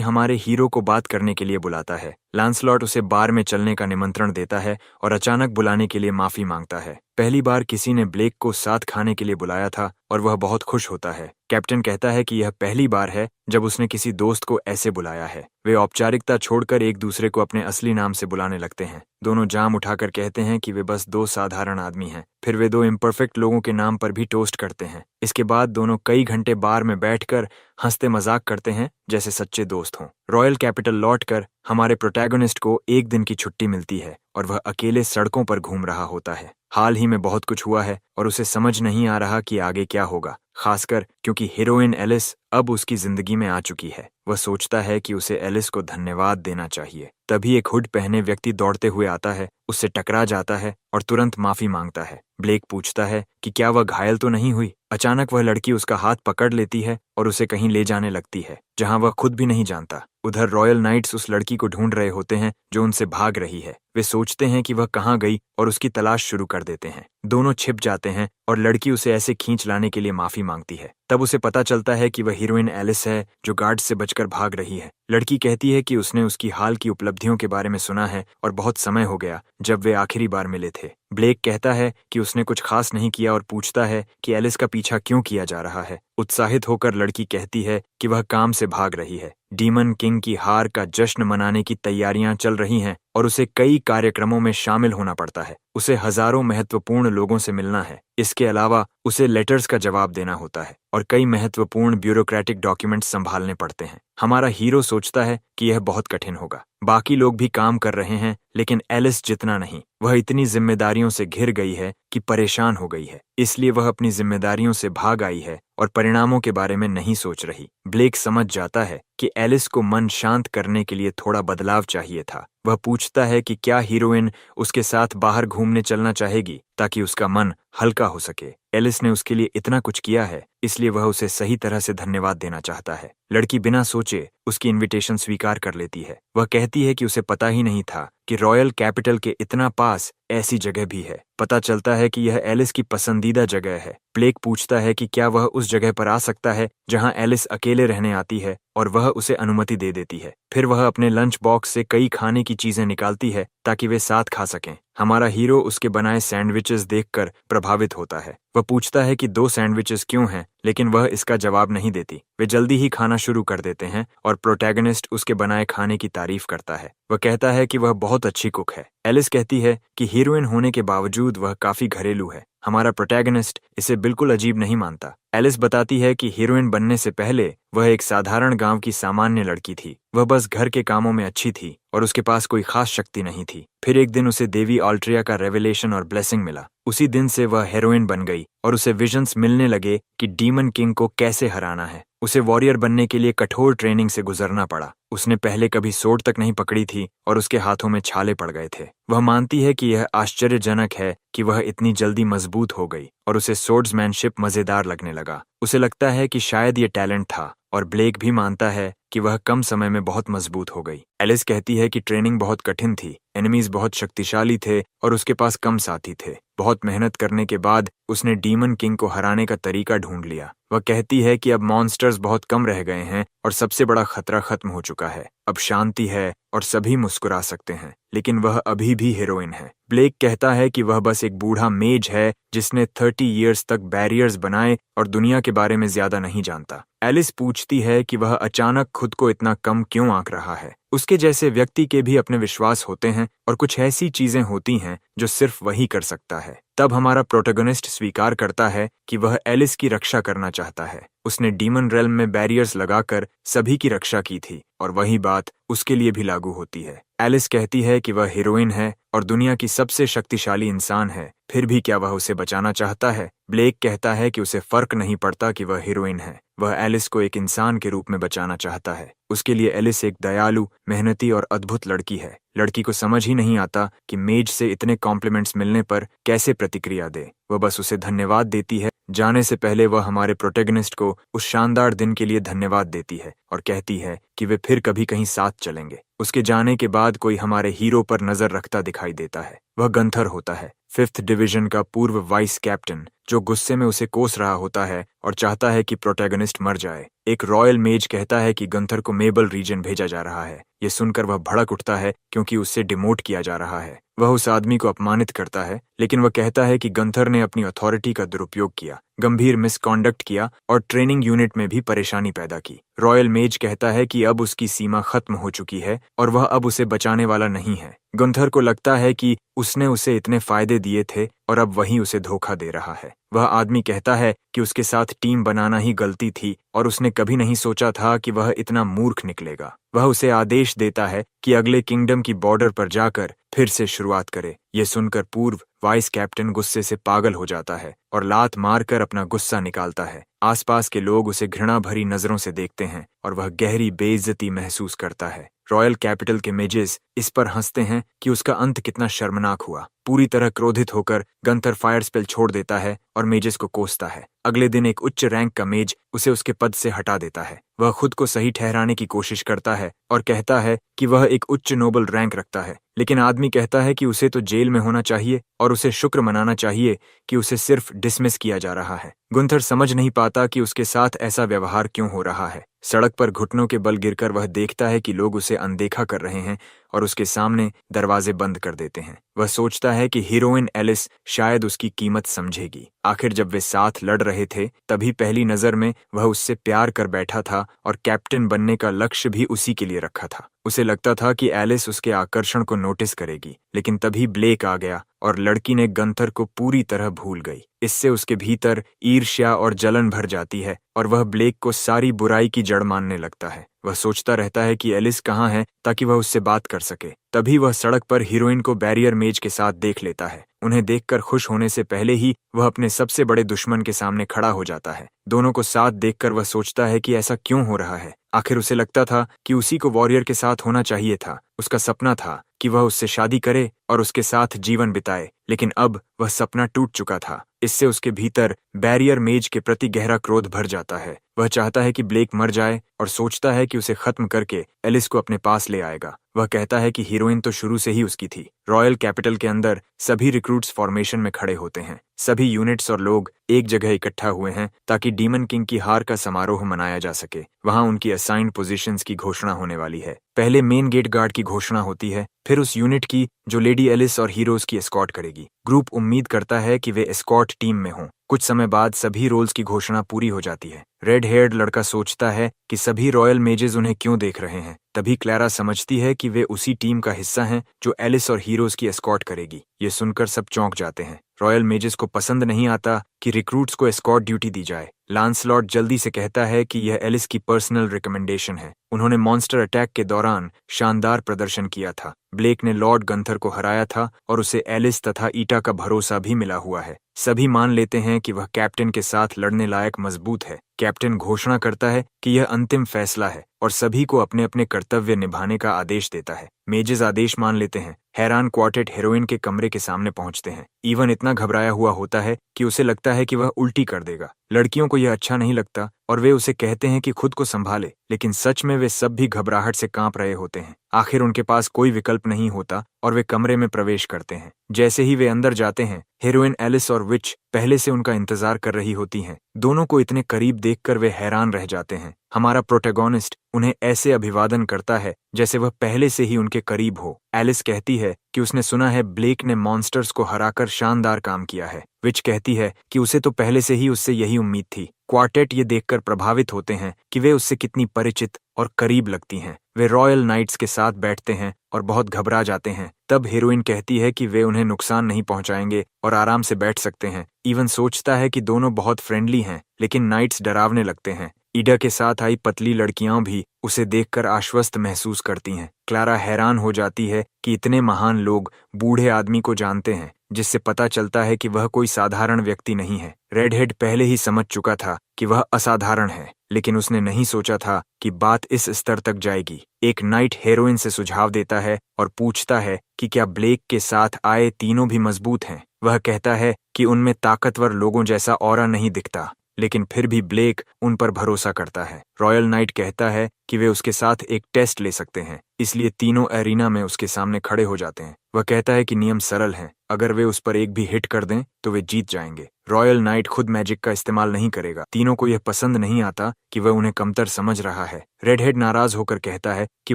हमारे हीरो को बात करने के लिए बुलाता है। लांसलॉट उसे बार में चलने का निमंत्रण देता है और अचानक बुलाने के लिए माफी मांगता है। पहली बार किसी ने ब्लेक को साथ खाने के लिए बुलाया था और वह बहुत खुश होता है। कैप्टन कहता है कि यह पहली बार है जब उसने किसी दोस्त को ऐसे बुलाया है। वे औपचारिकता छोड़कर एक दूसरे को अपने असली नाम से बुलाने लगते हैं। दोनों जाम उठाकर कहते हैं कि वे बस दो साधारण आदमी हैं। फिर वे दो इम्परफेक्ट लोगों के नाम पर भी टोस्ट करते हैं। इसके बाद दोनों कई घंटे बार में बैठकर हंसते मजाक करते हैं जैसे सच्चे दोस्त हों। रॉयल कैपिटल लौटकर हमारे प्रोटैगनिस्ट को एक दिन की छुट्टी मिलती है और वह अकेले सड़कों पर घूम रहा होता है। हाल ही में बहुत कुछ हुआ है और उसे समझ नहीं आ रहा कि आगे क्या होगा, खासकर क्योंकि हीरोइन एलिस अब उसकी जिंदगी में आ चुकी है। वह सोचता है कि उसे एलिस को धन्यवाद देना चाहिए। तभी एक हुड पहने व्यक्ति दौड़ते हुए आता है, उससे टकरा जाता है और तुरंत माफी मांगता है। ब्लेक पूछता है कि क्या वह घायल तो नहीं हुई। अचानक वह लड़की उसका हाथ पकड़ लेती है और उसे कहीं ले जाने लगती है जहां वह खुद भी नहीं जानता। उधर रॉयल नाइट्स उस लड़की को ढूंढ रहे होते हैं जो उनसे भाग रही है। वे सोचते हैं कि वह कहाँ गई और उसकी तलाश शुरू कर देते हैं। दोनों छिप जाते हैं और लड़की उसे ऐसे खींच लाने के लिए माफी मांगती है। तब उसे पता चलता है कि वह हीरोइन एलिस है जो गार्ड से बचकर भाग रही है। लड़की कहती है कि उसने उसकी हाल की उपलब्धियों के बारे में सुना है और बहुत समय हो गया जब वे आखिरी बार मिले थे। ब्लेक कहता है कि उसने कुछ खास नहीं किया और पूछता है कि एलिस का पीछा क्यों किया जा रहा है। उत्साहित होकर लड़की कहती है कि वह काम से भाग रही है। डीमन किंग की हार का जश्न मनाने की तैयारियां चल रही हैं और उसे कई कार्यक्रमों में शामिल होना पड़ता है। उसे हजारों महत्वपूर्ण लोगों से मिलना है। इसके अलावा उसे लेटर्स का जवाब देना होता है और कई महत्वपूर्ण ब्यूरोक्रेटिक डॉक्यूमेंट्स संभालने पड़ते हैं। हमारा हीरो सोचता है कि यह बहुत कठिन होगा। बाकी लोग भी काम कर रहे हैं, लेकिन एलिस जितना नहीं। वह इतनी जिम्मेदारियों से घिर गई है कि परेशान हो गई है। इसलिए वह अपनी जिम्मेदारियों से भाग आई है और परिणामों के बारे में नहीं सोच रही। ब्लेक समझ जाता है कि एलिस को मन शांत करने के लिए थोड़ा बदलाव चाहिए था। वह पूछता है कि क्या हीरोइन उसके साथ बाहर घूमने चलना चाहेगी ताकि उसका मन हल्का हो सके। एलिस ने उसके लिए इतना कुछ किया है, इसलिए वह उसे सही तरह से धन्यवाद देना चाहता है। लड़की बिना सोचे उसकी इनविटेशन स्वीकार कर लेती है। वह कहती है कि उसे पता ही नहीं था कि रॉयल कैपिटल के इतना पास ऐसी जगह भी है। पता चलता है कि यह एलिस की पसंदीदा जगह है। ब्लेक पूछता है कि क्या वह उस जगह पर आ सकता है जहां एलिस अकेले रहने आती है, और वह उसे अनुमति दे देती है। फिर वह अपने लंच बॉक्स से कई खाने की चीजें निकालती है ताकि वे साथ खा सकें। हमारा हीरो उसके बनाए सैंडविचेस देखकर प्रभावित होता है। वह पूछता है कि 2 सैंडविचेस क्यों हैं, लेकिन वह इसका जवाब नहीं देती। वे जल्दी ही खाना शुरू कर देते हैं और प्रोटैगनिस्ट उसके बनाए खाने की तारीफ करता है। वह कहता है कि वह बहुत अच्छी कुक है। एलिस कहती है कि हीरोइन होने के बावजूद वह काफी घरेलू है। हमारा प्रोटैगनिस्ट इसे बिल्कुल अजीब नहीं मानता। एलिस बताती है कि हीरोइन बनने से पहले वह एक साधारण गांव की सामान्य लड़की थी। वह बस घर के कामों में अच्छी थी और उसके पास कोई खास शक्ति नहीं थी। फिर एक दिन उसे देवी ऑल्ट्रिया का रेवलेशन और ब्लेसिंग मिला। उसी दिन से वह हीरोइन बन गई और उसे विजन्स मिलने लगे कि डीमन किंग को कैसे हराना है। उसे वॉरियर बनने के लिए कठोर ट्रेनिंग से गुजरना पड़ा। उसने पहले कभी सोर्ड तक नहीं पकड़ी थी और उसके हाथों में छाले पड़ गए थे। वह मानती है कि यह आश्चर्यजनक है कि वह इतनी जल्दी मजबूत हो गई और उसे सोर्ड्समैनशिप मजेदार लगने लगा। उसे लगता है कि शायद ये टैलेंट था, और ब्लेक भी मानता है कि वह कम समय में बहुत मजबूत हो गई। एलिस कहती है कि ट्रेनिंग बहुत कठिन थी, एनिमीज बहुत शक्तिशाली थे और उसके पास कम साथी थे। बहुत मेहनत करने के बाद उसने डीमन किंग को हराने का तरीका ढूंढ लिया। वह कहती है कि अब मॉन्स्टर्स बहुत कम रह गए हैं और सबसे बड़ा खतरा खत्म हो चुका है। अब शांति है और सभी मुस्कुरा सकते हैं, लेकिन वह अभी भी हीरोइन है। ब्लेक कहता है कि वह बस एक बूढ़ा मेज है जिसने 30 इयर्स तक बैरियर्स बनाए और दुनिया के बारे में ज्यादा नहीं जानता। एलिस पूछती है कि वह अचानक खुद को इतना कम क्यों आंक रहा है। उसके जैसे व्यक्ति के भी अपने विश्वास होते हैं और कुछ ऐसी चीजें होती हैं जो सिर्फ वही कर सकता है। तब हमारा प्रोटैगनिस्ट स्वीकार करता है कि वह एलिस की रक्षा करना चाहता है। उसने डीमन रेल्म में बैरियर्स लगाकर सभी की रक्षा की थी और वही बात उसके लिए भी लागू होती है। एलिस कहती है कि वह हीरोइन है और दुनिया की सबसे शक्तिशाली इंसान है, फिर भी क्या वह उसे बचाना चाहता है? ब्लेक कहता है कि उसे फर्क नहीं पड़ता कि वह हीरोइन है, वह एलिस को एक इंसान के रूप में बचाना चाहता है। उसके लिए एलिस एक दयालु, मेहनती और अद्भुत लड़की है। लड़की को समझ ही नहीं आता कि मेज से इतने कॉम्प्लीमेंट्स मिलने पर कैसे प्रतिक्रिया दे। वह बस उसे धन्यवाद देती है। जाने से पहले वह हमारे प्रोटैगनिस्ट को उस शानदार दिन के लिए धन्यवाद देती है और कहती है कि वे फिर कभी कहीं साथ चलेंगे। उसके जाने के बाद कोई हमारे हीरो पर नजर रखता दिखाई देता है। वह गंथर होता है, 5th डिवीजन का पूर्व वाइस कैप्टन, जो गुस्से में उसे कोस रहा होता है और चाहता है कि प्रोटैगनिस्ट मर जाए। एक रॉयल मेज कहता है कि गंथर को मेबल रीजन भेजा जा रहा है। ये सुनकर वह भड़क उठता है क्योंकि उससे डिमोट किया जा रहा है। वह उस आदमी को अपमानित करता है, लेकिन वह कहता है कि गंथर ने अपनी अथॉरिटी का दुरुपयोग किया, गंभीर मिसकॉन्डक्ट किया और ट्रेनिंग यूनिट में भी परेशानी पैदा की। रॉयल मेज कहता है कि अब उसकी सीमा खत्म हो चुकी है और वह अब उसे बचाने वाला नहीं है। गंथर को लगता है कि उसने उसे इतने फायदे दिए थे और अब वही उसे धोखा दे रहा है। वह आदमी कहता है कि उसके साथ टीम बनाना ही गलती थी और उसने कभी नहीं सोचा था कि वह इतना मूर्ख निकलेगा। वह उसे आदेश देता है कि अगले किंगडम की बॉर्डर पर जाकर फिर से शुरुआत करे। ये सुनकर पूर्व वाइस कैप्टन गुस्से से पागल हो जाता है और लात मारकर अपना गुस्सा निकालता है। आसपास के लोग उसे घृणा भरी नजरों से देखते हैं और वह गहरी बेइज्जती महसूस करता है। रॉयल कैपिटल के मेजेस इस पर हंसते हैं कि उसका अंत कितना शर्मनाक हुआ। पूरी तरह क्रोधित होकर गंथर फायर स्पेल छोड़ देता है और मेजेस को कोसता है। अगले दिन एक उच्च रैंक का मेज उसे उसके पद से हटा देता है। वह खुद को सही ठहराने की कोशिश करता है और कहता है कि वह एक उच्च नोबल रैंक रखता है, लेकिन आदमी कहता है कि उसे तो जेल में होना चाहिए और उसे शुक्र मनाना चाहिए कि उसे सिर्फ डिसमिस किया जा रहा है। गुंथर समझ नहीं पाता कि उसके साथ ऐसा व्यवहार क्यों हो रहा है। सड़क पर घुटनों के बल गिरकर वह देखता है कि लोग उसे अनदेखा कर रहे हैं और उसके सामने दरवाजे बंद कर देते हैं। वह सोचता है कि हीरोइन एलिस शायद उसकी कीमत समझेगी। आखिर जब वे साथ लड़ रहे थे तभी पहली नजर में वह उससे प्यार कर बैठा था और कैप्टन बनने का लक्ष्य भी उसी के लिए रखा था। उसे लगता था कि एलिस उसके आकर्षण को नोटिस करेगी, लेकिन तभी ब्लेक आ गया और लड़की ने गंथर को पूरी तरह भूल गई। इससे उसके भीतर ईर्ष्या और जलन भर जाती है और वह ब्लेक को सारी बुराई की जड़ मानने लगता है। वह सोचता रहता है कि एलिस कहाँ है ताकि वह उससे बात कर सके। तभी वह सड़क पर हीरोइन को बैरियर मेज के साथ देख लेता है। उन्हें देखकर खुश होने से पहले ही वह अपने सबसे बड़े दुश्मन के सामने खड़ा हो जाता है। दोनों को साथ देखकर वह सोचता है कि ऐसा क्यों हो रहा है। आखिर उसे लगता था कि उसी को वॉरियर के साथ होना चाहिए था। उसका सपना था कि वह उससे शादी करे और उसके साथ जीवन बिताए, लेकिन अब वह सपना टूट चुका था। इससे उसके भीतर बैरियर मेज के प्रति गहरा क्रोध भर जाता है। वह चाहता है कि ब्लेक मर जाए और सोचता है कि उसे खत्म करके एलिस को अपने पास ले आएगा। वह कहता है कि हीरोइन तो शुरू से ही उसकी थी। रॉयल कैपिटल के अंदर सभी रिक्रूट्स फॉर्मेशन में खड़े होते हैं। सभी यूनिट्स और लोग एक जगह इकट्ठा हुए हैं ताकि डीमन किंग की हार का समारोह मनाया जा सके। वहां उनकी असाइंड पोजीशंस की घोषणा होने वाली है। पहले मेन गेट गार्ड की घोषणा होती है, फिर उस यूनिट की जो लेडी एलिस और हीरोज की एस्कॉर्ट करेगी। ग्रुप उम्मीद करता है कि वे एस्कॉर्ट टीम में हों। कुछ समय बाद सभी रोल्स की घोषणा पूरी हो जाती है। रेड हेयर्ड लड़का सोचता है कि सभी रॉयल मेजेस उन्हें क्यों देख रहे हैं। तभी क्लैरा समझती है कि वे उसी टीम का हिस्सा हैं जो एलिस और हीरोज की एस्कॉर्ट करेगी। ये सुनकर सब चौंक जाते हैं। रॉयल मेजेस को पसंद नहीं आता कि रिक्रूट्स को एस्कॉर्ट ड्यूटी दी जाए। लांसलॉट जल्दी से कहता है कि यह एलिस की पर्सनल रिकमेंडेशन है। उन्होंने मॉन्स्टर अटैक के दौरान शानदार प्रदर्शन किया था। ब्लेक ने लॉर्ड गंथर को हराया था और उसे एलिस तथा ईटा का भरोसा भी मिला हुआ है। सभी मान लेते हैं कि वह कैप्टन के साथ लड़ने लायक मजबूत है। कैप्टन घोषणा करता है कि यह अंतिम फैसला है और सभी को अपने अपने कर्तव्य निभाने का आदेश देता है। मेजेस आदेश मान लेते हैं। हैरान क्वार्टेट हीरोइन के कमरे के सामने पहुंचते हैं। इवन इतना घबराया हुआ होता है कि उसे लगता है कि वह उल्टी कर देगा। लड़कियों को यह अच्छा नहीं लगता और वे उसे कहते हैं कि खुद को संभाले, लेकिन सच में वे सब भी घबराहट से कांप रहे होते हैं। आखिर उनके पास कोई विकल्प नहीं होता और वे कमरे में प्रवेश करते हैं। जैसे ही वे अंदर जाते हैं, हीरोइन एलिस और विच पहले से उनका इंतजार कर रही होती हैं। दोनों को इतने करीब देखकर वे हैरान रह जाते हैं। हमारा प्रोटैगोनिस्ट उन्हें ऐसे अभिवादन करता है जैसे वह पहले से ही उनके करीब हो। एलिस कहती है कि उसने सुना है ब्लेक ने मॉन्स्टर्स को हराकर शानदार काम किया है। विच कहती है कि उसे तो पहले से ही उससे यही उम्मीद थी। क्वार्टेट ये देखकर प्रभावित होते हैं कि वे उससे कितनी परिचित और करीब लगती हैं। वे रॉयल नाइट्स के साथ बैठते हैं और बहुत घबरा जाते हैं। तब हीरोइन कहती है कि वे उन्हें नुकसान नहीं पहुंचाएंगे और आराम से बैठ सकते हैं। इवन सोचता है कि दोनों बहुत फ्रेंडली हैं, लेकिन नाइट्स डरावने लगते हैं। ईडा के साथ आई पतली लड़कियां भी उसे देखकर आश्वस्त महसूस करती हैं। क्लारा हैरान हो जाती है कि इतने महान लोग बूढ़े आदमी को जानते हैं, जिससे पता चलता है कि वह कोई साधारण व्यक्ति नहीं है। रेडहेड पहले ही समझ चुका था कि वह असाधारण है, लेकिन उसने नहीं सोचा था कि बात इस स्तर तक जाएगी। एक नाइट हीरोइन से सुझाव देता है और पूछता है कि क्या ब्लेक के साथ आए तीनों भी मजबूत हैं। वह कहता है कि उनमें ताकतवर लोगों जैसा ऑरा नहीं दिखता, लेकिन फिर भी ब्लेक उन पर भरोसा करता है। रॉयल नाइट कहता है कि वे उसके साथ एक टेस्ट ले सकते हैं, इसलिए तीनों एरिना में उसके सामने खड़े हो जाते हैं। वह कहता है कि नियम सरल हैं, अगर वे उस पर एक भी हिट कर दें तो वे जीत जाएंगे। रॉयल नाइट खुद मैजिक का इस्तेमाल नहीं करेगा। तीनों को यह पसंद नहीं आता कि वह उन्हें कमतर समझ रहा है। रेडहेड नाराज होकर कहता है कि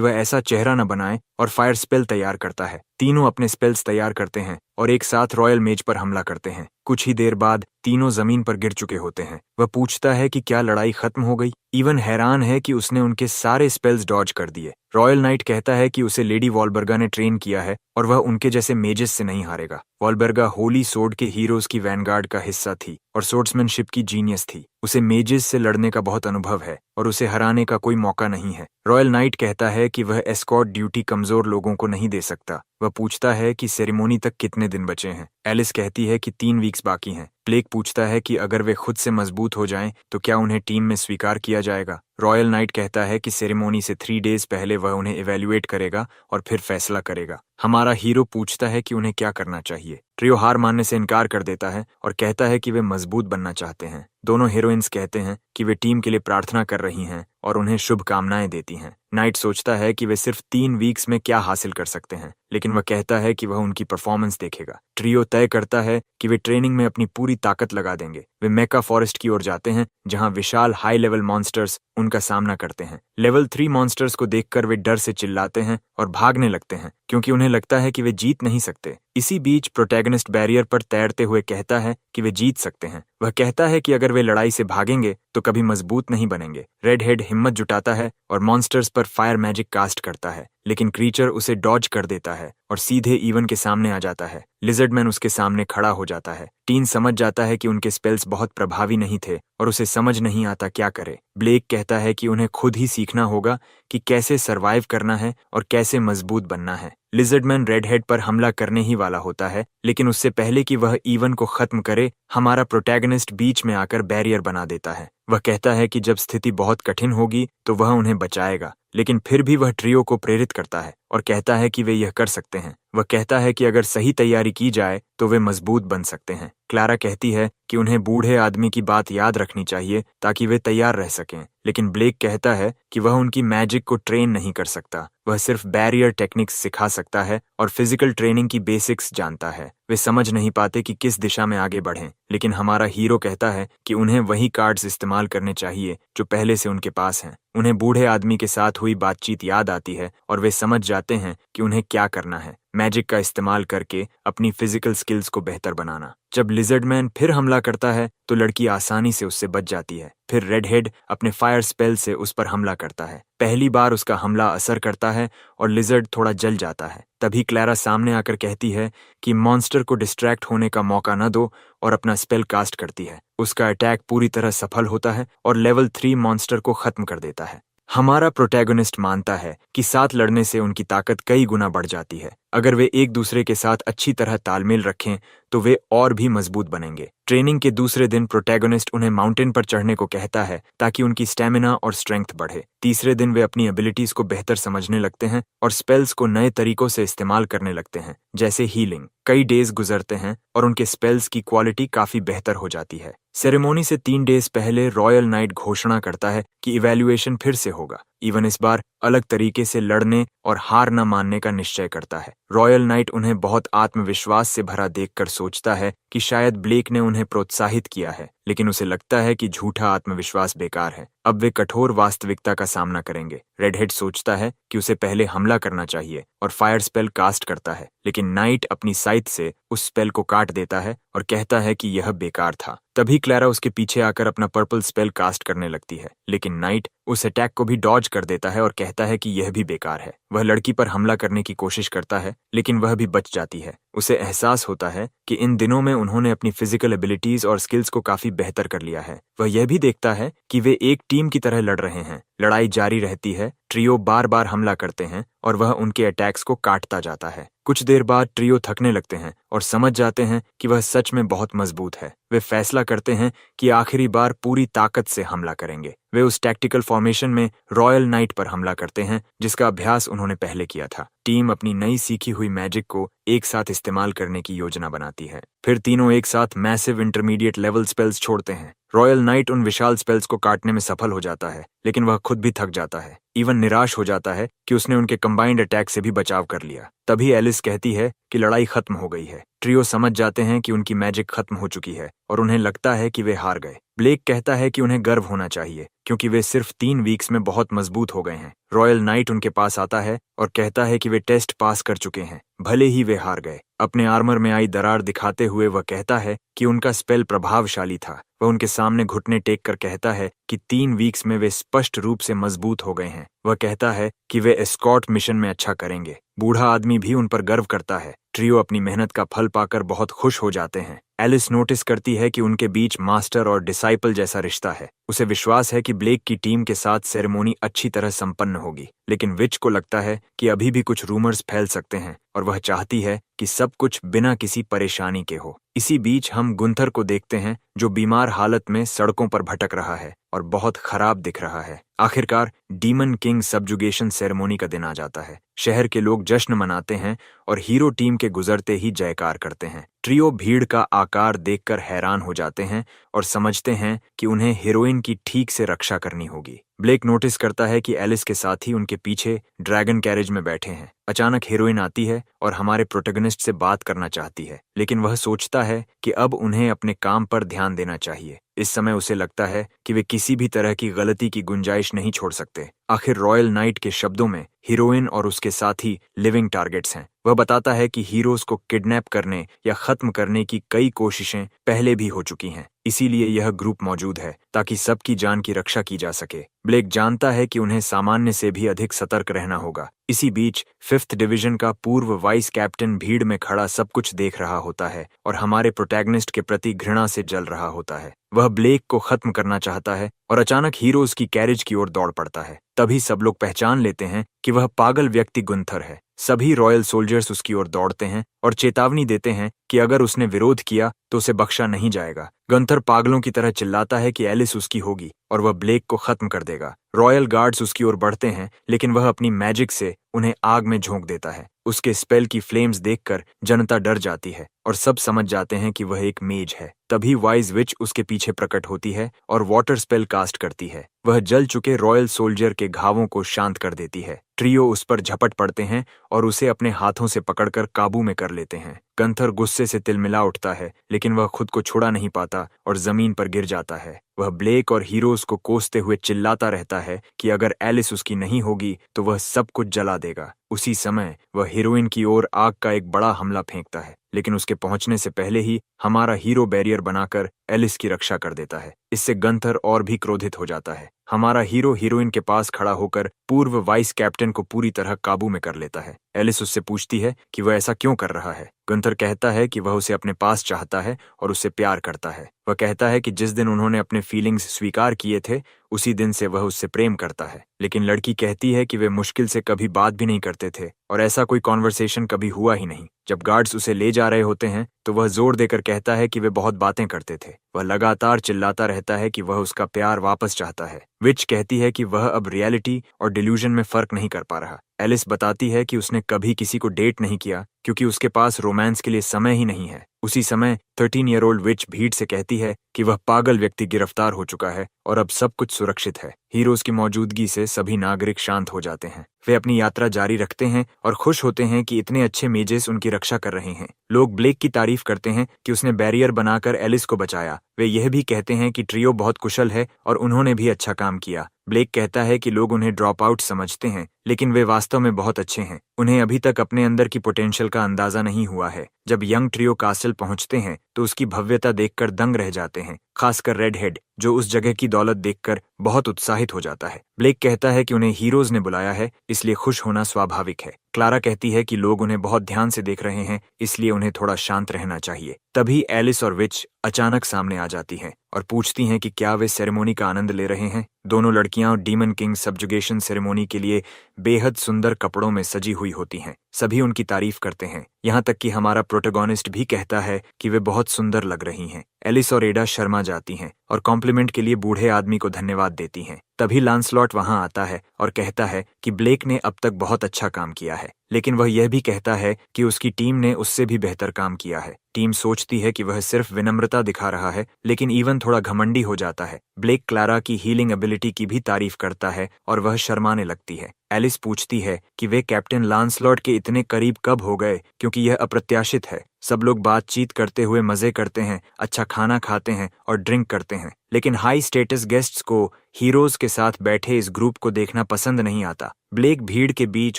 वह ऐसा चेहरा न बनाए और फायर स्पेल तैयार करता है। तीनों अपने स्पेल्स तैयार करते हैं और एक साथ रॉयल मेज पर हमला करते हैं। कुछ ही देर बाद तीनों जमीन पर गिर चुके होते हैं। वह पूछता है कि क्या लड़ाई खत्म हो गई। इवन हैरान है कि उसने उनके सारे स्पेल्स डॉज कर दिए। रॉयल नाइट कहता है कि उसे लेडी वॉलबर्गा ने ट्रेन किया है और वह उनके जैसे मेजेस से नहीं हारेगा। वॉलबर्गा होली सोर्ड के हीरोज की वैनगार्ड का हिस्सा थी और सोर्ड्समैनशिप की जीनियस थी। उसे मेजेस से लड़ने का बहुत अनुभव है और उसे हराने का कोई मौका नहीं है। रॉयल नाइट कहता है कि वह एस्कॉर्ट ड्यूटी कमजोर लोगों को नहीं दे सकता। वह पूछता है कि सेरेमोनी तक कितने दिन बचे हैं। एलिस कहती है कि 3 वीक्स बाकी हैं। ब्लेक पूछता है कि अगर वे खुद से मजबूत हो जाएं तो क्या उन्हें टीम में स्वीकार किया जाएगा। रॉयल नाइट कहता है कि सेरेमोनी से 3 डेज पहले वह उन्हें इवैल्यूएट करेगा और फिर फैसला करेगा। हमारा हीरो पूछता है कि उन्हें क्या करना चाहिए। ट्रियो हार मानने से इनकार कर देता है और कहता है कि वे मजबूत बनना चाहते हैं। दोनों हीरोइंस कहते हैं कि वे टीम के लिए प्रार्थना कर रही हैं और उन्हें शुभकामनाएं देती हैं। नाइट सोचता है कि वे सिर्फ 3 वीक्स में क्या हासिल कर सकते हैं, लेकिन वह कहता है कि वह उनकी परफॉर्मेंस देखेगा। ट्रियो तय करता है कि वे ट्रेनिंग में अपनी पूरी ताकत लगा देंगे। वे मेका फॉरेस्ट की ओर जाते हैं, जहां विशाल हाई लेवल मॉन्स्टर्स उनका सामना करते हैं। लेवल 3 मॉन्स्टर्स को देखकर वे डर से चिल्लाते हैं और भागने लगते हैं, क्योंकि उन्हें लगता है कि वे जीत नहीं सकते। इसी बीच प्रोटैगनिस्ट बैरियर पर तैरते हुए कहता है कि वे जीत सकते हैं। वह कहता है कि अगर वे लड़ाई से भागेंगे तो कभी मजबूत नहीं बनेंगे। रेड हेड हिम्मत जुटाता है और मॉन्स्टर्स पर फायर मैजिक कास्ट करता है, लेकिन क्रीचर उसे डॉज कर देता है और सीधे इवन के सामने आ जाता है। लिजर्डमैन उसके सामने खड़ा हो जाता है। टीन समझ जाता है कि उनके स्पेल्स बहुत प्रभावी नहीं थे और उसे समझ नहीं आता क्या करे। ब्लेक कहता है कि उन्हें खुद ही सीखना होगा कि कैसे सरवाइव करना है और कैसे मजबूत बनना है। लिजर्डमैन रेडहेड पर हमला करने ही वाला होता है, लेकिन उससे पहले कि वह इवन को खत्म करे, हमारा प्रोटैगनिस्ट बीच में आकर बैरियर बना देता है। वह कहता है कि जब स्थिति बहुत कठिन होगी तो वह उन्हें बचाएगा, लेकिन फिर भी वह ट्रियो को प्रेरित करता है और कहता है कि वे यह कर सकते हैं। वह कहता है कि अगर सही तैयारी की जाए तो वे मजबूत बन सकते हैं। क्लारा कहती है कि उन्हें बूढ़े आदमी की बात याद रखनी चाहिए ताकि वे तैयार रह सकें, लेकिन ब्लेक कहता है कि वह उनकी मैजिक को ट्रेन नहीं कर सकता। वह सिर्फ बैरियर टेक्निक्स सिखा सकता है और फिजिकल ट्रेनिंग की बेसिक्स जानता है। वे समझ नहीं पाते कि किस दिशा में आगे बढ़ें, लेकिन हमारा हीरो कहता है कि उन्हें वही कार्ड्स इस्तेमाल करने चाहिए जो पहले से उनके पास हैं। उन्हें बूढ़े आदमी के साथ हुई बातचीत याद आती है और वे समझ जाते हैं कि उन्हें क्या करना है, मैजिक का इस्तेमाल करके अपनी फिजिकल स्किल्स को बेहतर बनाना। जब लिजर्डमैन फिर हमला करता है तो लड़की आसानी से उससे बच जाती है। फिर रेडहेड अपने फायर स्पेल से उस पर हमला करता है। पहली बार उसका हमला असर करता है और लिजर्ड थोड़ा जल जाता है। तभी क्लैरा सामने आकर कहती है कि मॉन्स्टर को डिस्ट्रैक्ट होने का मौका न दो और अपना स्पेल कास्ट करती है। उसका अटैक पूरी तरह सफल होता है और लेवल 3 मॉन्स्टर को खत्म कर देता है। हमारा प्रोटैगनिस्ट मानता है कि साथ लड़ने से उनकी ताकत कई गुना बढ़ जाती है। अगर वे एक दूसरे के साथ अच्छी तरह तालमेल रखें तो वे और भी मजबूत बनेंगे। ट्रेनिंग के दूसरे दिन प्रोटैगनिस्ट उन्हें माउंटेन पर चढ़ने को कहता है ताकि उनकी स्टैमिना और स्ट्रेंथ बढ़े। तीसरे दिन वे अपनी एबिलिटीज को बेहतर समझने लगते हैं और स्पेल्स को नए तरीकों से इस्तेमाल करने लगते हैं, जैसे हीलिंग। कई डेज गुजरते हैं और उनके स्पेल्स की क्वालिटी काफी बेहतर हो जाती है। सेरेमोनी से 3 डेज पहले रॉयल नाइट घोषणा करता है कि इवैल्यूएशन फिर से होगा। इवन इस बार अलग तरीके से लड़ने और हार न मानने का निश्चय करता है। रॉयल नाइट उन्हें बहुत आत्मविश्वास से भरा देखकर सोचता है कि शायद ब्लेक ने उन्हें प्रोत्साहित किया है, लेकिन उसे लगता है कि झूठा आत्मविश्वास बेकार है। अब वे कठोर वास्तविकता का सामना करेंगे। रेडहेड सोचता है कि उसे पहले हमला करना चाहिए और फायर स्पेल कास्ट करता है, लेकिन नाइट अपनी साइट से उस स्पेल को काट देता है और कहता है कि यह बेकार था। तभी क्लैरा उसके पीछे आकर अपना पर्पल स्पेल कास्ट करने लगती है, लेकिन नाइट उस अटैक को भी डॉज कर देता है और कहता है कि यह भी बेकार है। वह लड़की पर हमला करने की कोशिश करता है, लेकिन वह भी बच जाती है। उसे एहसास होता है कि इन दिनों में उन्होंने अपनी फिजिकल एबिलिटीज और स्किल्स को काफी बेहतर कर लिया है। वह यह भी देखता है कि वे एक टीम की तरह लड़ रहे हैं। लड़ाई जारी रहती है, ट्रियो बार बार हमला करते हैं और वह उनके अटैक्स को काटता जाता है। कुछ देर बाद ट्रियो थकने लगते हैं और समझ जाते हैं कि वह सच में बहुत मजबूत है। वे फैसला करते हैं कि आखिरी बार पूरी ताकत से हमला करेंगे। वे उस टैक्टिकल फॉर्मेशन में रॉयल नाइट पर हमला करते हैं जिसका अभ्यास उन्होंने पहले किया था। टीम अपनी नई सीखी हुई मैजिक को एक साथ इस्तेमाल करने की योजना बनाती है। फिर तीनों एक साथ मैसिव इंटरमीडिएट लेवल स्पेल्स छोड़ते हैं। रॉयल नाइट उन विशाल स्पेल्स को काटने में सफल हो जाता है, लेकिन वह खुद भी थक जाता है। इवन निराश हो जाता है कि उसने उनके कंबाइंड अटैक से भी बचाव कर लिया। तभी एलिस कहती है कि लड़ाई खत्म हो गई है। ट्रियो समझ जाते हैं कि उनकी मैजिक खत्म हो चुकी है और उन्हें लगता है कि वे हार गए। ब्लेक कहता है कि उन्हें गर्व होना चाहिए क्योंकि वे सिर्फ 3 वीक्स में बहुत मजबूत हो गए हैं। रॉयल नाइट उनके पास आता है और कहता है कि वे टेस्ट पास कर चुके हैं, भले ही वे हार गए। अपने आर्मर में आई दरार दिखाते हुए वह कहता है कि उनका स्पेल प्रभावशाली था। वह उनके सामने घुटने टेक कर कहता है कि 3 वीक्स में वे स्पष्ट रूप से मजबूत हो गए हैं। वह कहता है कि वे एस्कॉर्ट मिशन में अच्छा करेंगे। बूढ़ा आदमी भी उन पर गर्व करता है। ट्रियो अपनी मेहनत का फल पाकर बहुत खुश हो जाते हैं। एलिस नोटिस करती है कि उनके बीच मास्टर और डिसाइपल जैसा रिश्ता है। उसे विश्वास है कि ब्लेक की टीम के साथ सेरेमोनी अच्छी तरह संपन्न होगी, लेकिन विच को लगता है कि अभी भी कुछ रूमर्स फैल सकते हैं और वह चाहती है कि सब कुछ बिना किसी परेशानी के हो। इसी बीच हम गुंथर को देखते हैं जो बीमार हालत में सड़कों पर भटक रहा है और बहुत खराब दिख रहा है। आखिरकार डीमन किंग सबजुगेशन सेरेमोनी का दिन आ जाता है। शहर के लोग जश्न मनाते हैं और हीरो टीम के गुजरते ही जयकार करते हैं। ट्रियो भीड़ का आकार देखकर हैरान हो जाते हैं और समझते हैं कि उन्हें हीरोइन की ठीक से रक्षा करनी होगी। ब्लेक नोटिस करता है कि एलिस के साथी उनके पीछे ड्रैगन कैरेज में बैठे हैं। अचानक हीरोइन आती है और हमारे प्रोटैगनिस्ट से बात करना चाहती है, लेकिन वह सोचता है कि अब उन्हें अपने काम पर ध्यान देना चाहिए। इस समय उसे लगता है कि वे किसी भी तरह की गलती की गुंजाइश नहीं छोड़ सकते। आखिर रॉयल नाइट के शब्दों में हीरोइन और उसके साथी लिविंग टारगेट्स हैं। वह बताता है कि हीरोज को किडनैप करने या खत्म करने की कई कोशिशें पहले भी हो चुकी हैं, इसीलिए यह ग्रुप मौजूद है ताकि सबकी जान की रक्षा की जा सके। ब्लेक जानता है कि उन्हें सामान्य से भी अधिक सतर्क रहना होगा। इसी बीच 5th डिवीजन का पूर्व वाइस कैप्टन भीड़ में खड़ा सब कुछ देख रहा होता है और हमारे प्रोटैगनिस्ट के प्रति घृणा से जल रहा होता है। वह ब्लेक को खत्म करना चाहता है और अचानक हीरोज की कैरेज की ओर दौड़ पड़ता है। तभी सब लोग पहचान लेते हैं कि वह पागल व्यक्ति गुंथर है। सभी रॉयल सोल्जर्स उसकी ओर दौड़ते हैं और चेतावनी देते हैं कि अगर उसने विरोध किया तो उसे बख्शा नहीं जाएगा। गंथर पागलों की तरह चिल्लाता है कि एलिस उसकी होगी और वह ब्लेक को खत्म कर देगा। रॉयल गार्ड्स उसकी ओर बढ़ते हैं, लेकिन वह अपनी मैजिक से उन्हें आग में झोंक देता है। उसके स्पेल की फ्लेम्स देखकर जनता डर जाती है और सब समझ जाते हैं कि वह एक मेज है। तभी वाइज विच उसके पीछे प्रकट होती है और वाटर स्पेल कास्ट करती है। वह जल चुके रॉयल सोल्जर के घावों को शांत कर देती है। ट्रियो उस पर झपट पड़ते हैं और उसे अपने हाथों से पकड़कर काबू में कर लेते हैं। गंथर गुस्से से तिलमिला उठता है, लेकिन वह खुद को छुड़ा नहीं पाता और जमीन पर गिर जाता है। वह ब्लेक और हीरोज को कोसते हुए चिल्लाता रहता है कि अगर एलिस उसकी नहीं होगी तो वह सब कुछ जला देगा। उसी समय वह हीरोइन की ओर आग का एक बड़ा हमला फेंकता है, लेकिन उसके पहुंचने से पहले ही हमारा हीरो बैरियर बनाकर एलिस की रक्षा कर देता है। इससे गंथर और भी क्रोधित हो जाता है। हमारा हीरो हीरोइन के पास खड़ा होकर पूर्व वाइस कैप्टन को पूरी तरह काबू में कर लेता है। एलिस उससे पूछती है कि वह ऐसा क्यों कर रहा है। गंथर कहता है कि वह उसे अपने पास चाहता है और उससे प्यार करता है। वह कहता है कि जिस दिन उन्होंने अपने फीलिंग्स स्वीकार किए थे उसी दिन से वह उससे प्रेम करता है, लेकिन लड़की कहती है कि वे मुश्किल से कभी बात भी नहीं करते थे और ऐसा कोई कॉन्वर्सेशन कभी हुआ ही नहीं। जब गार्ड्स उसे ले जा रहे होते हैं तो वह जोर देकर कहता है कि वे बहुत बातें करते थे। वह लगातार चिल्लाता रहता है कि वह उसका प्यार वापस चाहता है। विच कहती है कि वह अब रियलिटी और डिल्यूजन में फर्क नहीं कर पा रहा। एलिस बताती है कि उसने कभी किसी को डेट नहीं किया क्योंकि उसके पास रोमांस के लिए समय ही नहीं है। उसी समय 13-year-old विच भीड़ से कहती है कि वह पागल व्यक्ति गिरफ्तार हो चुका है और अब सब कुछ सुरक्षित है। हीरोज की मौजूदगी से सभी नागरिक शांत हो जाते हैं। वे अपनी यात्रा जारी रखते हैं और खुश होते हैं कि इतने अच्छे मेजेस उनकी रक्षा कर रहे हैं। लोग ब्लेक की तारीफ करते हैं कि उसने बैरियर बनाकर एलिस को बचाया। वे यह भी कहते हैं कि ट्रियो बहुत कुशल है और उन्होंने भी अच्छा काम किया। ब्लेक कहता है कि लोग उन्हें ड्रॉप आउट समझते हैं, लेकिन वे वास्तव में बहुत अच्छे हैं। उन्हें अभी तक अपने अंदर की पोटेंशियल का अंदाजा नहीं हुआ है। जब यंग ट्रियो कास्टल पहुंचते हैं तो उसकी भव्यता देखकर दंग रह जाते हैं, खासकर रेड हेड जो उस जगह की दौलत देखकर बहुत उत्साहित हो जाता है। ब्लेक कहता है कि उन्हें हीरोज ने बुलाया है, इसलिए खुश होना स्वाभाविक है। क्लारा कहती है कि लोग उन्हें बहुत ध्यान से देख रहे हैं, इसलिए उन्हें थोड़ा शांत रहना चाहिए। तभी एलिस और विच अचानक सामने आ जाती हैं और पूछती हैं कि क्या वे सेरेमनी का आनंद ले रहे हैं। दोनों लड़कियां डीमन किंग सब्जुगेशन सेरेमनी के लिए बेहद सुंदर कपड़ों में सजी हुई होती हैं। सभी उनकी तारीफ करते हैं, यहाँ तक कि हमारा प्रोटैगनिस्ट भी कहता है कि वे बहुत सुंदर लग रही हैं। एलिस और एडा शर्मा जाती हैं और कॉम्प्लीमेंट के लिए बूढ़े आदमी को धन्यवाद देती हैं। तभी लांसलॉट वहां आता है और कहता है कि ब्लेक ने अब तक बहुत अच्छा काम किया है, लेकिन वह यह भी कहता है कि उसकी टीम ने उससे भी बेहतर काम किया है। टीम सोचती है कि वह सिर्फ विनम्रता दिखा रहा है, लेकिन इवन थोड़ा घमंडी हो जाता है। ब्लेक क्लारा की हीलिंग एबिलिटी की भी तारीफ करता है और वह शर्माने लगती है। एलिस पूछती है कि वे कैप्टन लांसलॉट के इतने करीब कब हो गए, क्योंकि यह अप्रत्याशित है। सब लोग बातचीत करते हुए मजे करते हैं, अच्छा खाना खाते हैं और ड्रिंक करते हैं, लेकिन हाई स्टेटस गेस्ट्स को हीरोज के साथ बैठे इस ग्रुप को देखना पसंद नहीं आता। ब्लेक भीड़ के बीच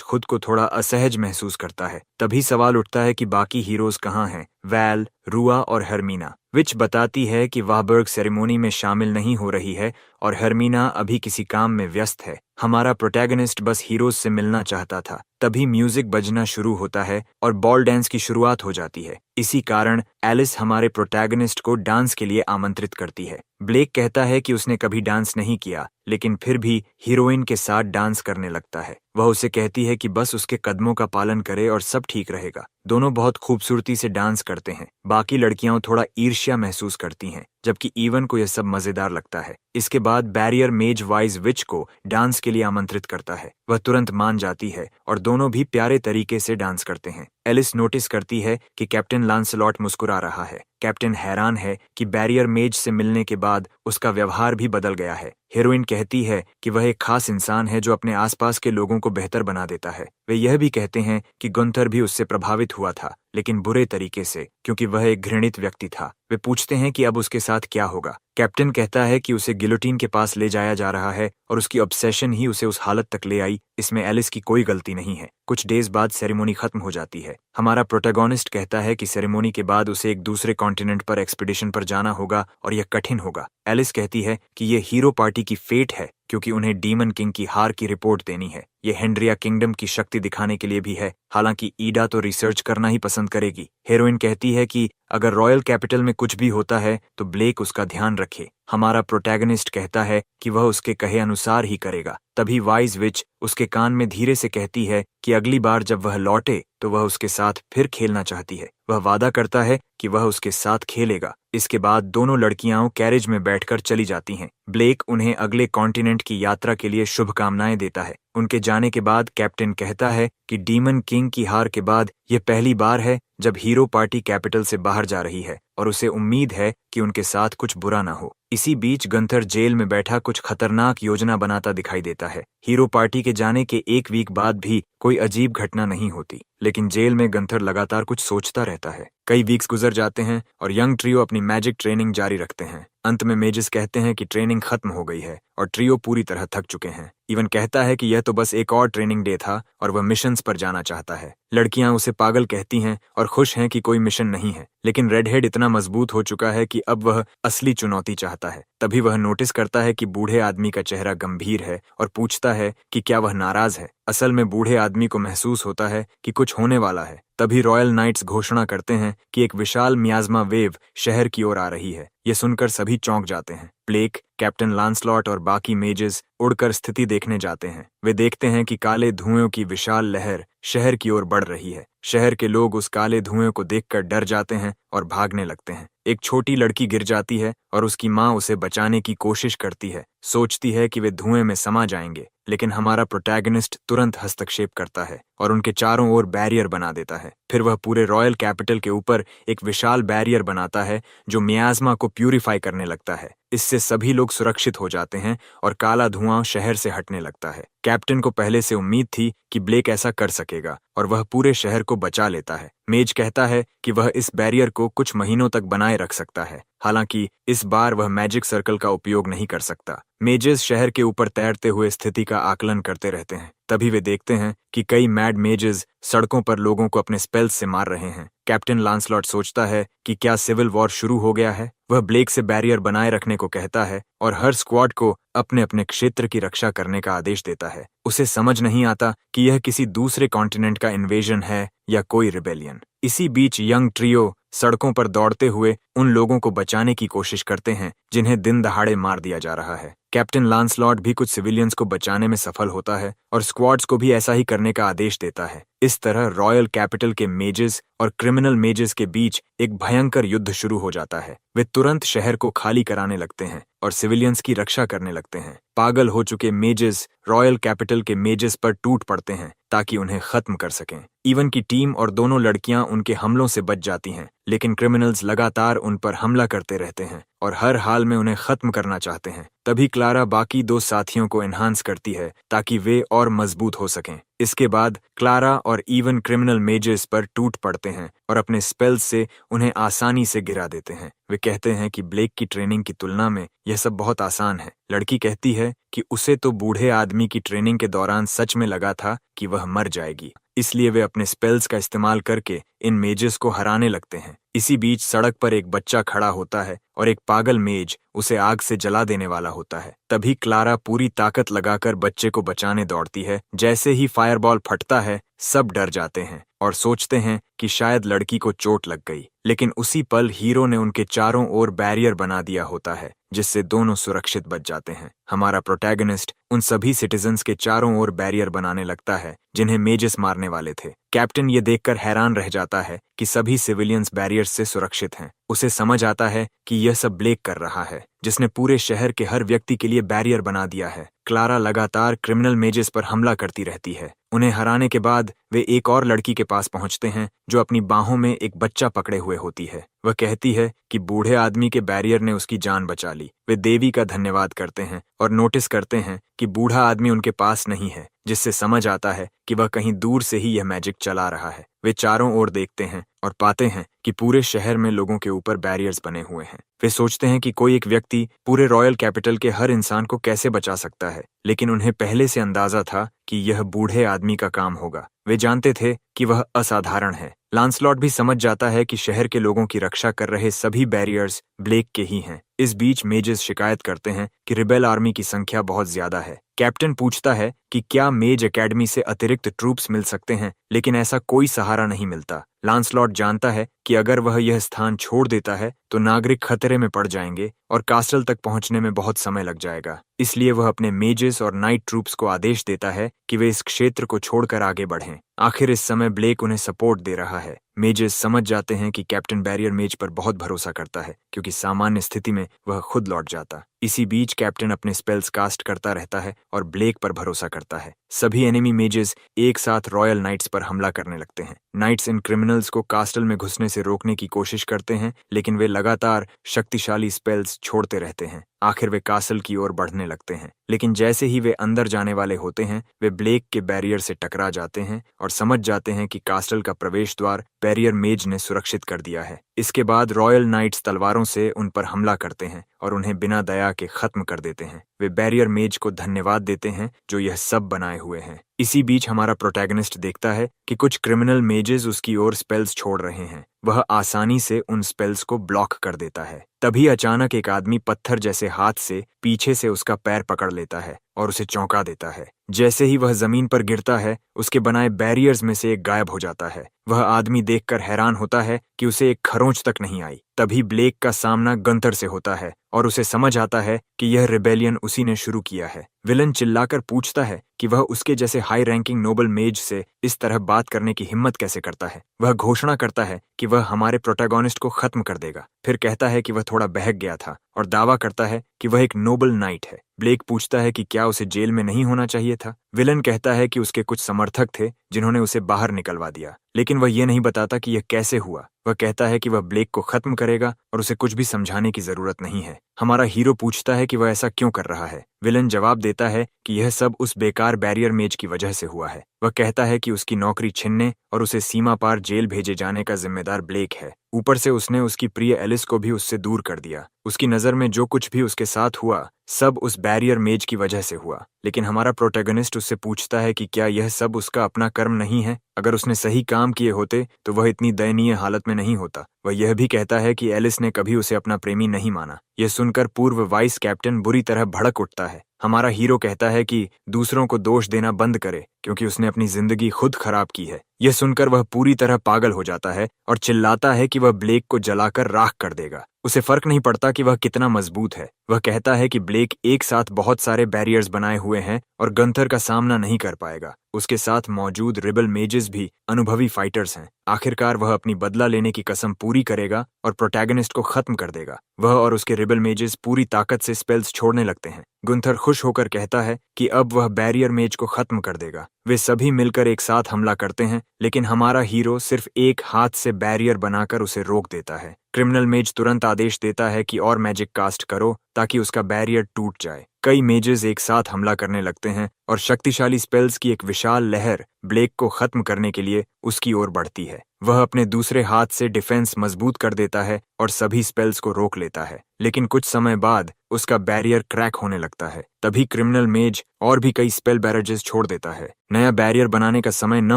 खुद को थोड़ा असहज महसूस करता है। तभी सवाल उठता है कि बाकी हीरोज कहाँ हैं, वैल, रुआ और हर्मीना। विच बताती है कि वाहबर्ग सेरेमनी में शामिल नहीं हो रही है और हर्मीना अभी किसी काम में व्यस्त है। हमारा प्रोटैगनिस्ट बस हीरोज से मिलना चाहता था। तभी म्यूजिक बजना शुरू होता है और बॉल डांस की शुरुआत हो जाती है। इसी कारण एलिस हमारे प्रोटैगनिस्ट को डांस के लिए आमंत्रित करती है। ब्लेक कहता है कि उसने कभी डांस नहीं किया, लेकिन फिर भी हीरोइन के साथ डांस करने लगता है। वह उसे कहती है कि बस उसके कदमों का पालन करे और सब ठीक रहेगा। दोनों बहुत खूबसूरती से डांस करते हैं। बाकी लड़कियां थोड़ा ईर्ष्या महसूस करती हैं, जबकि ईवन को यह सब मजेदार लगता है। इसके बाद बैरियर मेज वाइज विच को डांस के लिए आमंत्रित करता है। वह तुरंत मान जाती है और दोनों भी प्यारे तरीके से डांस करते हैं। एलिस नोटिस करती है कि कैप्टन लांसलॉट मुस्कुरा रहा है। कैप्टन हैरान है कि बैरियर मेज से मिलने के बाद उसका व्यवहार भी बदल गया है। हीरोइन कहती है कि वह एक खास इंसान है जो अपने आसपास के लोगों को बेहतर बना देता है। वे यह भी कहते हैं कि गुंथर भी उससे प्रभावित हुआ था, लेकिन बुरे तरीके से, क्योंकि वह एक घृणित व्यक्ति था। वे पूछते हैं कि अब उसके साथ क्या होगा। कैप्टन कहता है कि उसे गिलोटीन के पास ले जाया जा रहा है और उसकी ऑब्सेशन ही उसे उस हालत तक ले आई। इसमें एलिस की कोई गलती नहीं है। कुछ डेज बाद सेरेमोनी खत्म हो जाती है। हमारा प्रोटैगोनिस्ट कहता है कि सेरेमोनी के बाद उसे एक दूसरे कॉन्टिनेंट पर एक्सपीडिशन पर जाना होगा और यह कठिन होगा। एलिस कहती है कि यह हीरो पार्टी की फेट है, क्योंकि उन्हें डीमन किंग की हार की रिपोर्ट देनी है। ये हेंड्रिया किंगडम की शक्ति दिखाने के लिए भी है। हालांकि ईडा तो रिसर्च करना ही पसंद करेगी। हीरोइन कहती है कि अगर रॉयल कैपिटल में कुछ भी होता है तो ब्लेक उसका ध्यान रखे। हमारा प्रोटैगनिस्ट कहता है कि वह उसके कहे अनुसार ही करेगा। तभी वाइज विच उसके कान में धीरे से कहती है कि अगली बार जब वह लौटे तो वह उसके साथ फिर खेलना चाहती है। वह वादा करता है कि वह उसके साथ खेलेगा। इसके बाद दोनों लड़कियां कैरेज में बैठकर चली जाती हैं। ब्लेक उन्हें अगले कॉन्टिनेंट की यात्रा के लिए शुभकामनाएं देता है। उनके जाने के बाद कैप्टन कहता है कि डीमन किंग की हार के बाद यह पहली बार है जब हीरो पार्टी कैपिटल से बाहर जा रही है और उसे उम्मीद है कि उनके साथ कुछ बुरा ना हो। इसी बीच गंथर जेल में बैठा कुछ खतरनाक योजना बनाता दिखाई देता है। हीरो पार्टी के जाने के एक वीक बाद भी कोई अजीब घटना नहीं होती, लेकिन जेल में गंथर लगातार कुछ सोचता रहता है। कई वीक्स गुजर जाते हैं और यंग ट्रियो अपनी मैजिक ट्रेनिंग जारी रखते हैं। अंत में मेजेस कहते हैं कि ट्रेनिंग खत्म हो गई है और ट्रियो पूरी तरह थक चुके हैं। इवन कहता है कि यह तो बस एक और ट्रेनिंग डे था और वह मिशंस पर जाना चाहता है। लड़कियां उसे पागल कहती हैं और खुश हैं कि कोई मिशन नहीं है, लेकिन रेडहेड इतना मजबूत हो चुका है कि अब वह असली चुनौती चाहता है। तभी वह नोटिस करता है कि बूढ़े आदमी का चेहरा गंभीर है और पूछता है कि क्या वह नाराज है। असल में बूढ़े आदमी को महसूस होता है कि कुछ होने वाला है। तभी रॉयल नाइट्स घोषणा करते हैं कि एक विशाल मियाज़मा वेव शहर की ओर आ रही है। यह सुनकर सभी चौंक जाते हैं। ब्लेक, कैप्टन लांसलॉट और बाकी मेजेस उड़कर स्थिति देखने जाते हैं। वे देखते हैं कि काले धुएं की विशाल लहर शहर की ओर बढ़ रही है। शहर के लोग उस काले धुएं को देखकर डर जाते हैं और भागने लगते हैं। एक छोटी लड़की गिर जाती है और उसकी माँ उसे बचाने की कोशिश करती है। सोचती है कि वे धुएं में समा जाएंगे, लेकिन हमारा प्रोटैगनिस्ट तुरंत हस्तक्षेप करता है और उनके चारों ओर बैरियर बना देता है। फिर वह पूरे रॉयल कैपिटल के ऊपर एक विशाल बैरियर बनाता है जो मियाज़मा को प्यूरिफाई करने लगता है। इससे सभी लोग सुरक्षित हो जाते हैं और काला धुआं शहर से हटने लगता है। कैप्टन को पहले से उम्मीद थी कि ब्लेक ऐसा कर सकेगा और वह पूरे शहर को बचा लेता है। मेज कहता है कि वह इस बैरियर को कुछ महीनों तक बनाए रख सकता है। हालांकि इस बार वह मैजिक सर्कल का उपयोग नहीं कर सकता। मेजेस शहर के ऊपर तैरते हुए स्थिति का आकलन करते रहते हैं। तभी वे देखते हैं कि कई मैड मेजेस सड़कों पर लोगों को अपने स्पेल्स से मार रहे हैं। कैप्टन लांसलॉट सोचता है कि क्या सिविल वॉर शुरू हो गया है। वह ब्लेक से बैरियर बनाए रखने को कहता है और हर स्क्वाड को अपने अपने क्षेत्र की रक्षा करने का आदेश देता है। उसे समझ नहीं आता कि यह किसी दूसरे कॉन्टिनेंट का इन्वेजन है या कोई रिबेलियन। इसी बीच यंग ट्रियो सड़कों पर दौड़ते हुए उन लोगों को बचाने की कोशिश करते हैं जिन्हें दिन दहाड़े मार दिया जा रहा है। कैप्टन लांसलॉट भी कुछ सिविलियंस को बचाने में सफल होता है और स्क्वाड्स को भी ऐसा ही करने का आदेश देता है। इस तरह रॉयल कैपिटल के मेजेस और क्रिमिनल मेजेस के बीच एक भयंकर युद्ध शुरू हो जाता है। वे तुरंत शहर को खाली कराने लगते हैं और सिविलियंस की रक्षा करने लगते हैं। पागल हो चुके मेजेस रॉयल कैपिटल के मेजेस पर टूट पड़ते हैं ताकि उन्हें खत्म कर सकें। इवन की टीम और दोनों लड़कियां उनके हमलों से बच जाती हैं, लेकिन क्रिमिनल्स लगातार उन पर हमला करते रहते हैं और हर हाल में उन्हें खत्म करना चाहते हैं। तभी क्लारा बाकी दो साथियों को एनहांस करती है ताकि वे और मजबूत हो सकें। इसके बाद क्लारा और इवन क्रिमिनल मेजेस पर टूट पड़ते हैं और अपने स्पेल्स से उन्हें आसानी से गिरा देते हैं। वे कहते हैं कि ब्लेक की ट्रेनिंग की तुलना में यह सब बहुत आसान है। लड़की कहती है कि उसे तो बूढ़े आदमी की ट्रेनिंग के दौरान सच में लगा था कि वह मर जाएगी, इसलिए वे अपने स्पेल्स का इस्तेमाल करके इन मेजेस को हराने लगते हैं। इसी बीच सड़क पर एक बच्चा खड़ा होता है और एक पागल मेज उसे आग से जला देने वाला होता है। तभी क्लारा पूरी ताकत लगाकर बच्चे को बचाने दौड़ती है। जैसे ही फायरबॉल फटता है, सब डर जाते हैं और सोचते हैं कि शायद लड़की को चोट लग गई। लेकिन उसी पल हीरो ने उनके चारों ओर बैरियर बना दिया होता है, जिससे दोनों सुरक्षित बच जाते हैं। हमारा प्रोटैगनिस्ट उन सभी सिटीजन्स के चारों ओर बैरियर बनाने लगता है जिन्हें मेजेस मारने वाले थे। कैप्टन ये देखकर हैरान रह जाता है कि सभी सिविलियंस बैरियर्स से सुरक्षित हैं। उसे समझ आता है कि यह सब ब्लेक कर रहा है, जिसने पूरे शहर के हर व्यक्ति के लिए बैरियर बना दिया है। क्लारा लगातार क्रिमिनल मेजेस पर हमला करती रहती है। उन्हें हराने के बाद वे एक और लड़की के पास पहुंचते हैं जो अपनी बाहों में एक बच्चा पकड़े हुए होती है। वह कहती है कि बूढ़े आदमी के बैरियर ने उसकी जान बचा ली। वे देवी का धन्यवाद करते हैं और नोटिस करते हैं कि बूढ़ा आदमी उनके पास नहीं है, जिससे समझ आता है कि वह कहीं दूर से ही यह मैजिक चला रहा है। वे चारों ओर देखते हैं और पाते हैं कि पूरे शहर में लोगों के ऊपर बैरियर्स बने हुए हैं। वे सोचते हैं कि कोई एक व्यक्ति पूरे रॉयल कैपिटल के हर इंसान को कैसे बचा सकता है, लेकिन उन्हें पहले से अंदाजा था कि यह बूढ़े आदमी का काम होगा। वे जानते थे कि वह असाधारण है। लांसलॉट भी समझ जाता है कि शहर के लोगों की रक्षा कर रहे सभी बैरियर्स ब्लेक के ही हैं। इस बीच मेजेस शिकायत करते हैं कि रिबेल आर्मी की संख्या बहुत ज्यादा है। कैप्टन पूछता है कि क्या मेज एकेडमी से अतिरिक्त ट्रूप्स मिल सकते हैं, लेकिन ऐसा कोई सहारा नहीं मिलता। लांसलॉट जानता है कि अगर वह यह स्थान छोड़ देता है तो नागरिक खतरे में पड़ जाएंगे और कास्टल तक पहुंचने में बहुत समय लग जाएगा। इसलिए वह अपने मेजेस और नाइट ट्रूप्स को आदेश देता है कि वे इस क्षेत्र को छोड़कर आगे बढ़ें। आखिर इस समय ब्लेक उन्हें सपोर्ट दे रहा है। मेजेस समझ जाते हैं कि कैप्टन बैरियर मेज पर बहुत भरोसा करता है, क्योंकि सामान्य स्थिति में वह खुद लौट जाता। इसी बीच कैप्टन अपने स्पेल्स कास्ट करता रहता है और ब्लेक पर भरोसा करता है। सभी एनिमी मेजेस एक साथ रॉयल नाइट्स पर हमला करने लगते हैं। नाइट्स इन क्रिमिनल्स को कास्टल में घुसने से रोकने की कोशिश करते हैं, लेकिन वे लगातार शक्तिशाली स्पेल्स छोड़ते रहते हैं। आखिर वे कासल की ओर बढ़ने लगते हैं, लेकिन जैसे ही वे अंदर जाने वाले होते हैं, वे ब्लेक के बैरियर से टकरा जाते हैं और समझ जाते हैं कि कास्टल का प्रवेश द्वार बैरियर मेज ने सुरक्षित कर दिया है। इसके बाद रॉयल नाइट्स तलवारों से उन पर हमला करते हैं और उन्हें बिना दया के खत्म कर देते हैं। वे बैरियर मेज को धन्यवाद देते हैं जो यह सब बनाए हुए हैं। इसी बीच हमारा प्रोटैगनिस्ट देखता है कि कुछ क्रिमिनल मेजेस उसकी ओर स्पेल्स छोड़ रहे हैं। वह आसानी से उन स्पेल्स को ब्लॉक कर देता है। तभी अचानक एक आदमी पत्थर जैसे हाथ से पीछे से उसका पैर पकड़ लेता है और उसे चौंका देता है। जैसे ही वह जमीन पर गिरता है, उसके बनाए बैरियर्स में से एक गायब हो जाता है। वह आदमी देखकर हैरान होता है कि उसे एक खरोंच तक नहीं आई। तभी ब्लेक का सामना गंतर से होता है और उसे समझ आता है कि यह रिबेलियन उसी ने शुरू किया है। विलन चिल्लाकर पूछता है कि वह उसके जैसे हाई रैंकिंग नोबल मेज से इस तरह बात करने की हिम्मत कैसे करता है। वह घोषणा करता है कि वह हमारे प्रोटैगनिस्ट को खत्म कर देगा। फिर कहता है कि वह थोड़ा बहक गया था और दावा करता है कि वह एक नोबल नाइट है। ब्लेक पूछता है कि क्या उसे जेल में नहीं होना चाहिए था। विलन कहता है कि उसके कुछ समर्थक थे जिन्होंने उसे बाहर निकलवा दिया, लेकिन वह यह नहीं बताता कि यह कैसे हुआ। वह कहता है कि वह ब्लेक को खत्म करेगा और उसे कुछ भी समझाने की जरूरत नहीं है। हमारा हीरो पूछता है कि वह ऐसा क्यों कर रहा है। विलन जवाब देता है कि यह सब उस बेकार बैरियर मेज की वजह से हुआ है। वह कहता है कि उसकी नौकरी छीनने और उसे सीमा पार जेल भेजे जाने का जिम्मेदार ब्लेक है। ऊपर से उसने उसकी प्रिय एलिस को भी उससे दूर कर दिया। उसकी नज़र में जो कुछ भी उसके साथ हुआ सब उस बैरियर मेज की वजह से हुआ। लेकिन हमारा प्रोटैगनिस्ट उससे पूछता है कि क्या यह सब उसका अपना कर्म नहीं है। अगर उसने सही काम किए होते तो वह इतनी दयनीय हालत में नहीं होता। वह यह भी कहता है कि एलिस ने कभी उसे अपना प्रेमी नहीं माना। यह सुनकर पूर्व वाइस कैप्टन बुरी तरह भड़क उठता है। हमारा हीरो कहता है कि दूसरों को दोष देना बंद करे, क्योंकि उसने अपनी जिंदगी खुद खराब की है। यह सुनकर वह पूरी तरह पागल हो जाता है और चिल्लाता है कि वह ब्लेक को जलाकर राख कर देगा। उसे फर्क नहीं पड़ता कि वह कितना मजबूत है। वह कहता है कि ब्लेक एक साथ बहुत सारे बैरियर्स बनाए हुए हैं और गंथर का सामना नहीं कर पाएगा। उसके साथ मौजूद रिबल मेजेस भी अनुभवी फाइटर्स हैं। आखिरकार वह अपनी बदला लेने की कसम पूरी करेगा और प्रोटैगनिस्ट को खत्म कर देगा। वह और उसके रिबल मेजेस पूरी ताकत से स्पेल्स छोड़ने लगते हैं। गुंथर खुश होकर कहता है कि अब वह बैरियर मेज को खत्म कर देगा। वे सभी मिलकर एक साथ हमला करते हैं, लेकिन हमारा हीरो सिर्फ एक हाथ से बैरियर बनाकर उसे रोक देता है। क्रिमिनल मेज तुरंत आदेश देता है कि और मैजिक कास्ट करो ताकि उसका बैरियर टूट जाए। कई मेजेस एक साथ हमला करने लगते हैं और शक्तिशाली स्पेल्स की एक विशाल लहर ब्लेक को खत्म करने के लिए उसकी ओर बढ़ती है। वह अपने दूसरे हाथ से डिफेंस मजबूत कर देता है और सभी स्पेल्स को रोक लेता है, लेकिन कुछ समय बाद उसका बैरियर क्रैक होने लगता है। तभी क्रिमिनल मेज और भी कई स्पेल बैरेजेस छोड़ देता है। नया बैरियर बनाने का समय न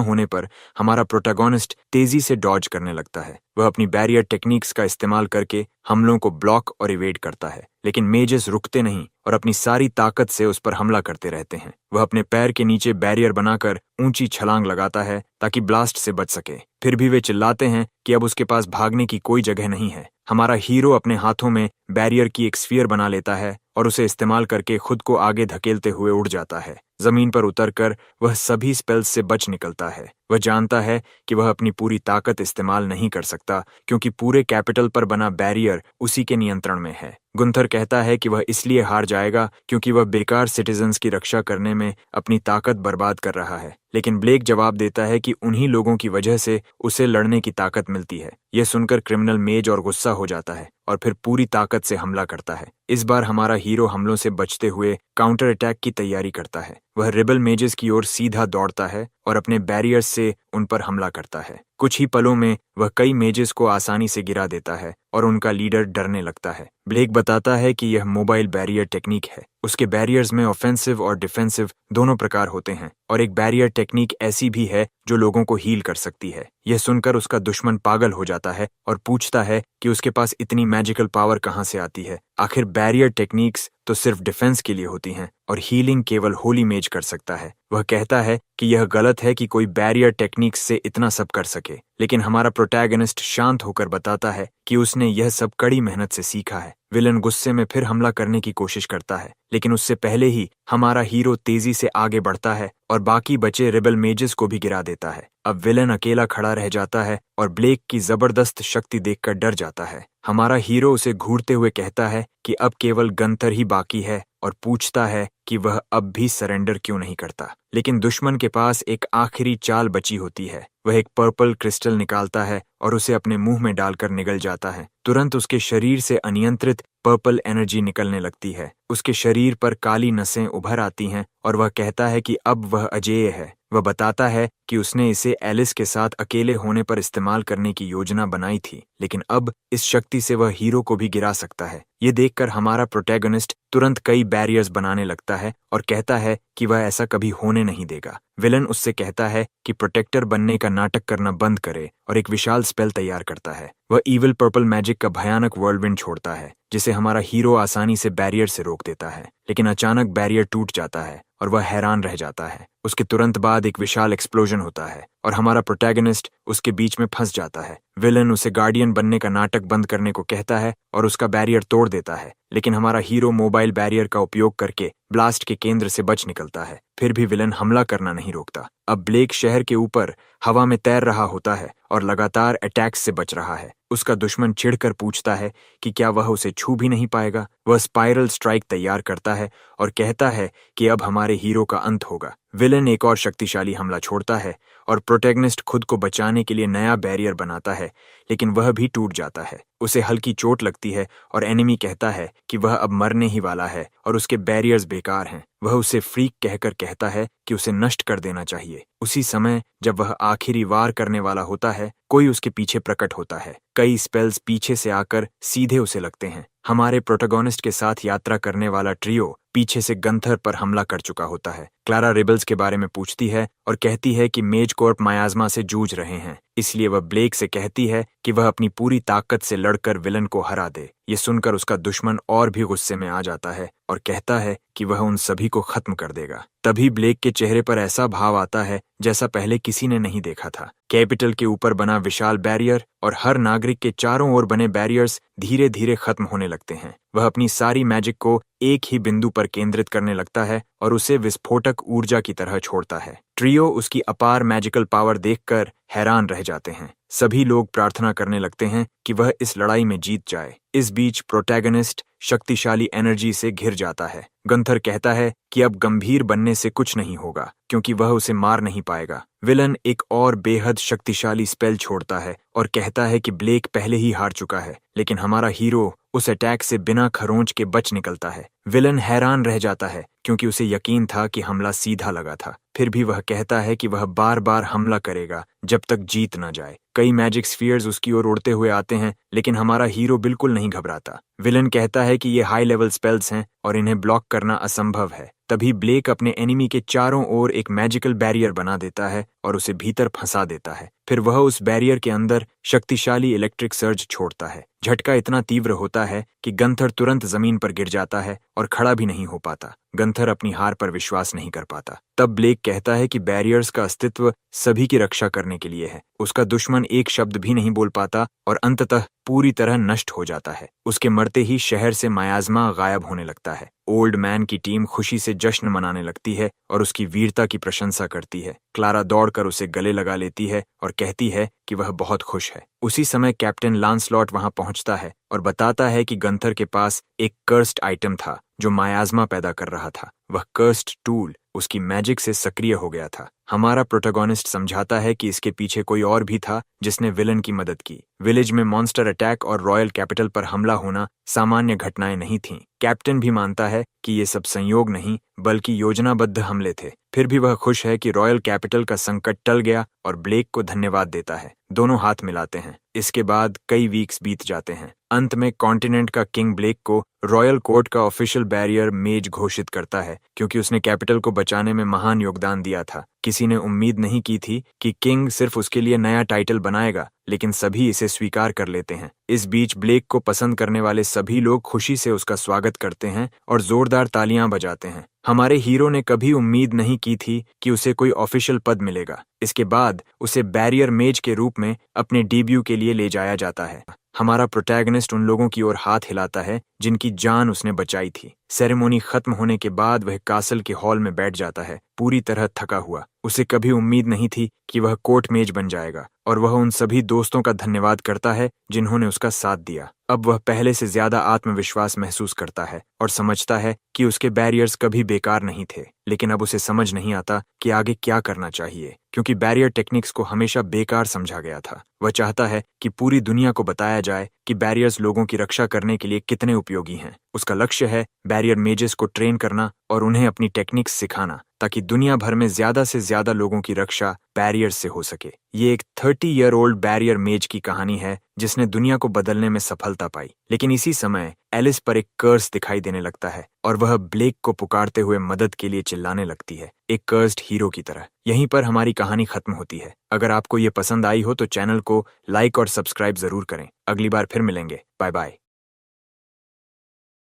होने पर हमारा प्रोटैगनिस्ट तेजी से डॉज करने लगता है। वह अपनी बैरियर टेक्निक्स का इस्तेमाल करके हमलों को ब्लॉक और इवेड करता है, लेकिन मेजेस रुकते नहीं और अपनी सारी ताकत से उस पर हमला करते रहते हैं। वह अपने पैर के नीचे बैरियर बनाकर ऊंची छलांग लगाता है ताकि ब्लास्ट से बच सके। फिर भी वे चिल्लाते हैं कि अब उसके पास भागने की कोई जगह नहीं है। हमारा हीरो अपने हाथों में बैरियर की एक स्फीयर बना लेता है और उसे इस्तेमाल करके खुद को आगे धकेलते हुए उड़ जाता है। जमीन पर उतरकर वह सभी स्पेल्स से बच निकलता है। वह जानता है कि वह अपनी पूरी ताकत इस्तेमाल नहीं कर सकता क्योंकि पूरे कैपिटल पर बना बैरियर उसी के नियंत्रण में है। गुंथर कहता है कि वह इसलिए हार जाएगा क्योंकि वह बेकार सिटीजन्स की रक्षा करने में अपनी ताकत बर्बाद कर रहा है। लेकिन ब्लेक जवाब देता है कि उन्हीं लोगों की वजह से उसे लड़ने की ताकत मिलती है। यह सुनकर क्रिमिनल मेज और गुस्सा हो जाता है और फिर पूरी ताकत से हमला करता है। इस बार हमारा हीरो हमलों से बचते हुए काउंटर अटैक की तैयारी करता है। वह रिबल मेजेस की ओर सीधा दौड़ता है और अपने बैरियर्स से उन पर हमला करता है। कुछ ही पलों में वह कई मेजेस को आसानी से गिरा देता है और उनका लीडर डरने लगता है। ब्लेक बताता है कि यह मोबाइल बैरियर टेक्निक है। उसके बैरियर्स में ऑफेंसिव और डिफेंसिव दोनों प्रकार होते हैं और एक बैरियर टेक्निक ऐसी भी है जो लोगों को हील कर सकती है। यह सुनकर उसका दुश्मन पागल हो जाता है और पूछता है कि उसके पास इतनी मैजिकल पावर कहाँ से आती है। आखिर बैरियर टेक्निक्स तो सिर्फ डिफेंस के लिए होती हैं और हीलिंग केवल होली मेज कर सकता है। वह कहता है कि यह गलत है कि कोई बैरियर टेक्निक्स से इतना सब कर सके, लेकिन हमारा प्रोटैगनिस्ट शांत होकर बताता है कि उसने यह सब कड़ी मेहनत से सीखा है। विलन गुस्से में फिर हमला करने की कोशिश करता है, लेकिन उससे पहले ही हमारा हीरो तेजी से आगे बढ़ता है और बाकी बचे रिबल मेजेस को भी गिरा देता है। अब विलन अकेला खड़ा रह जाता है और ब्लेक की जबरदस्त शक्ति देखकर डर जाता है। हमारा हीरो उसे घूरते हुए कहता है कि अब केवल गंथर ही बाकी है और पूछता है कि वह अब भी सरेंडर क्यों नहीं करता। लेकिन दुश्मन के पास एक आखिरी चाल बची होती है। वह एक पर्पल क्रिस्टल निकालता है और उसे अपने मुंह में डालकर निगल जाता है। तुरंत उसके शरीर से अनियंत्रित पर्पल एनर्जी निकलने लगती है। उसके शरीर पर काली नसें उभर आती हैं और वह कहता है कि अब वह अजेय है। वह बताता है कि उसने इसे एलिस के साथ अकेले होने पर इस्तेमाल करने की योजना बनाई थी, लेकिन अब इस शक्ति से वह हीरो को भी गिरा सकता है। ये देखकर हमारा प्रोटैगनिस्ट तुरंत कई बैरियर्स बनाने लगता है और कहता है कि वह ऐसा कभी होने नहीं देगा। विलन उससे कहता है कि प्रोटेक्टर बनने का नाटक करना बंद करे और एक विशाल स्पेल तैयार करता है। वह इविल पर्पल मैजिक का भयानक वर्ल्डविंड छोड़ता है, जिसे हमारा हीरो आसानी से बैरियर से रोक देता है। लेकिन अचानक बैरियर टूट जाता है और वह हैरान रह जाता है। उसके तुरंत बाद एक विशाल एक्सप्लोजन होता है और हमारा प्रोटैगनिस्ट उसके बीच में फंस जाता है। विलन उसे गार्डियन बनने का नाटक बंद करने को कहता है और उसका बैरियर तोड़ देता है, लेकिन हमारा हीरो मोबाइल बैरियर का उपयोग करके ब्लास्ट के केंद्र से बच निकलता है। फिर भी विलन हमला करना नहीं रोकता। अब ब्लेक शहर के ऊपर हवा में तैर रहा होता है और लगातार अटैक्स से बच रहा है। उसका दुश्मन चिढ़कर पूछता है कि क्या वह उसे छू भी नहीं पाएगा। वह स्पाइरल स्ट्राइक तैयार करता है और कहता है कि अब हमारे हीरो का अंत होगा। विलन एक और शक्तिशाली हमला छोड़ता है और प्रोटैगनिस्ट खुद को बचाने के लिए नया बैरियर बनाता है, लेकिन वह भी टूट जाता है। उसे हल्की चोट लगती है और एनिमी कहता है कि वह अब मरने ही वाला है और उसके बैरियर्स बेकार हैं। वह उसे फ्रीक कहकर कहता है कि उसे नष्ट कर देना चाहिए। उसी समय जब वह आखिरी वार करने वाला होता है, कोई उसके पीछे प्रकट होता है। कई स्पेल्स पीछे से आकर सीधे उसे लगते हैं। हमारे प्रोटैगनिस्ट के साथ यात्रा करने वाला ट्रियो पीछे से गंथर पर हमला कर चुका होता है। क्लारा रिबल्स के बारे में पूछती है और कहती है कि मेज कॉर्प मायाज़मा से जूझ रहे हैं, इसलिए वह ब्लेक से कहती है कि वह अपनी पूरी ताकत से लड़कर विलन को हरा दे। ये सुनकर उसका दुश्मन और भी गुस्से में आ जाता है और कहता है कि वह उन सभी को खत्म कर देगा। तभी ब्लेक के चेहरे पर ऐसा भाव आता है जैसा पहले किसी ने नहीं देखा था। कैपिटल के ऊपर बना विशाल बैरियर और हर नागरिक के चारों ओर बने बैरियर्स धीरे धीरे खत्म होने लगते हैं। वह अपनी सारी मैजिक को एक ही बिंदु पर केंद्रित करने लगता है और उसे विस्फोटक ऊर्जा की तरह छोड़ता है। ट्रियो उसकी अपार मैजिकल पावर देखकर हैरान रह जाते हैं। सभी लोग प्रार्थना करने लगते हैं कि वह इस लड़ाई में जीत जाए। इस बीच प्रोटैगनिस्ट शक्तिशाली एनर्जी से घिर जाता है। गंथर कहता है कि अब गंभीर बनने से कुछ नहीं होगा क्योंकि वह उसे मार नहीं पाएगा। विलन एक और बेहद शक्तिशाली स्पेल छोड़ता है और कहता है कि ब्लेक पहले ही हार चुका है, लेकिन हमारा हीरो उस अटैक से बिना खरोंच के बच निकलता है। विलन हैरान रह जाता है क्योंकि उसे यकीन था कि हमला सीधा लगा था। फिर भी वह कहता है कि वह बार बार हमला करेगा जब तक जीत न जाए। कई मैजिक स्फीयर्स उसकी ओर उड़ते हुए आते हैं, लेकिन हमारा हीरो बिल्कुल नहीं घबराता। विलन कहता है कि ये हाई लेवल स्पेल्स हैं और इन्हें ब्लॉक करना असंभव है। तभी ब्लेक अपने एनिमी के चारों ओर एक मैजिकल बैरियर बना देता है और उसे भीतर फंसा देता है। फिर वह उस बैरियर के अंदर शक्तिशाली इलेक्ट्रिक सर्ज छोड़ता है। झटका इतना तीव्र होता है कि गंथर तुरंत जमीन पर गिर जाता है और खड़ा भी नहीं हो पाता। गंथर अपनी हार पर विश्वास नहीं कर पाता। तब ब्लेक कहता है कि बैरियर्स का अस्तित्व सभी की रक्षा करने के लिए है। उसका दुश्मन एक शब्द भी नहीं बोल पाता और अंततः पूरी तरह नष्ट हो जाता है। उसके मरते ही शहर से मायाज़मा गायब होने लगता है। ओल्ड मैन की टीम खुशी से जश्न मनाने लगती है और उसकी वीरता की प्रशंसा करती है। क्लारा दौड़कर उसे गले लगा लेती है और कहती है कि वह बहुत खुश है। उसी समय कैप्टन लांसलॉट वहां पहुंचता है और बताता है कि गंथर के पास एक कर्स्ड आइटम था जो मायाज़मा पैदा कर रहा था। वह कर्स्ड टूल उसकी मैजिक से सक्रिय हो गया था। हमारा प्रोटोगोनिस्ट समझाता है कि इसके पीछे कोई और भी था जिसने विलन की मदद की। विलेज में मॉन्स्टर अटैक और रॉयल कैपिटल पर हमला होना सामान्य घटनाएं नहीं थीं। कैप्टन भी मानता है कि ये सब संयोग नहीं बल्कि योजनाबद्ध हमले थे। फिर भी वह खुश है कि रॉयल कैपिटल का संकट टल गया और ब्लेक को धन्यवाद देता है। दोनों हाथ मिलाते हैं। इसके बाद कई वीक्स बीत जाते हैं। अंत में कॉन्टिनेंट का किंग ब्लेक को रॉयल कोर्ट का ऑफिशियल बैरियर मेज घोषित करता है क्योंकि उसने कैपिटल को बचाने में महान योगदान दिया था। किसी ने उम्मीद नहीं की थी कि किंग सिर्फ उसके लिए नया टाइटल बनाएगा, लेकिन सभी इसे स्वीकार कर लेते हैं। इस बीच ब्लेक को पसंद करने वाले सभी लोग खुशी से उसका स्वागत करते हैं और जोरदार तालियां बजाते हैं। हमारे हीरो ने कभी उम्मीद नहीं की थी कि उसे कोई ऑफिशियल पद मिलेगा। इसके बाद उसे बैरियर मेज के रूप में अपने डेब्यू के लिए ले जाया जाता है। हमारा प्रोटैगनिस्ट उन लोगों की ओर हाथ हिलाता है जिनकी जान उसने बचाई थी। सेरेमनी खत्म होने के बाद वह कासल के हॉल में बैठ जाता है, पूरी तरह थका हुआ। उसे कभी उम्मीद नहीं थी कि वह कोर्ट मेज बन जाएगा और वह उन सभी दोस्तों का धन्यवाद करता है जिन्होंने उसका साथ दिया। अब वह पहले से ज्यादा आत्मविश्वास महसूस करता है और समझता है कि उसके बैरियर्स कभी बेकार नहीं थे। लेकिन अब उसे समझ नहीं आता कि आगे क्या करना चाहिए, क्योंकि बैरियर टेक्निक्स को हमेशा बेकार समझा गया था। वह चाहता है कि पूरी दुनिया को बताया जाए कि बैरियर्स लोगों की रक्षा करने के लिए कितने उपयोगी हैं। उसका लक्ष्य है बैरियर मेजेस को ट्रेन करना और उन्हें अपनी टेक्निक्स सिखाना ताकि दुनिया भर में ज्यादा से ज्यादा लोगों की रक्षा बैरियर्स से हो सके। ये एक 30 ईयर ओल्ड बैरियर मेज की कहानी है जिसने दुनिया को बदलने में सफलता पाई। लेकिन इसी समय एलिस पर एक कर्स दिखाई देने लगता है और वह ब्लेक को पुकारते हुए मदद के लिए चिल्लाने लगती है, एक कर्स्ड हीरो की तरह। यहीं पर हमारी कहानी खत्म होती है। अगर आपको ये पसंद आई हो तो चैनल को लाइक और सब्सक्राइब जरूर करें। अगली बार फिर मिलेंगे। Bye bye.